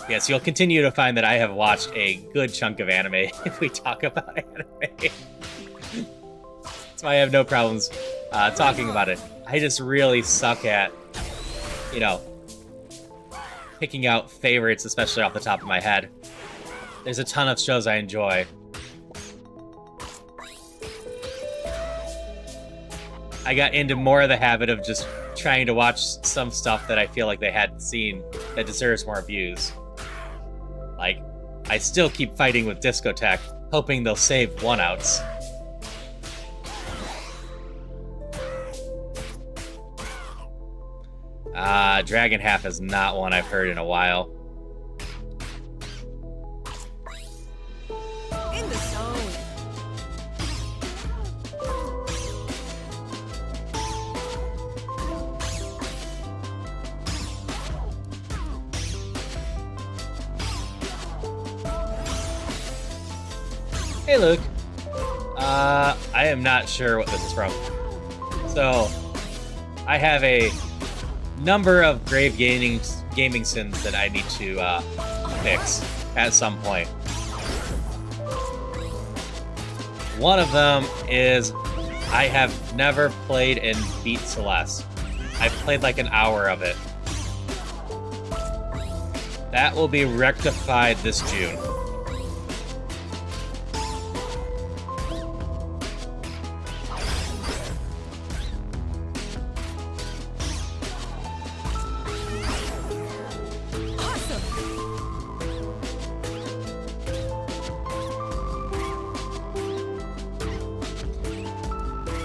Yes, you'll continue to find that I have watched a good chunk of anime if we talk about anime. That's why I have no problems talking about it. I just really suck at, you know, picking out favorites, especially off the top of my head. There's a ton of shows I enjoy. I got into more of the habit of just trying to watch some stuff that I feel like they hadn't seen that deserves more views. Like, I still keep fighting with Discotheque, hoping they'll save one-outs. Dragon Half is not one I've heard in a while. In the zone. Hey, Luke. I am not sure what this is from. So, I have a number of grave gaming sins that I need to fix at some point. One of them is I have never played and beat Celeste. I've played like an hour of it. That will be rectified this June.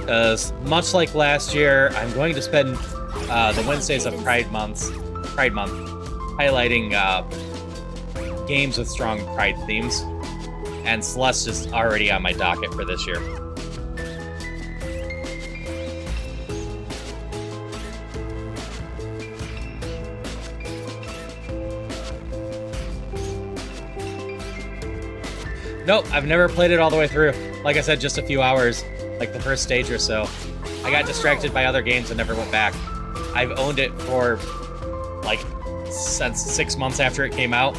Because much like last year, I'm going to spend the Wednesdays of Pride Month, highlighting games with strong Pride themes, and Celeste is already on my docket for this year. Nope, I've never played it all the way through. Like I said, just a few hours. Like the first stage or so. I got distracted by other games and never went back. I've owned it for, like, since 6 months after it came out.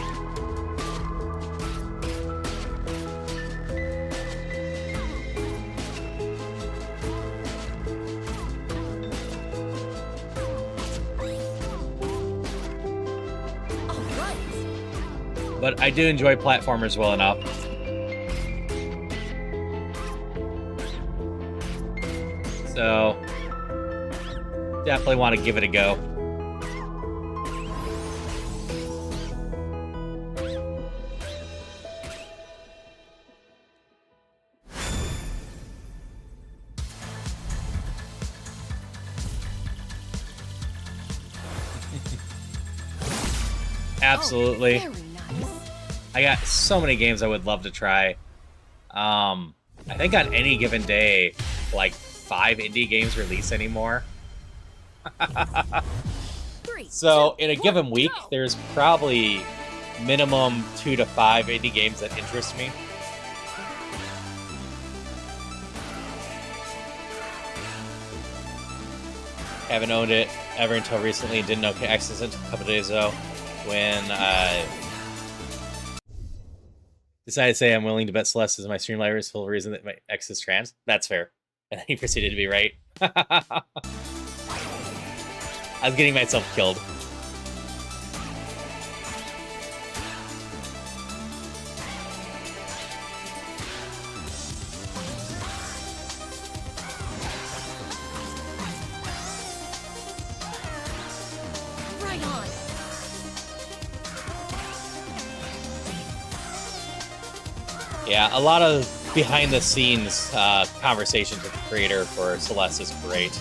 But I do enjoy platformers well enough. So, definitely want to give it a go. Absolutely. Very nice. I got so many games I would love to try. I think on any given day, like 5 indie games release anymore. So in a given week, there's probably minimum 2 to 5 indie games that interest me. Haven't owned it ever until recently and didn't know access until a couple days ago when decided to say I'm willing to bet Celeste is my stream library is full of reason that my ex is trans. That's fair. And then he proceeded to be right. I was getting myself killed. Right on. Yeah, a lot of behind-the-scenes conversations with the creator for Celeste is great.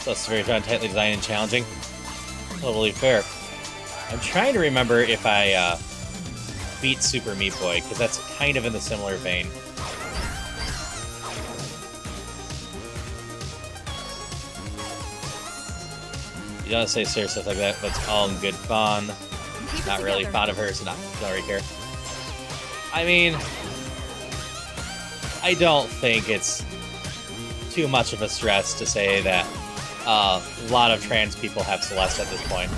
Celeste is very fun, tightly designed, and challenging. Totally fair. I'm trying to remember if I beat Super Meat Boy, because that's kind of in the similar vein. You don't say serious stuff like that, but it's all in good fun. Not really fond of her, so don't really care. I mean, I don't think it's too much of a stress to say that a lot of trans people have Celeste at this point.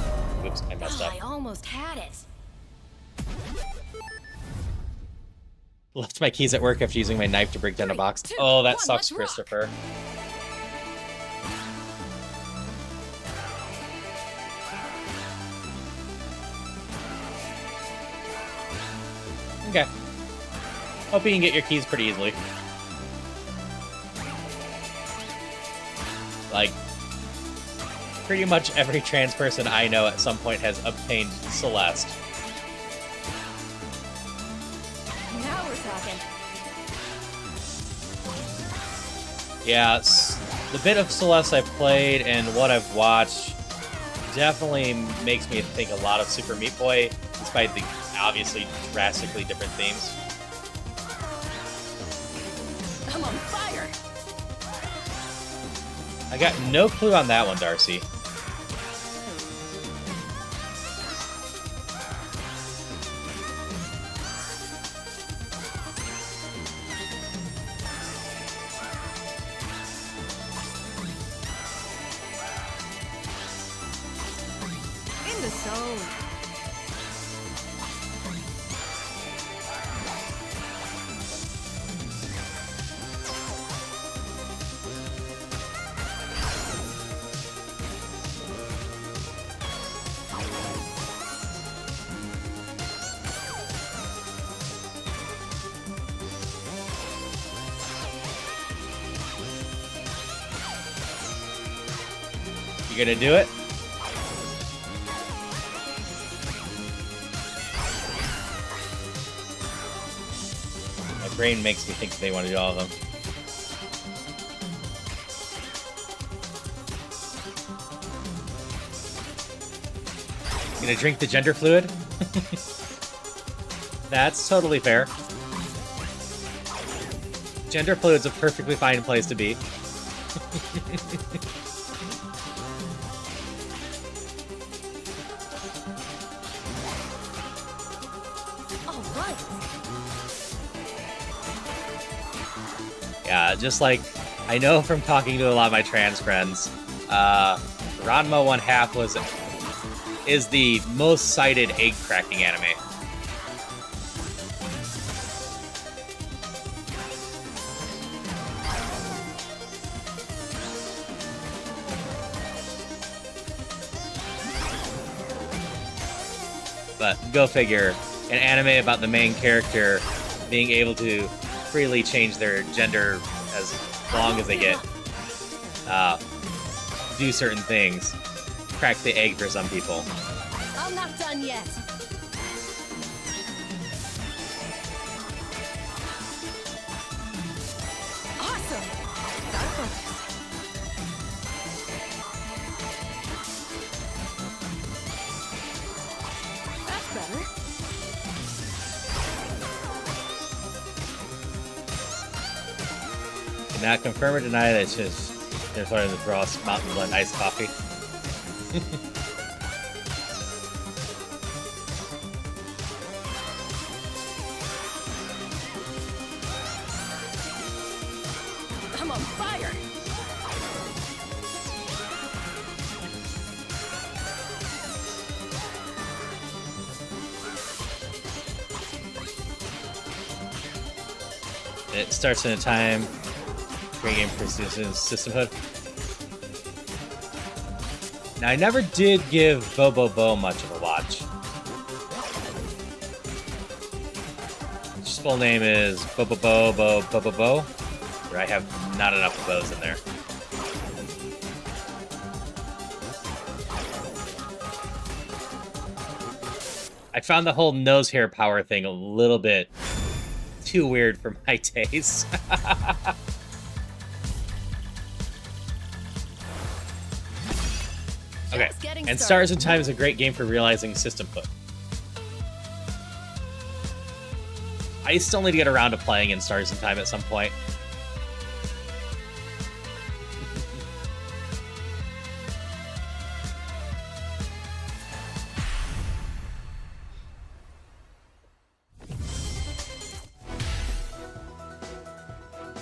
Oops, I messed up. I almost had it. Left my keys at work after using my knife to break down a box. 3, 2, Oh, that 1, sucks, let's rock. Christopher. Okay. Hope you can get your keys pretty easily. Like, pretty much every trans person I know at some point has obtained Celeste. Now we're talking. Yeah, the bit of Celeste I've played and what I've watched definitely makes me think a lot of Super Meat Boy, despite the obviously drastically different themes. I'm on fire. I got no clue on that one, Darcy. zone. You gonna do it? My brain makes me think they want to do all of them. Gonna drink the gender fluid? That's totally fair. Gender fluid's a perfectly fine place to be. Yeah, just like I know from talking to a lot of my trans friends, Ranma 1/2 is the most cited egg cracking anime. But go figure, an anime about the main character being able to freely change their gender as long as they get do certain things. Crack the egg for some people. I'm not done yet. Awesome. Gotta focus. That's better. Cannot confirm or deny that it's just they're starting to draw mountain blend iced coffee. I'm on fire. It starts in a time. Great game for systemhood. Now, I never did give Bo much of a watch. His full name is Bo, where I have not enough of those in there. I found the whole nose hair power thing a little bit too weird for my taste. Okay, and Stars in Time is a great game for realizing systemhood. I still need to get around to playing in Stars in Time at some point.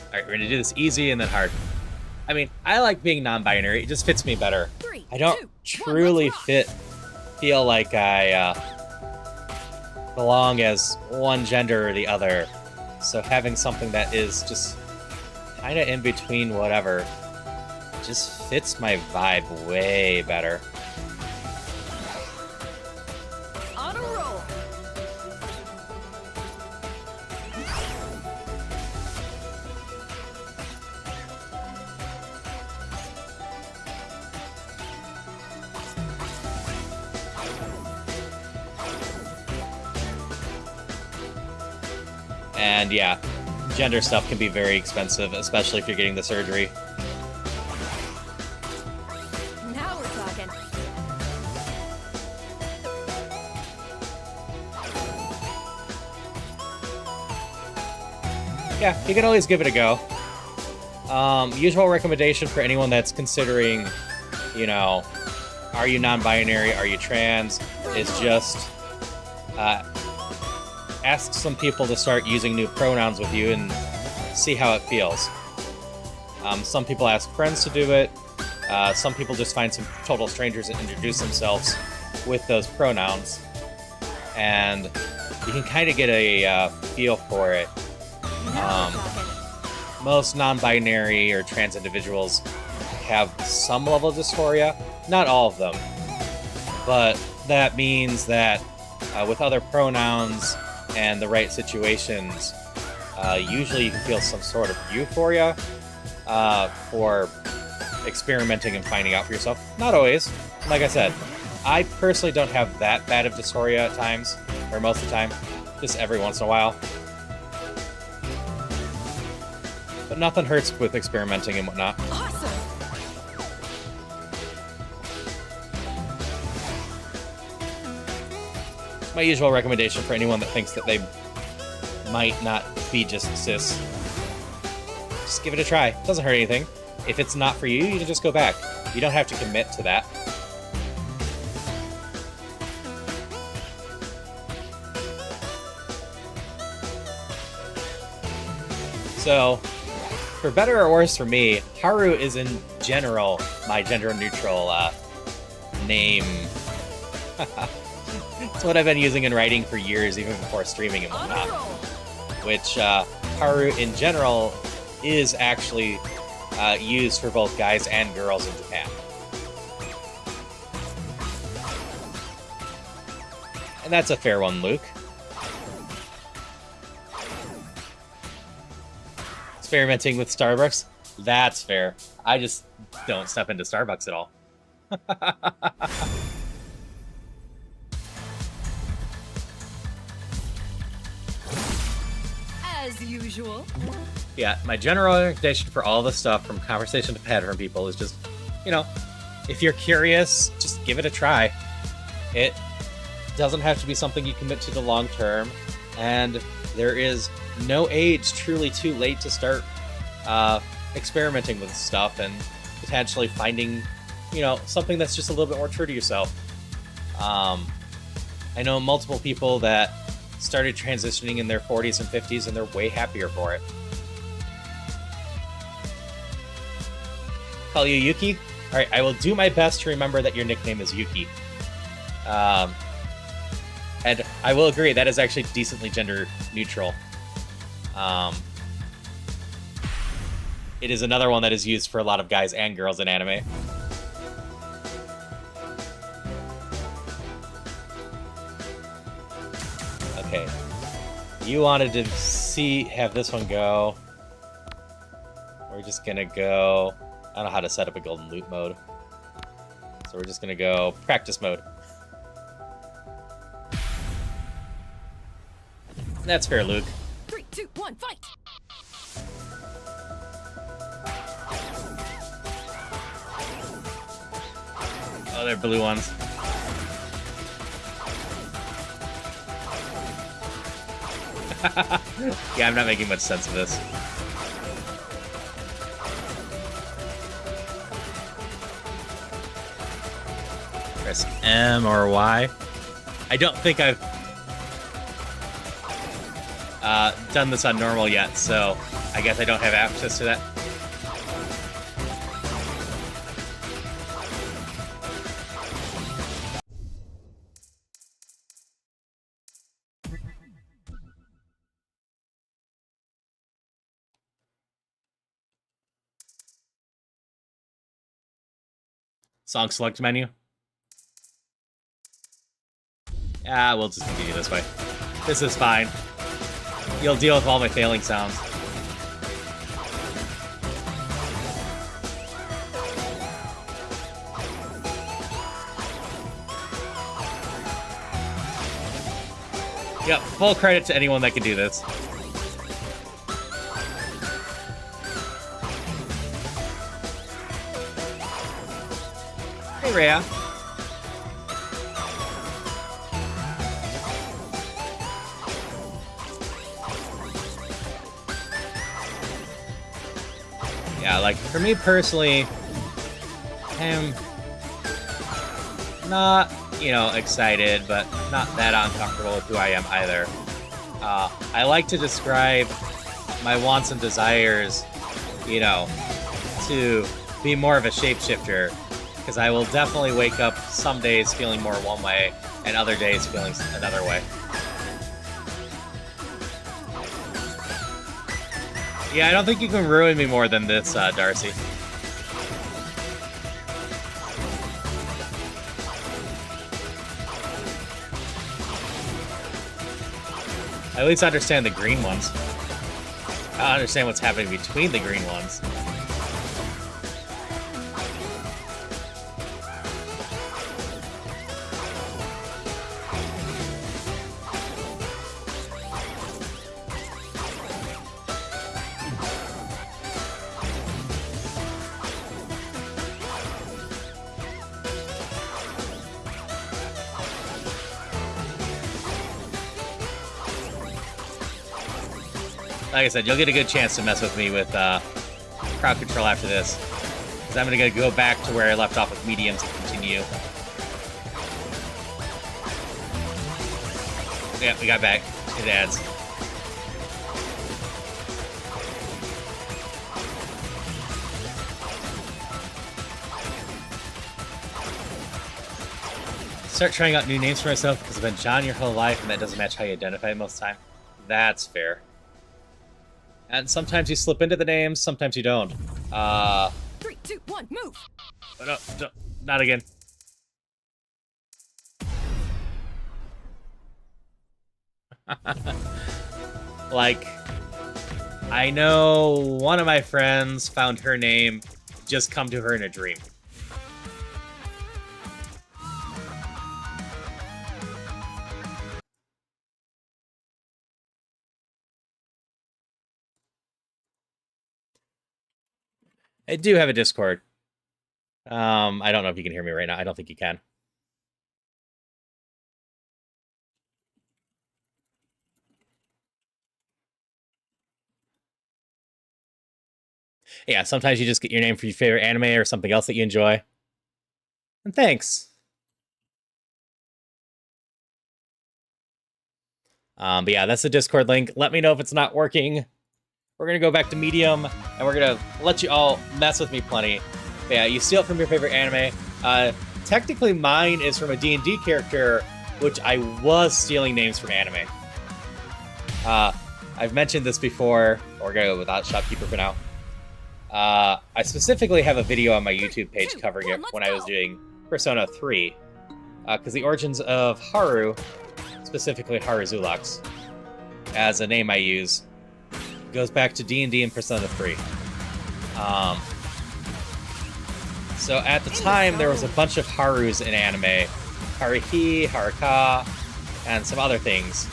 Alright, we're gonna do this easy and then hard. I mean, I like being non-binary. It just fits me better. I don't truly feel like I belong as one gender or the other. So having something that is just kind of in between whatever just fits my vibe way better. On a roll. And yeah, gender stuff can be very expensive, especially if you're getting the surgery. Now we're talking. Yeah, you can always give it a go. Usual recommendation for anyone that's considering, you know, are you non-binary, are you trans, is just ask some people to start using new pronouns with you and see how it feels. Some people ask friends to do it. Some people just find some total strangers and introduce themselves. with those pronouns, and you can kind of get a feel for it. Most non-binary or trans individuals have some level of dysphoria, not all of them, but that means that with other pronouns and the right situations, usually you can feel some sort of euphoria for experimenting and finding out for yourself. Not always. Like I said, I personally don't have that bad of dysphoria at times, or most of the time, just every once in a while. But nothing hurts with experimenting and whatnot. Awesome. My usual recommendation for anyone that thinks that they might not be just cis. Just give it a try. It doesn't hurt anything. If it's not for you, you can just go back. You don't have to commit to that. So, for better or worse for me, Haru is in general my gender-neutral name. It's what I've been using in writing for years, even before streaming and whatnot. Which, Haru in general is actually used for both guys and girls in Japan. And that's a fair one, Luke. Experimenting with Starbucks? That's fair. I just don't step into Starbucks at all. As usual. Yeah, my general recommendation for all the stuff from conversation to pattern people is just, you know, if you're curious, just give it a try. It doesn't have to be something you commit to the long term, and there is no age truly too late to start experimenting with stuff and potentially finding, you know, something that's just a little bit more true to yourself. I know multiple people that started transitioning in their 40s and 50s, and they're way happier for it. Call you Yuki? Alright, I will do my best to remember that your nickname is Yuki. And I will agree, that is actually decently gender neutral. It is another one that is used for a lot of guys and girls in anime. Okay. You wanted to have this one go. We're just gonna go... I don't know how to set up a golden loot mode. So we're just gonna go practice mode. That's fair, Luke. 3, 2, 1, fight! Oh, they're blue ones. Yeah, I'm not making much sense of this. Press M or Y. I don't think I've done this on normal yet, so I guess I don't have access to that. Song select menu. Yeah, we'll just continue this way. This is fine. You'll deal with all my failing sounds. Yep, full credit to anyone that can do this. Hey, Rhea. Yeah, like, for me personally, I'm not, you know, excited, but not that uncomfortable with who I am either. I like to describe my wants and desires, you know, to be more of a shapeshifter Because I will definitely wake up some days feeling more one way, and other days feeling another way. Yeah, I don't think you can ruin me more than this, Darcy. I at least understand the green ones. I don't understand what's happening between the green ones. Like I said, you'll get a good chance to mess with me with crowd control after this. Because I'm going to go back to where I left off with mediums and continue. Yeah, we got back. It adds. Start trying out new names for myself because I've been John your whole life and that doesn't match how you identify most of the time. That's fair. And sometimes you slip into the names, sometimes you don't. 3, 2, 1, move! No, not again. Like, I know one of my friends found her name just come to her in a dream. I do have a Discord. I don't know if you can hear me right now. I don't think you can. Yeah, sometimes you just get your name for your favorite anime or something else that you enjoy. And thanks. But yeah, that's the Discord link. Let me know if it's not working. We're going to go back to Medium, and we're going to let you all mess with me plenty. But yeah, you steal it from your favorite anime. Technically, mine is from a D&D character, which I was stealing names from anime. I've mentioned this before. We're going to go without Shopkeeper for now. I specifically have a video on my YouTube page covering it when I was doing Persona 3. Because the origins of Haru, specifically Haru Zulux, as a name I use, goes back to D&D and Persona 3. So at the time, there was a bunch of Harus in anime. Haruhi, Haruka, and some other things.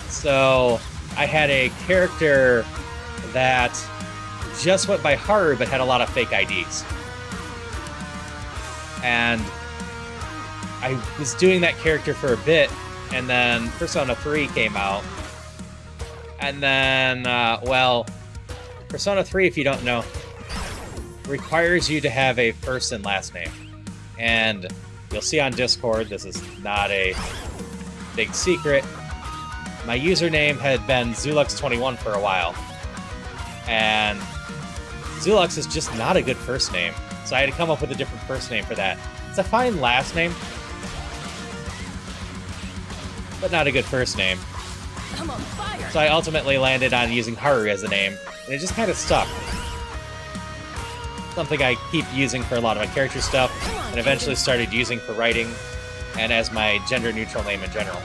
So I had a character that just went by Haru, but had a lot of fake IDs. And I was doing that character for a bit, and then Persona 3 came out. And then, well, Persona 3, if you don't know, requires you to have a first and last name. And you'll see on Discord, this is not a big secret, my username had been Zulux21 for a while. And Zulux is just not a good first name. So I had to come up with a different first name for that. It's a fine last name, but not a good first name. I'm on fire! So I ultimately landed on using Haru as a name, and it just kind of stuck. Something I keep using for a lot of my character stuff, and eventually started using for writing, and as my gender-neutral name in general.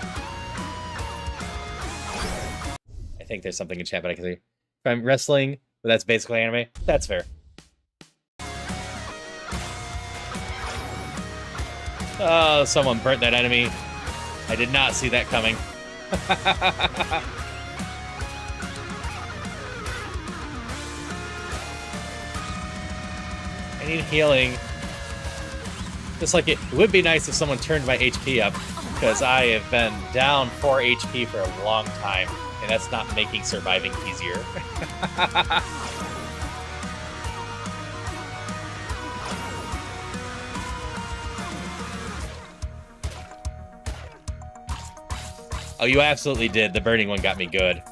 I think there's something in chat, but I can see. If I'm wrestling, but that's basically anime, that's fair. Oh, someone burnt that enemy. I did not see that coming. I need healing. Just like it would be nice if someone turned my HP up, because I have been down 4 HP for a long time, and that's not making surviving easier. Oh, you absolutely did. The burning one got me good.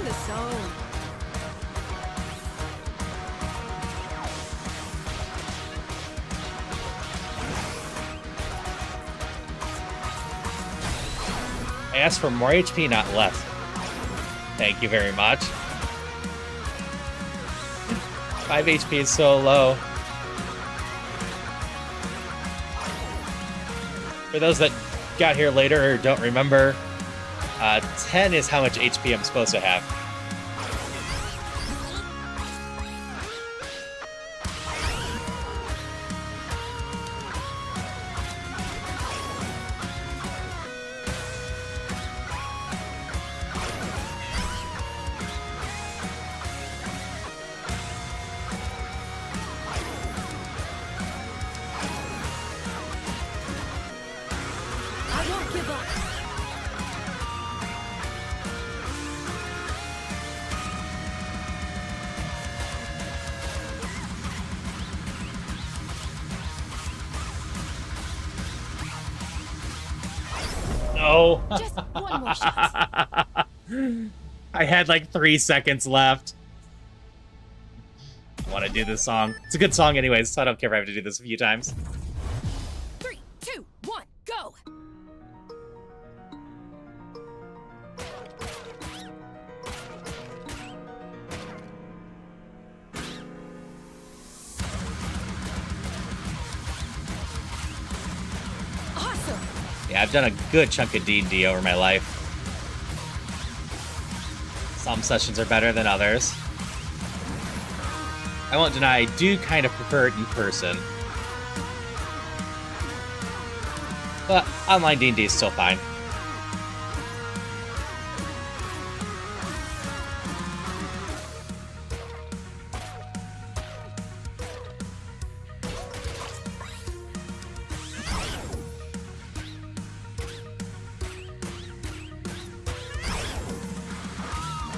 in the zone. I asked for more HP, not less. Thank you very much. 5 HP is so low. For those that got here later or don't remember, 10 is how much HP I'm supposed to have. I won't give up. No. Just one more shot. I had like 3 seconds left. I want to do this song. It's a good song anyways, so I don't care if I have to do this a few times. 3, 2, 1, go. Awesome. Yeah, I've done a good chunk of D&D over my life. Some sessions are better than others. I won't deny, I do kind of prefer it in person. But online D&D is still fine.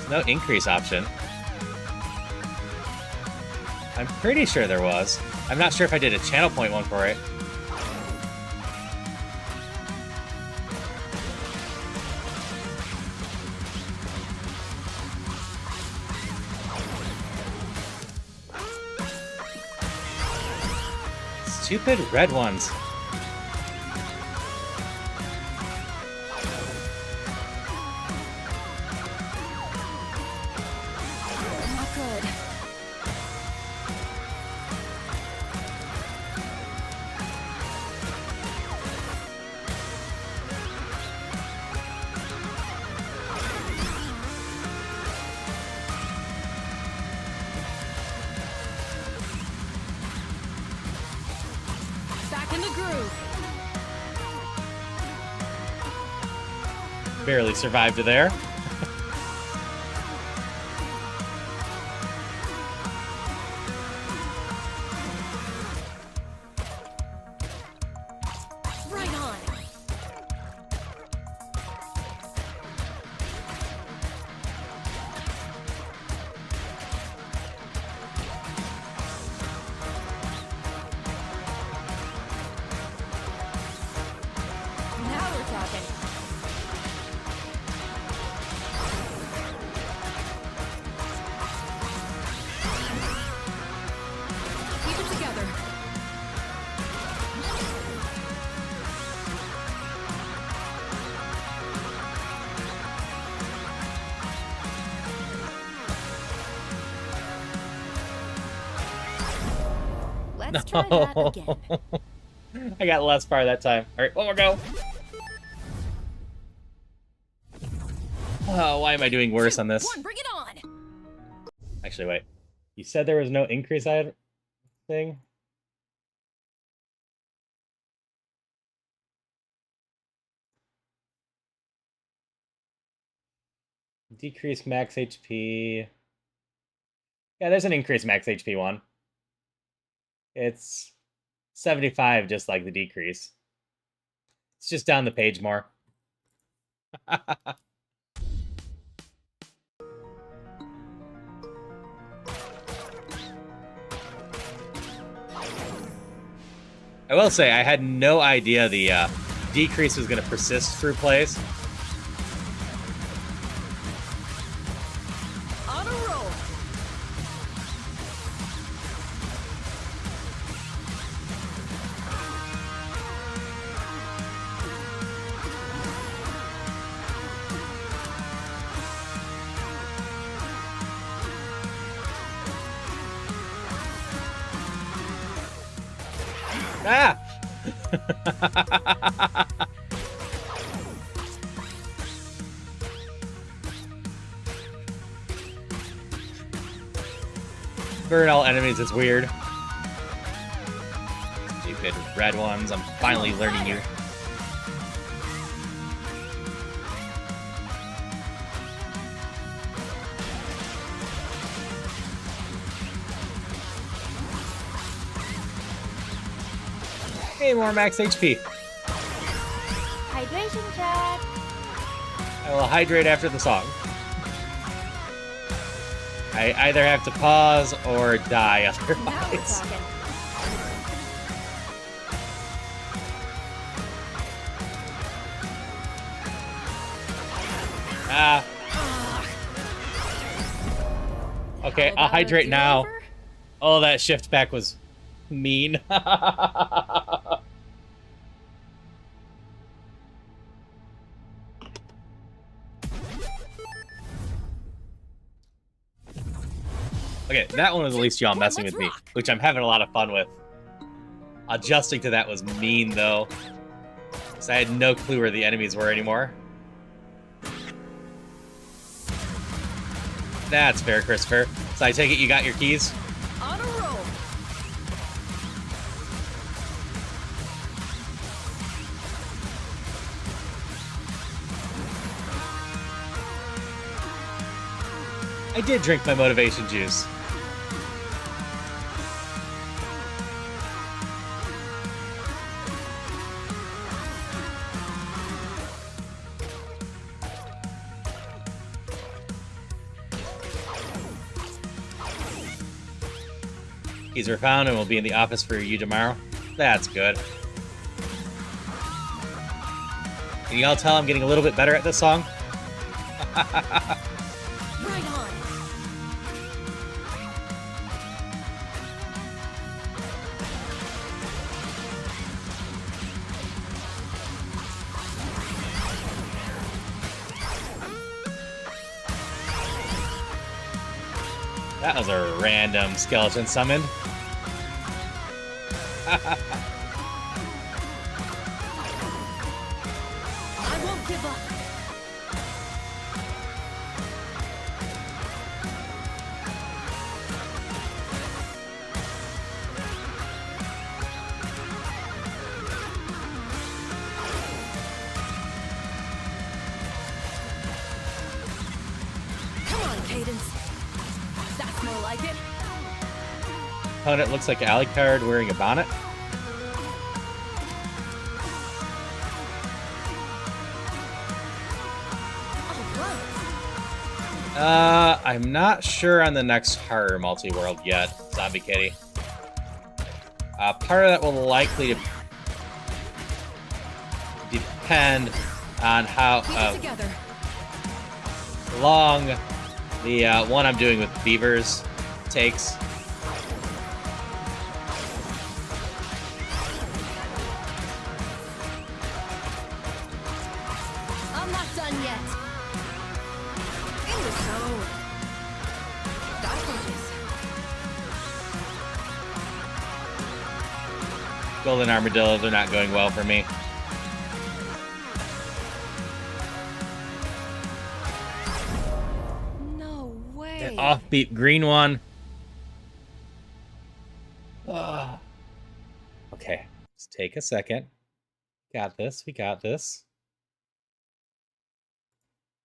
No increase option. I'm pretty sure there was. I'm not sure if I did a channel point one for it. Stupid red ones. Not good. Back in the groove. Barely survived there. Right on. Now we're talking. Keep it together. Let's try that again. I got less far that time. Alright, one more go. Oh, why am I doing worse on this? 1, bring it on. Actually, wait. You said there was no increase thing? Decrease max HP. Yeah, there's an increase max HP one. It's 75, just like the decrease. It's just down the page more. I will say, I had no idea the decrease was going to persist through plays. Ah! Burn all enemies is weird. Stupid red ones. I'm finally learning you. Hey, more max HP. Hydration check. I will hydrate after the song. I either have to pause or die Now we're otherwise. talking. Ah. Okay, I'll hydrate now. Do-over? Oh, that shift back was mean. Okay, that one was at least y'all messing with me, which I'm having a lot of fun with. Adjusting to that was mean, though. Because I had no clue where the enemies were anymore. That's fair, Christopher. So I take it you got your keys? On a roll. I did drink my motivation juice. Keys were found and will be in the office for you tomorrow. That's good. Can y'all tell I'm getting a little bit better at this song? Right on. That was a random skeleton summon. I won't give up. Come on, Cadence. That's more like it. Opponent looks like Alucard wearing a bonnet. All right. I'm not sure on the next horror multi-world yet, Zombie Kitty. Part of that will likely depend on how Keep it together. long the one I'm doing with beavers takes. I'm not done yet. In the zone. Got focus. Golden armadillos are not going well for me. No way. Offbeat green one. Ugh. Okay, let's take a second. Got this, we got this.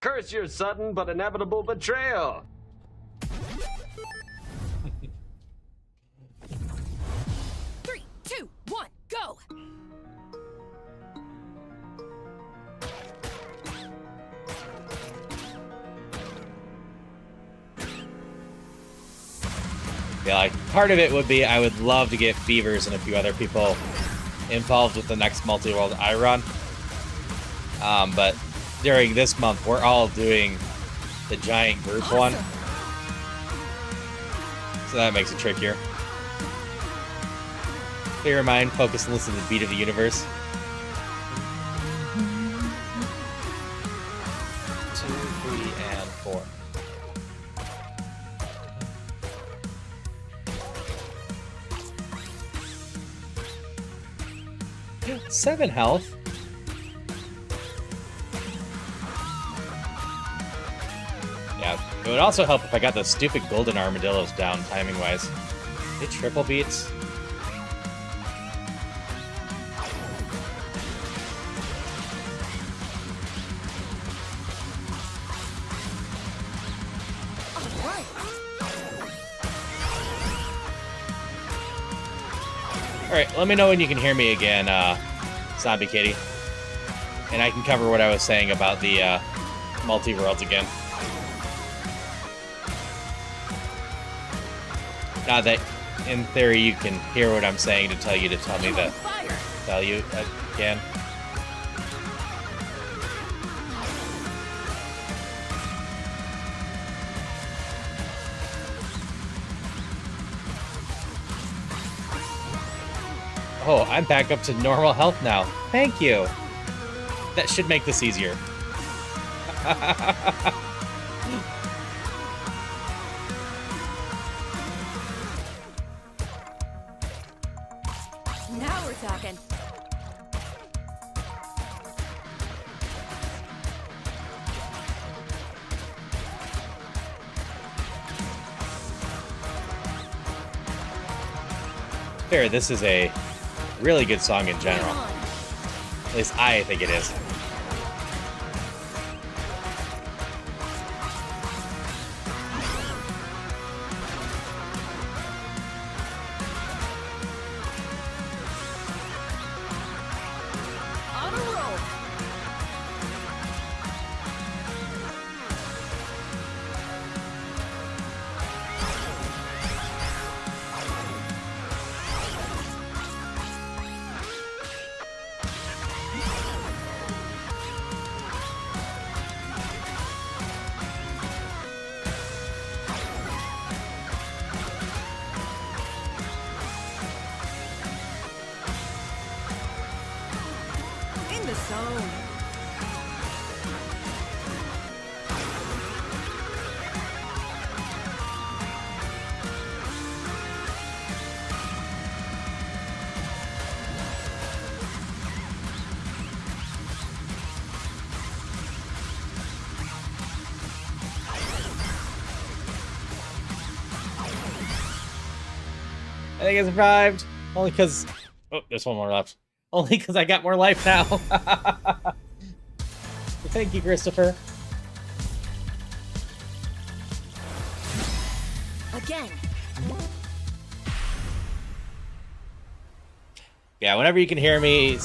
Curse your sudden but inevitable betrayal. Three, two, one, go. Yeah, like part of it would be I would love to get beavers and a few other people involved with the next multi-world I run. But during this month, we're all doing the giant group one, Awesome. so that makes it trickier. Clear your mind, focus, and listen to the beat of the universe. 2, 3, and 4. 7 health. Yeah, it would also help if I got those stupid golden armadillos down timing-wise. They triple beats. Alright, let me know when you can hear me again, Zombie Kitty. And I can cover what I was saying about the multi-worlds again. Now that, in theory, you can hear what I'm saying to tell you to tell me that. Tell you again. Oh, I'm back up to normal health now. Thank you. That should make this easier. Now we're talking. Fair, this is a really good song in general. At least I think it is. On a roll. In the zone. I think I survived. Only because... Oh, there's one more left. Only because I got more life now. Thank you, Christopher. Again. Yeah, whenever you can hear me,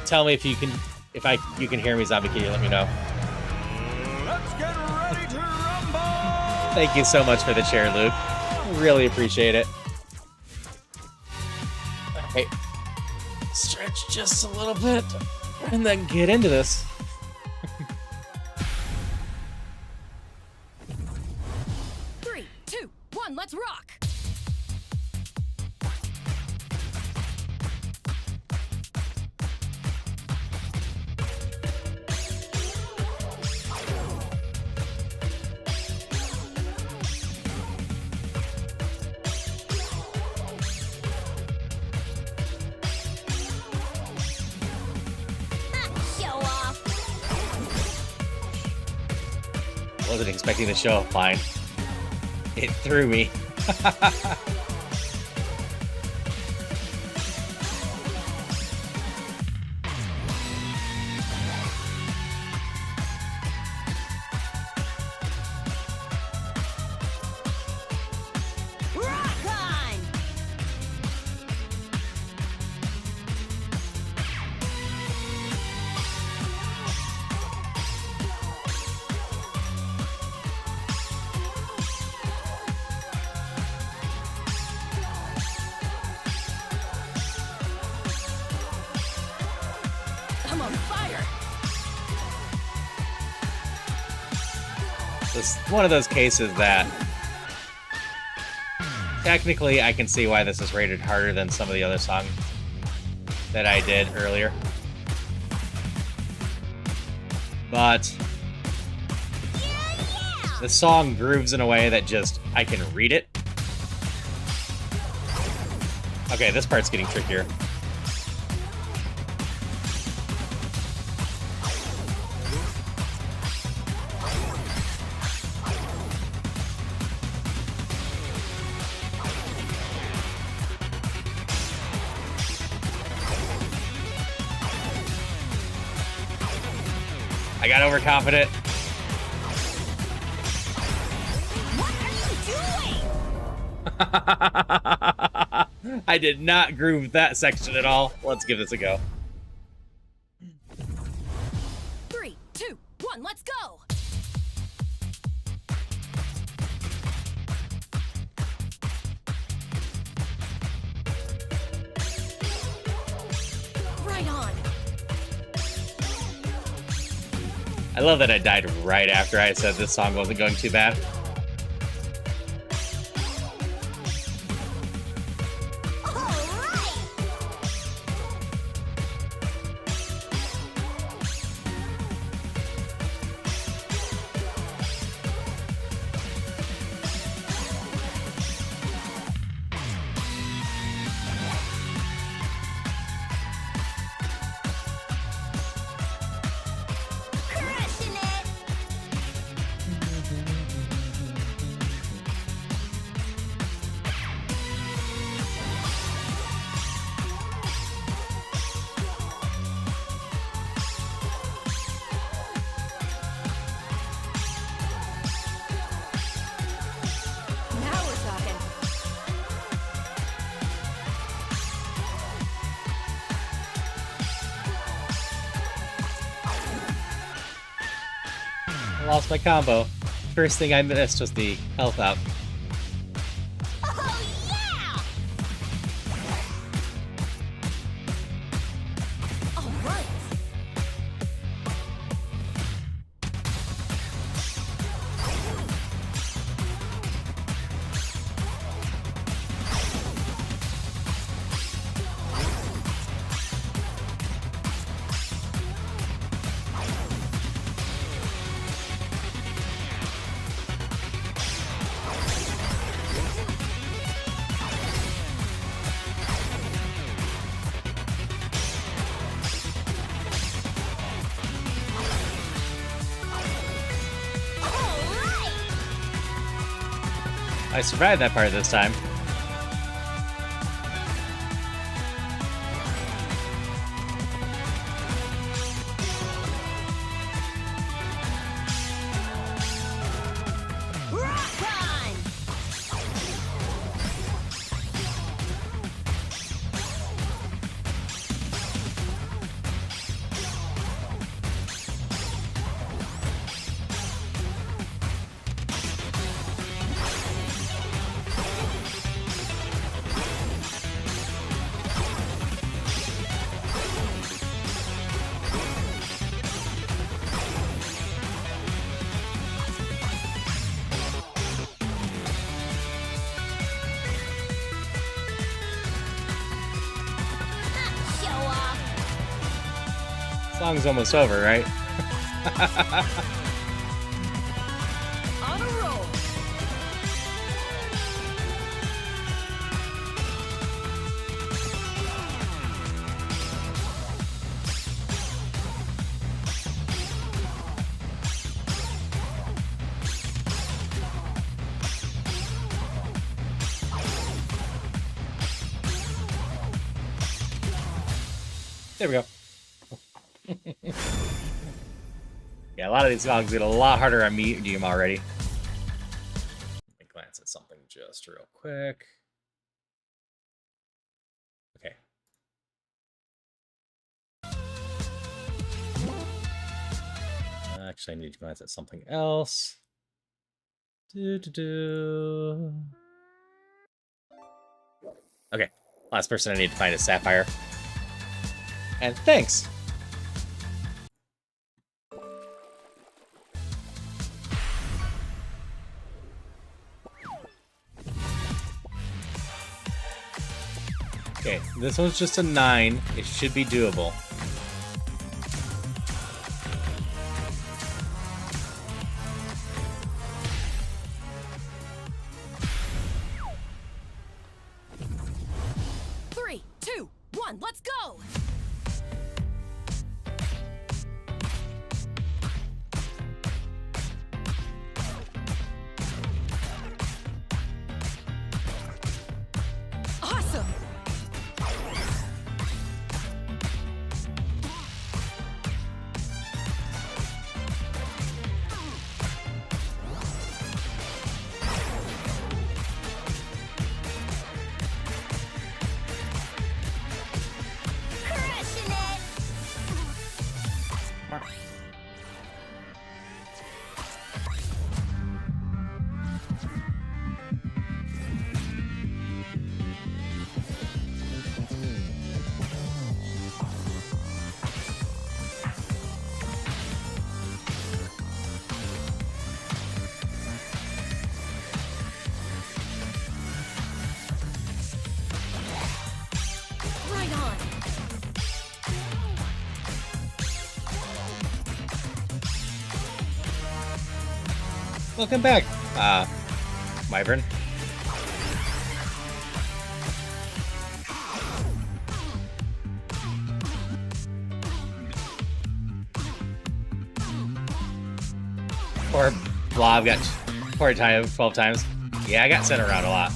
tell me if you can hear me, Zombie Kitty, let me know. Let's get ready to rumble! Thank you so much for the chair, Luke. Really appreciate it. Okay. Stretch just a little bit, and then get into this. Three, two, one, let's rock. Show off. Wasn't expecting the show up line. It threw me. Rock on. I'm on fire. This is one of those cases that technically I can see why this is rated harder than some of the other songs that I did earlier. But the song grooves in a way that just I can read it. Okay, this part's getting trickier. I got overconfident. What are you doing? I did not groove that section at all. Let's give this a go. 3, 2, 1, let's go. Right on. I love that I died right after I said this song wasn't going too bad. Crushing it. Now we're talking. I lost my combo. First thing I missed was the health up. Oh yeah! All right. I survived that part this time. Rock on! Show off. Song's almost over, right? On a roll. There we go. Yeah, a lot of these songs get a lot harder on medium already. Let me glance at something just real quick. Okay. Actually, I need to glance at something else. Okay, last person I need to find is Sapphire. And thanks! Okay, this one's just a 9. It should be doable. Three, two, one, let's go! Awesome! Welcome back, Wyvern. Poor Blob got 12 times. Yeah, I got sent around a lot.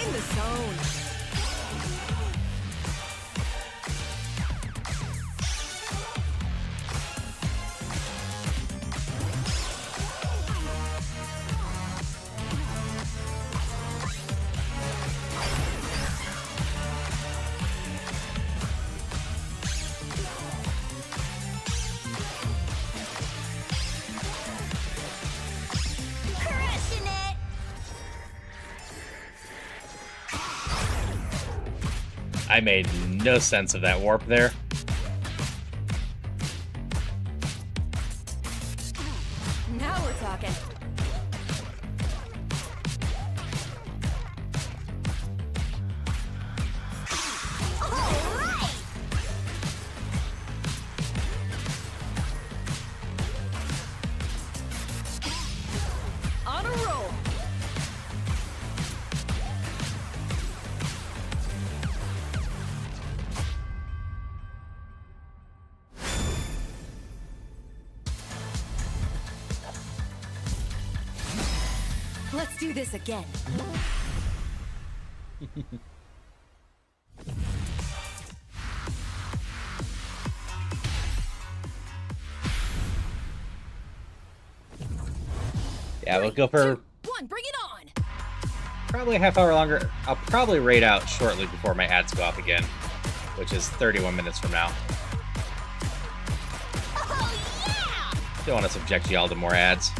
In the zone. Crushing it. I made no sense of that warp there. Now we're talking. All right. On a roll. Let's do this again. Yeah, we'll go for One, bring it on. probably a half hour longer. I'll probably raid out shortly before my ads go off again, which is 31 minutes from now. Oh yeah! Don't want to subject y'all to more ads.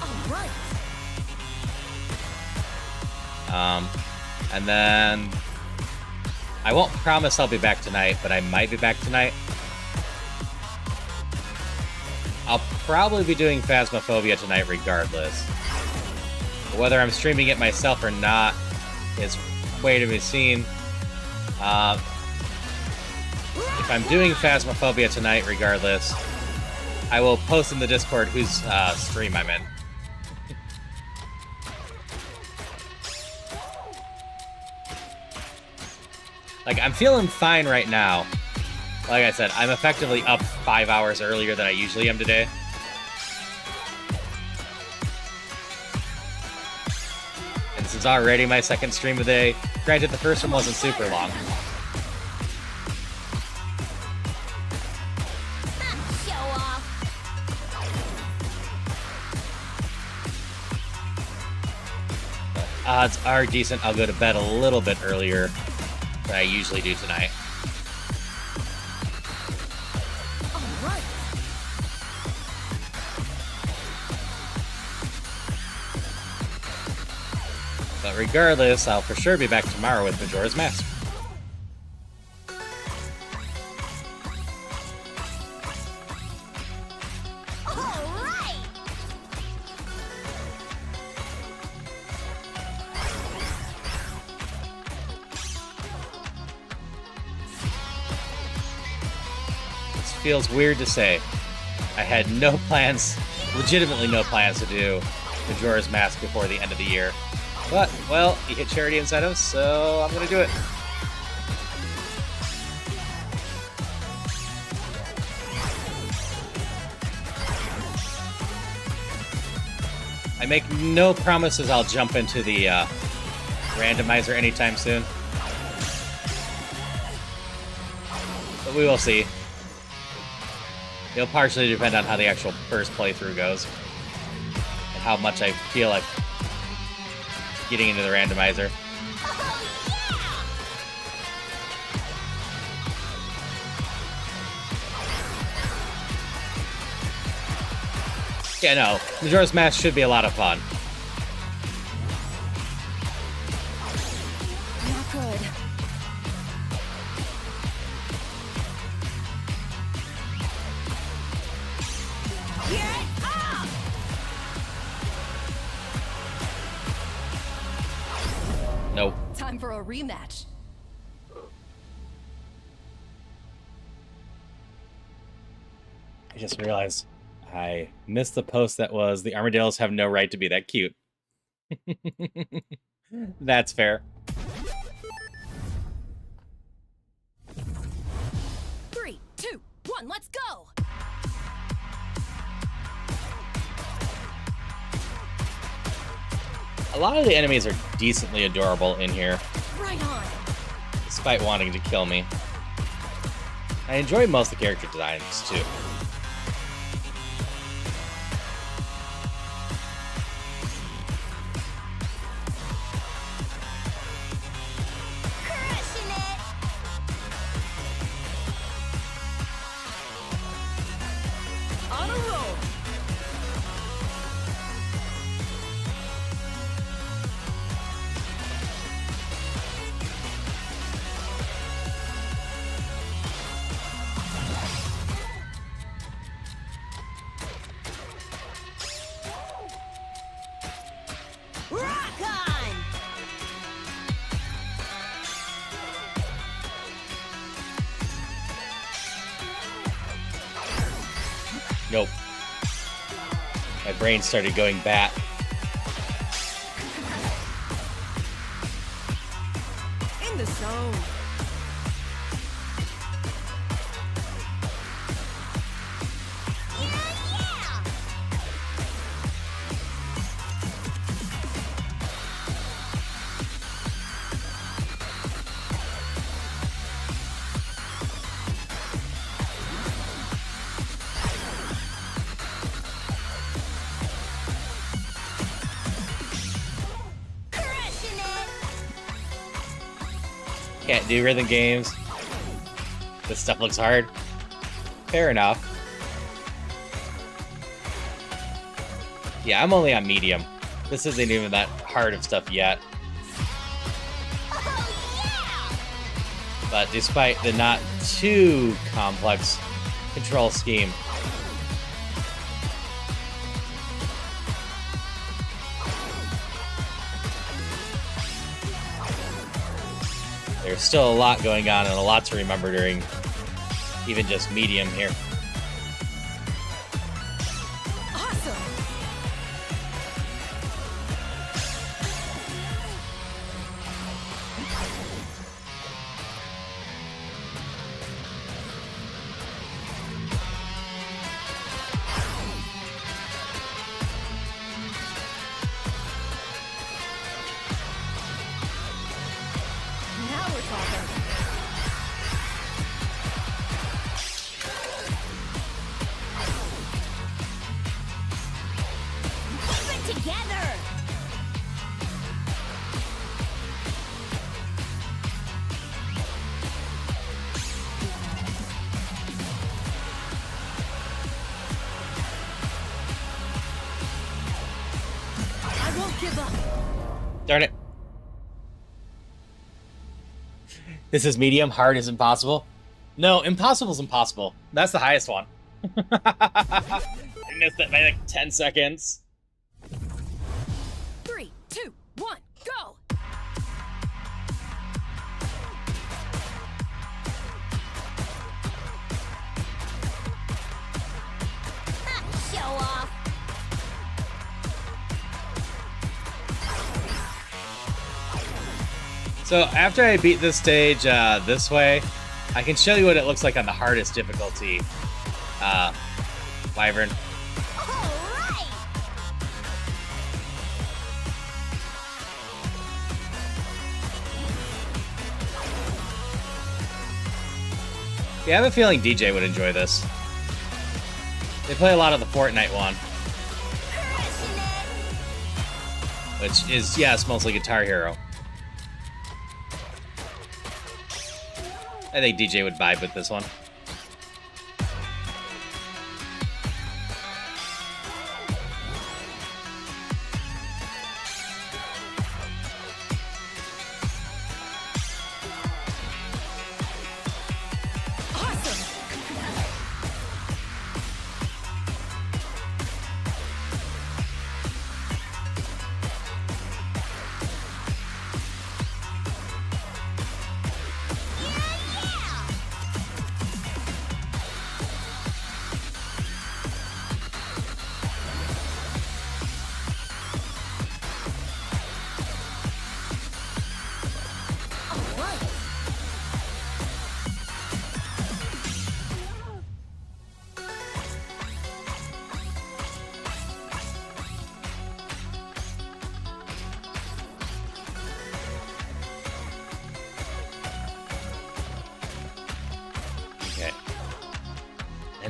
All right. And then I won't promise I'll be back tonight, but I might be back tonight. I'll probably be doing Phasmophobia tonight regardless. Whether I'm streaming it myself or not is way to be seen. If I'm doing Phasmophobia tonight regardless, I will post in the Discord whose stream I'm in. Like, I'm feeling fine right now. Like I said, I'm effectively up 5 hours earlier than I usually am today. And this is already my second stream of the day. Granted, the first one wasn't super long. Show off. Odds are decent I'll go to bed a little bit earlier than I usually do tonight. All right. But regardless, I'll for sure be back tomorrow with Majora's Mask. All right. This feels weird to say. I had no plans, legitimately no plans to do Majora's Mask before the end of the year. But, well, you hit charity incentives, so I'm gonna do it. I make no promises I'll jump into the randomizer anytime soon. But we will see. It'll partially depend on how the actual first playthrough goes. And how much I feel like getting into the randomizer. Yeah, no, Majora's Mask should be a lot of fun. Not good. Get up! Nope. Time for a rematch. I just realized I missed the post that was the armadillos have no right to be that cute. That's fair. 3, 2, 1, let's go! A lot of the enemies are decently adorable in here, Right on! despite wanting to kill me. I enjoy most of the character designs, too. Crushing it! On a roll! Rock on! Nope. My brain started going bat. In the zone. Yeah! Crushing it! Can't do rhythm games. This stuff looks hard. Fair enough. Yeah, I'm only on medium. This isn't even that hard of stuff yet. Oh But despite the not too complex control scheme, there's still a lot going on and a lot to remember during even just medium here. yeah! Awesome! Now we're talking. Keep it together! I won't give up. Darn it. This is medium, hard is impossible. No, impossible is impossible. That's the highest one. I missed it by like 10 seconds. 3, 2, 1, go! Show off! So after I beat this stage this way, I can show you what it looks like on the hardest difficulty. Wyvern. Alright! Yeah, I have a feeling DJ would enjoy this. They play a lot of the Fortnite one, which is, yes, mostly Guitar Hero. I think DJ would vibe with this one.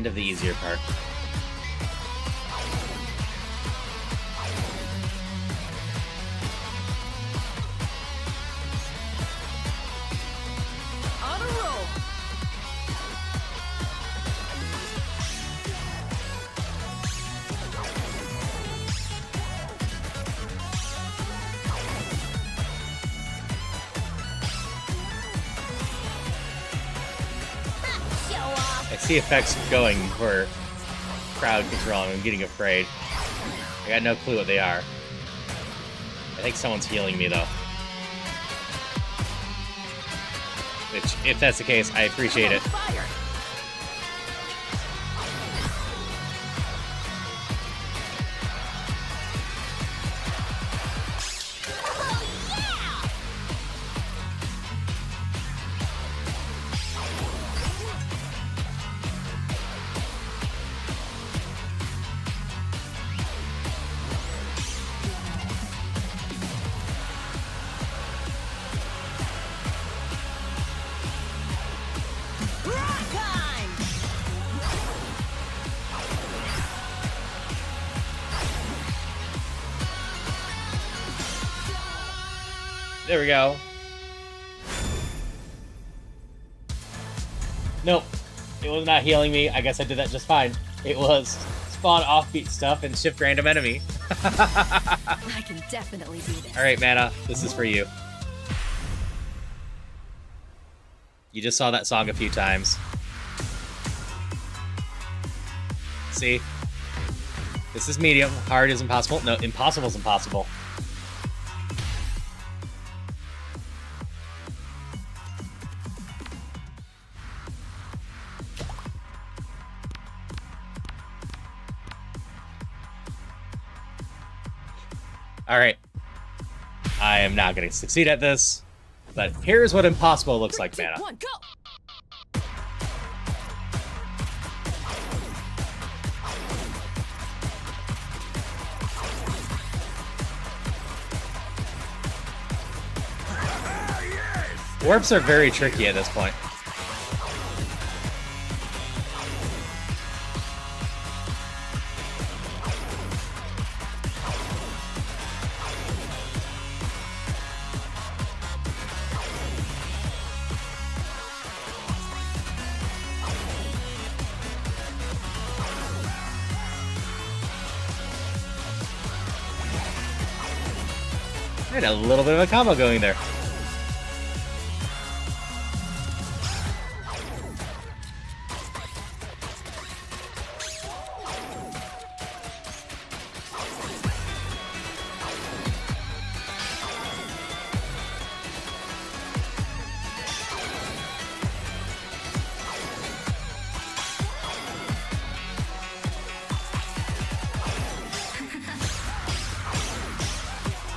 End of the easier part. On a roll. Show off. I see effects going for crowd control, and I'm getting afraid. I got no clue what they are. I think someone's healing me, though. Which, if that's the case, I appreciate it. Fire. Rock time. There we go. Nope. It was not healing me. I guess I did that just fine. It was spawn offbeat stuff and shift random enemy. I can definitely do this. Alright, Mana. This is for you. You just saw that song a few times. See? This is medium. Hard is impossible. No, impossible is impossible. Alright. I am not going to succeed at this. But here's what impossible looks like, Three, two, Mana. one, go. Warps are very tricky at this point. I had a little bit of a combo going there.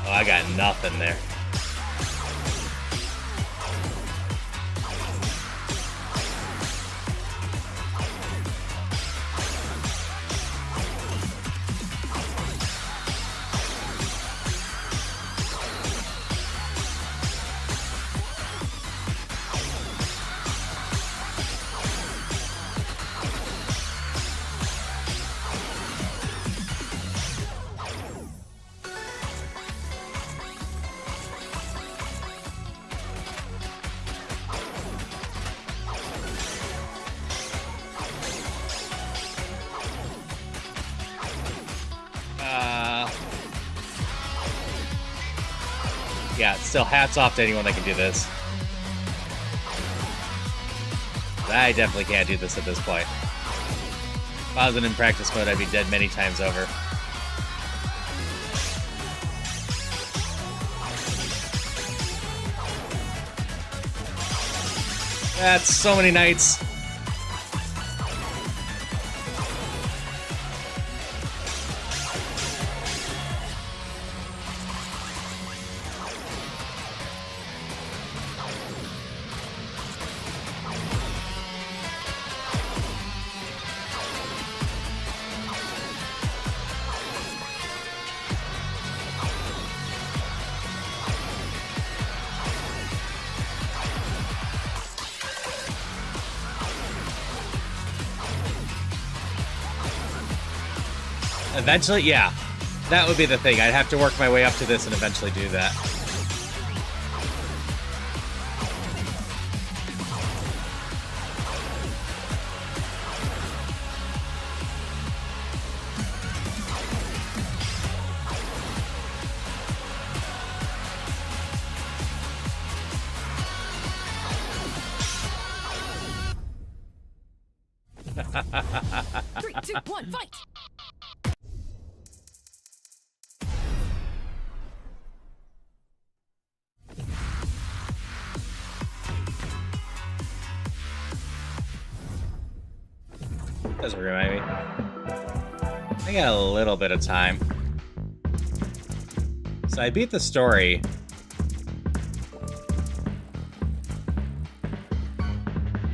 Oh, I got nothing there. Yeah, still hats off to anyone that can do this. I definitely can't do this at this point. If I wasn't in practice mode, I'd be dead many times over. That's so many nights. Eventually, yeah. That would be the thing. I'd have to work my way up to this and eventually do that. Three, two, one, fight! Doesn't remind me. I got a little bit of time. So I beat the story.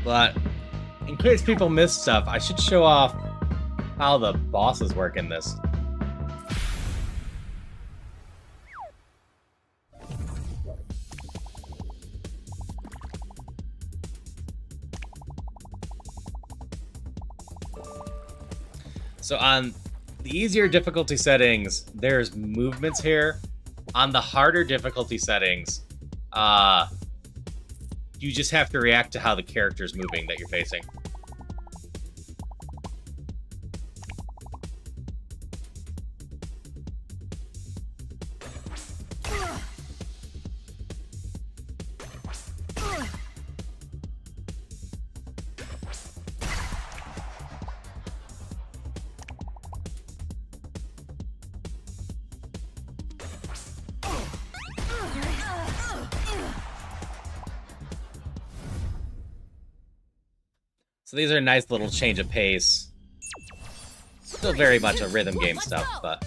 But in case people miss stuff, I should show off how the bosses work in this. So on the easier difficulty settings, there's movements here. On the harder difficulty settings, you just have to react to how the character's moving that you're facing. So these are a nice little change of pace. Still very much a rhythm game stuff, but...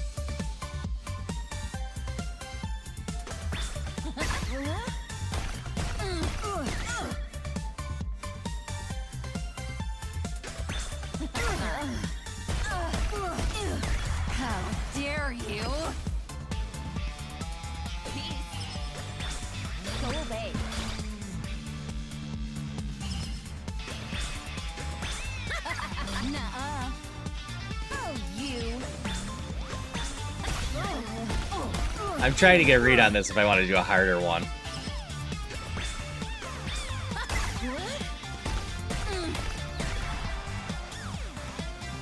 How dare you? Go away. Nuh-uh. Oh, you. I'm trying to get a read on this if I want to do a harder one.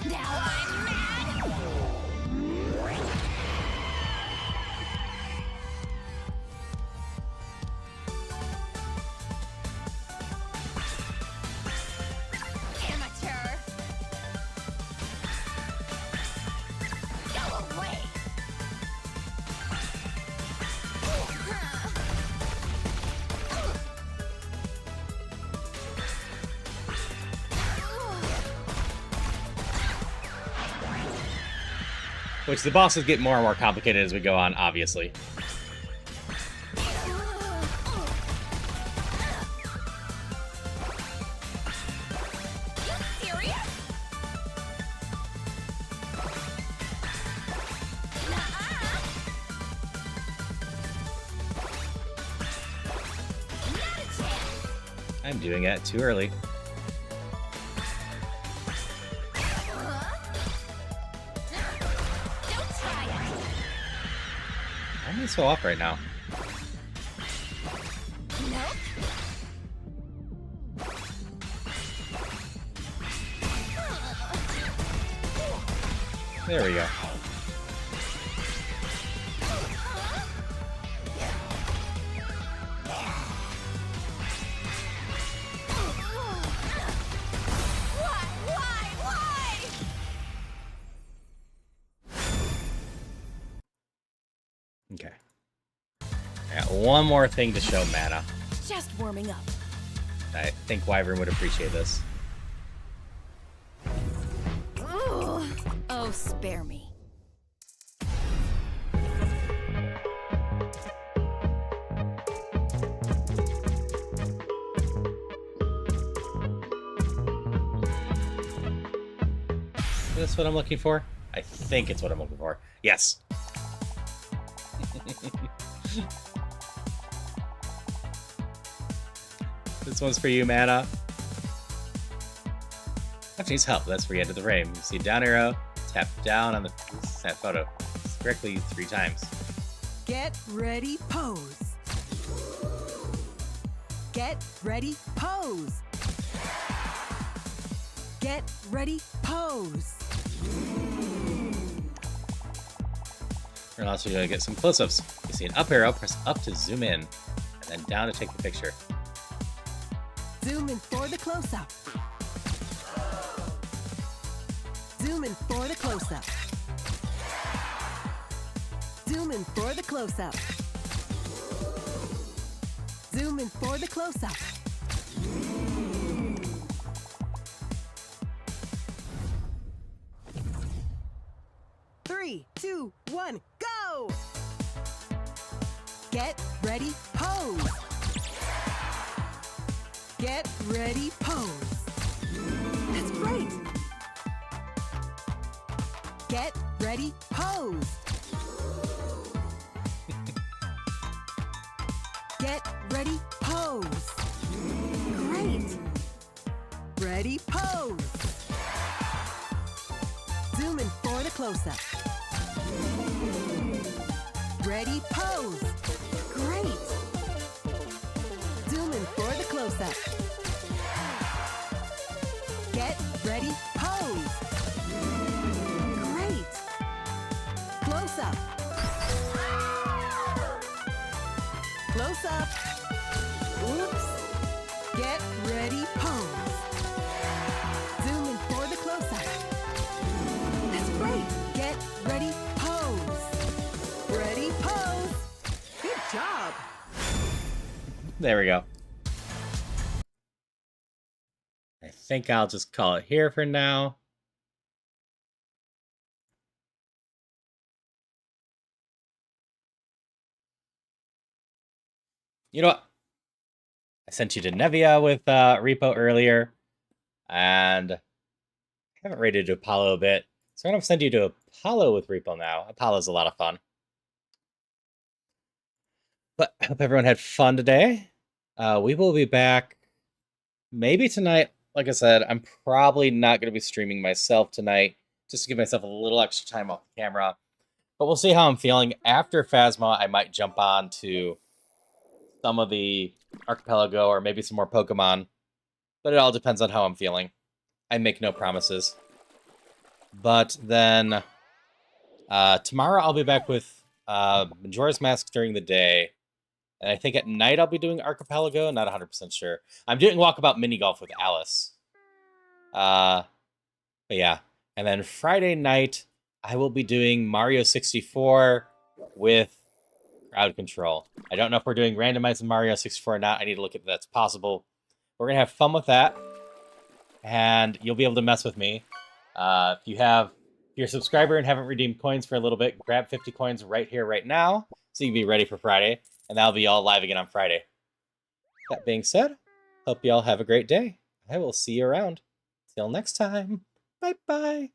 Now I'm mad. Amateur. Go away. Which the bosses get more and more complicated as we go on, obviously. You serious? Nuh-uh. Not a chance. I'm doing it too early. Don't try it. Why am I so off right now? Nope. There we go. Why? Okay. I got one more thing to show Mana. Just warming up. I think Wyvern would appreciate this. Ugh. Oh, spare me. Is this what I'm looking for? I think it's what I'm looking for. Yes. This one's for you, Mana. If needs help, that's where you enter the frame. You see down arrow, Tap down on the snap photo correctly 3 times. Get ready, pose. Get ready, pose. Get ready, pose. We're also going to get some close-ups. You see an up arrow, press up to zoom in, and then down to take the picture. Zoom in for the close-up. Zoom in for the close-up. Zoom in for the close-up. Zoom in for the close-up. Three, two, one, go! Get ready, pose. Get ready, pose. That's great. Get ready, pose. Get ready, pose. Great. Ready, pose. Zoom in for the close-up. Ready, pose. Great. Zoom in for the close-up. Get ready, pose. Great. Close-up. Close-up. Oops. Get ready, pose. Zoom in for the close-up. That's great. Get ready, pose. Ready, pose. Good job. There we go. I think I'll just call it here for now. You know what? I sent you to Nevia with Repo earlier, and I haven't rated Apollo a bit, so I'm going to send you to Apollo with Repo now. Apollo's a lot of fun. But I hope everyone had fun today. We will be back maybe tonight. Like I said, I'm probably not going to be streaming myself tonight, just to give myself a little extra time off the camera. But we'll see how I'm feeling. After Phasma, I might jump on to some of the Archipelago or maybe some more Pokemon. But it all depends on how I'm feeling. I make no promises. But then tomorrow I'll be back with Majora's Mask during the day. And I think at night I'll be doing Archipelago. Not 100% sure. I'm doing Walkabout Mini Golf with Alice. But yeah. And then Friday night, I will be doing Mario 64 with Crowd Control. I don't know if we're doing randomized Mario 64 or not. I need to look at that's possible. We're going to have fun with that. And you'll be able to mess with me. If you're a subscriber and haven't redeemed coins for a little bit, grab 50 coins right here, right now, so you can be ready for Friday. And that'll be all live again on Friday. That being said, hope you all have a great day. I will see you around. Till next time. Bye-bye.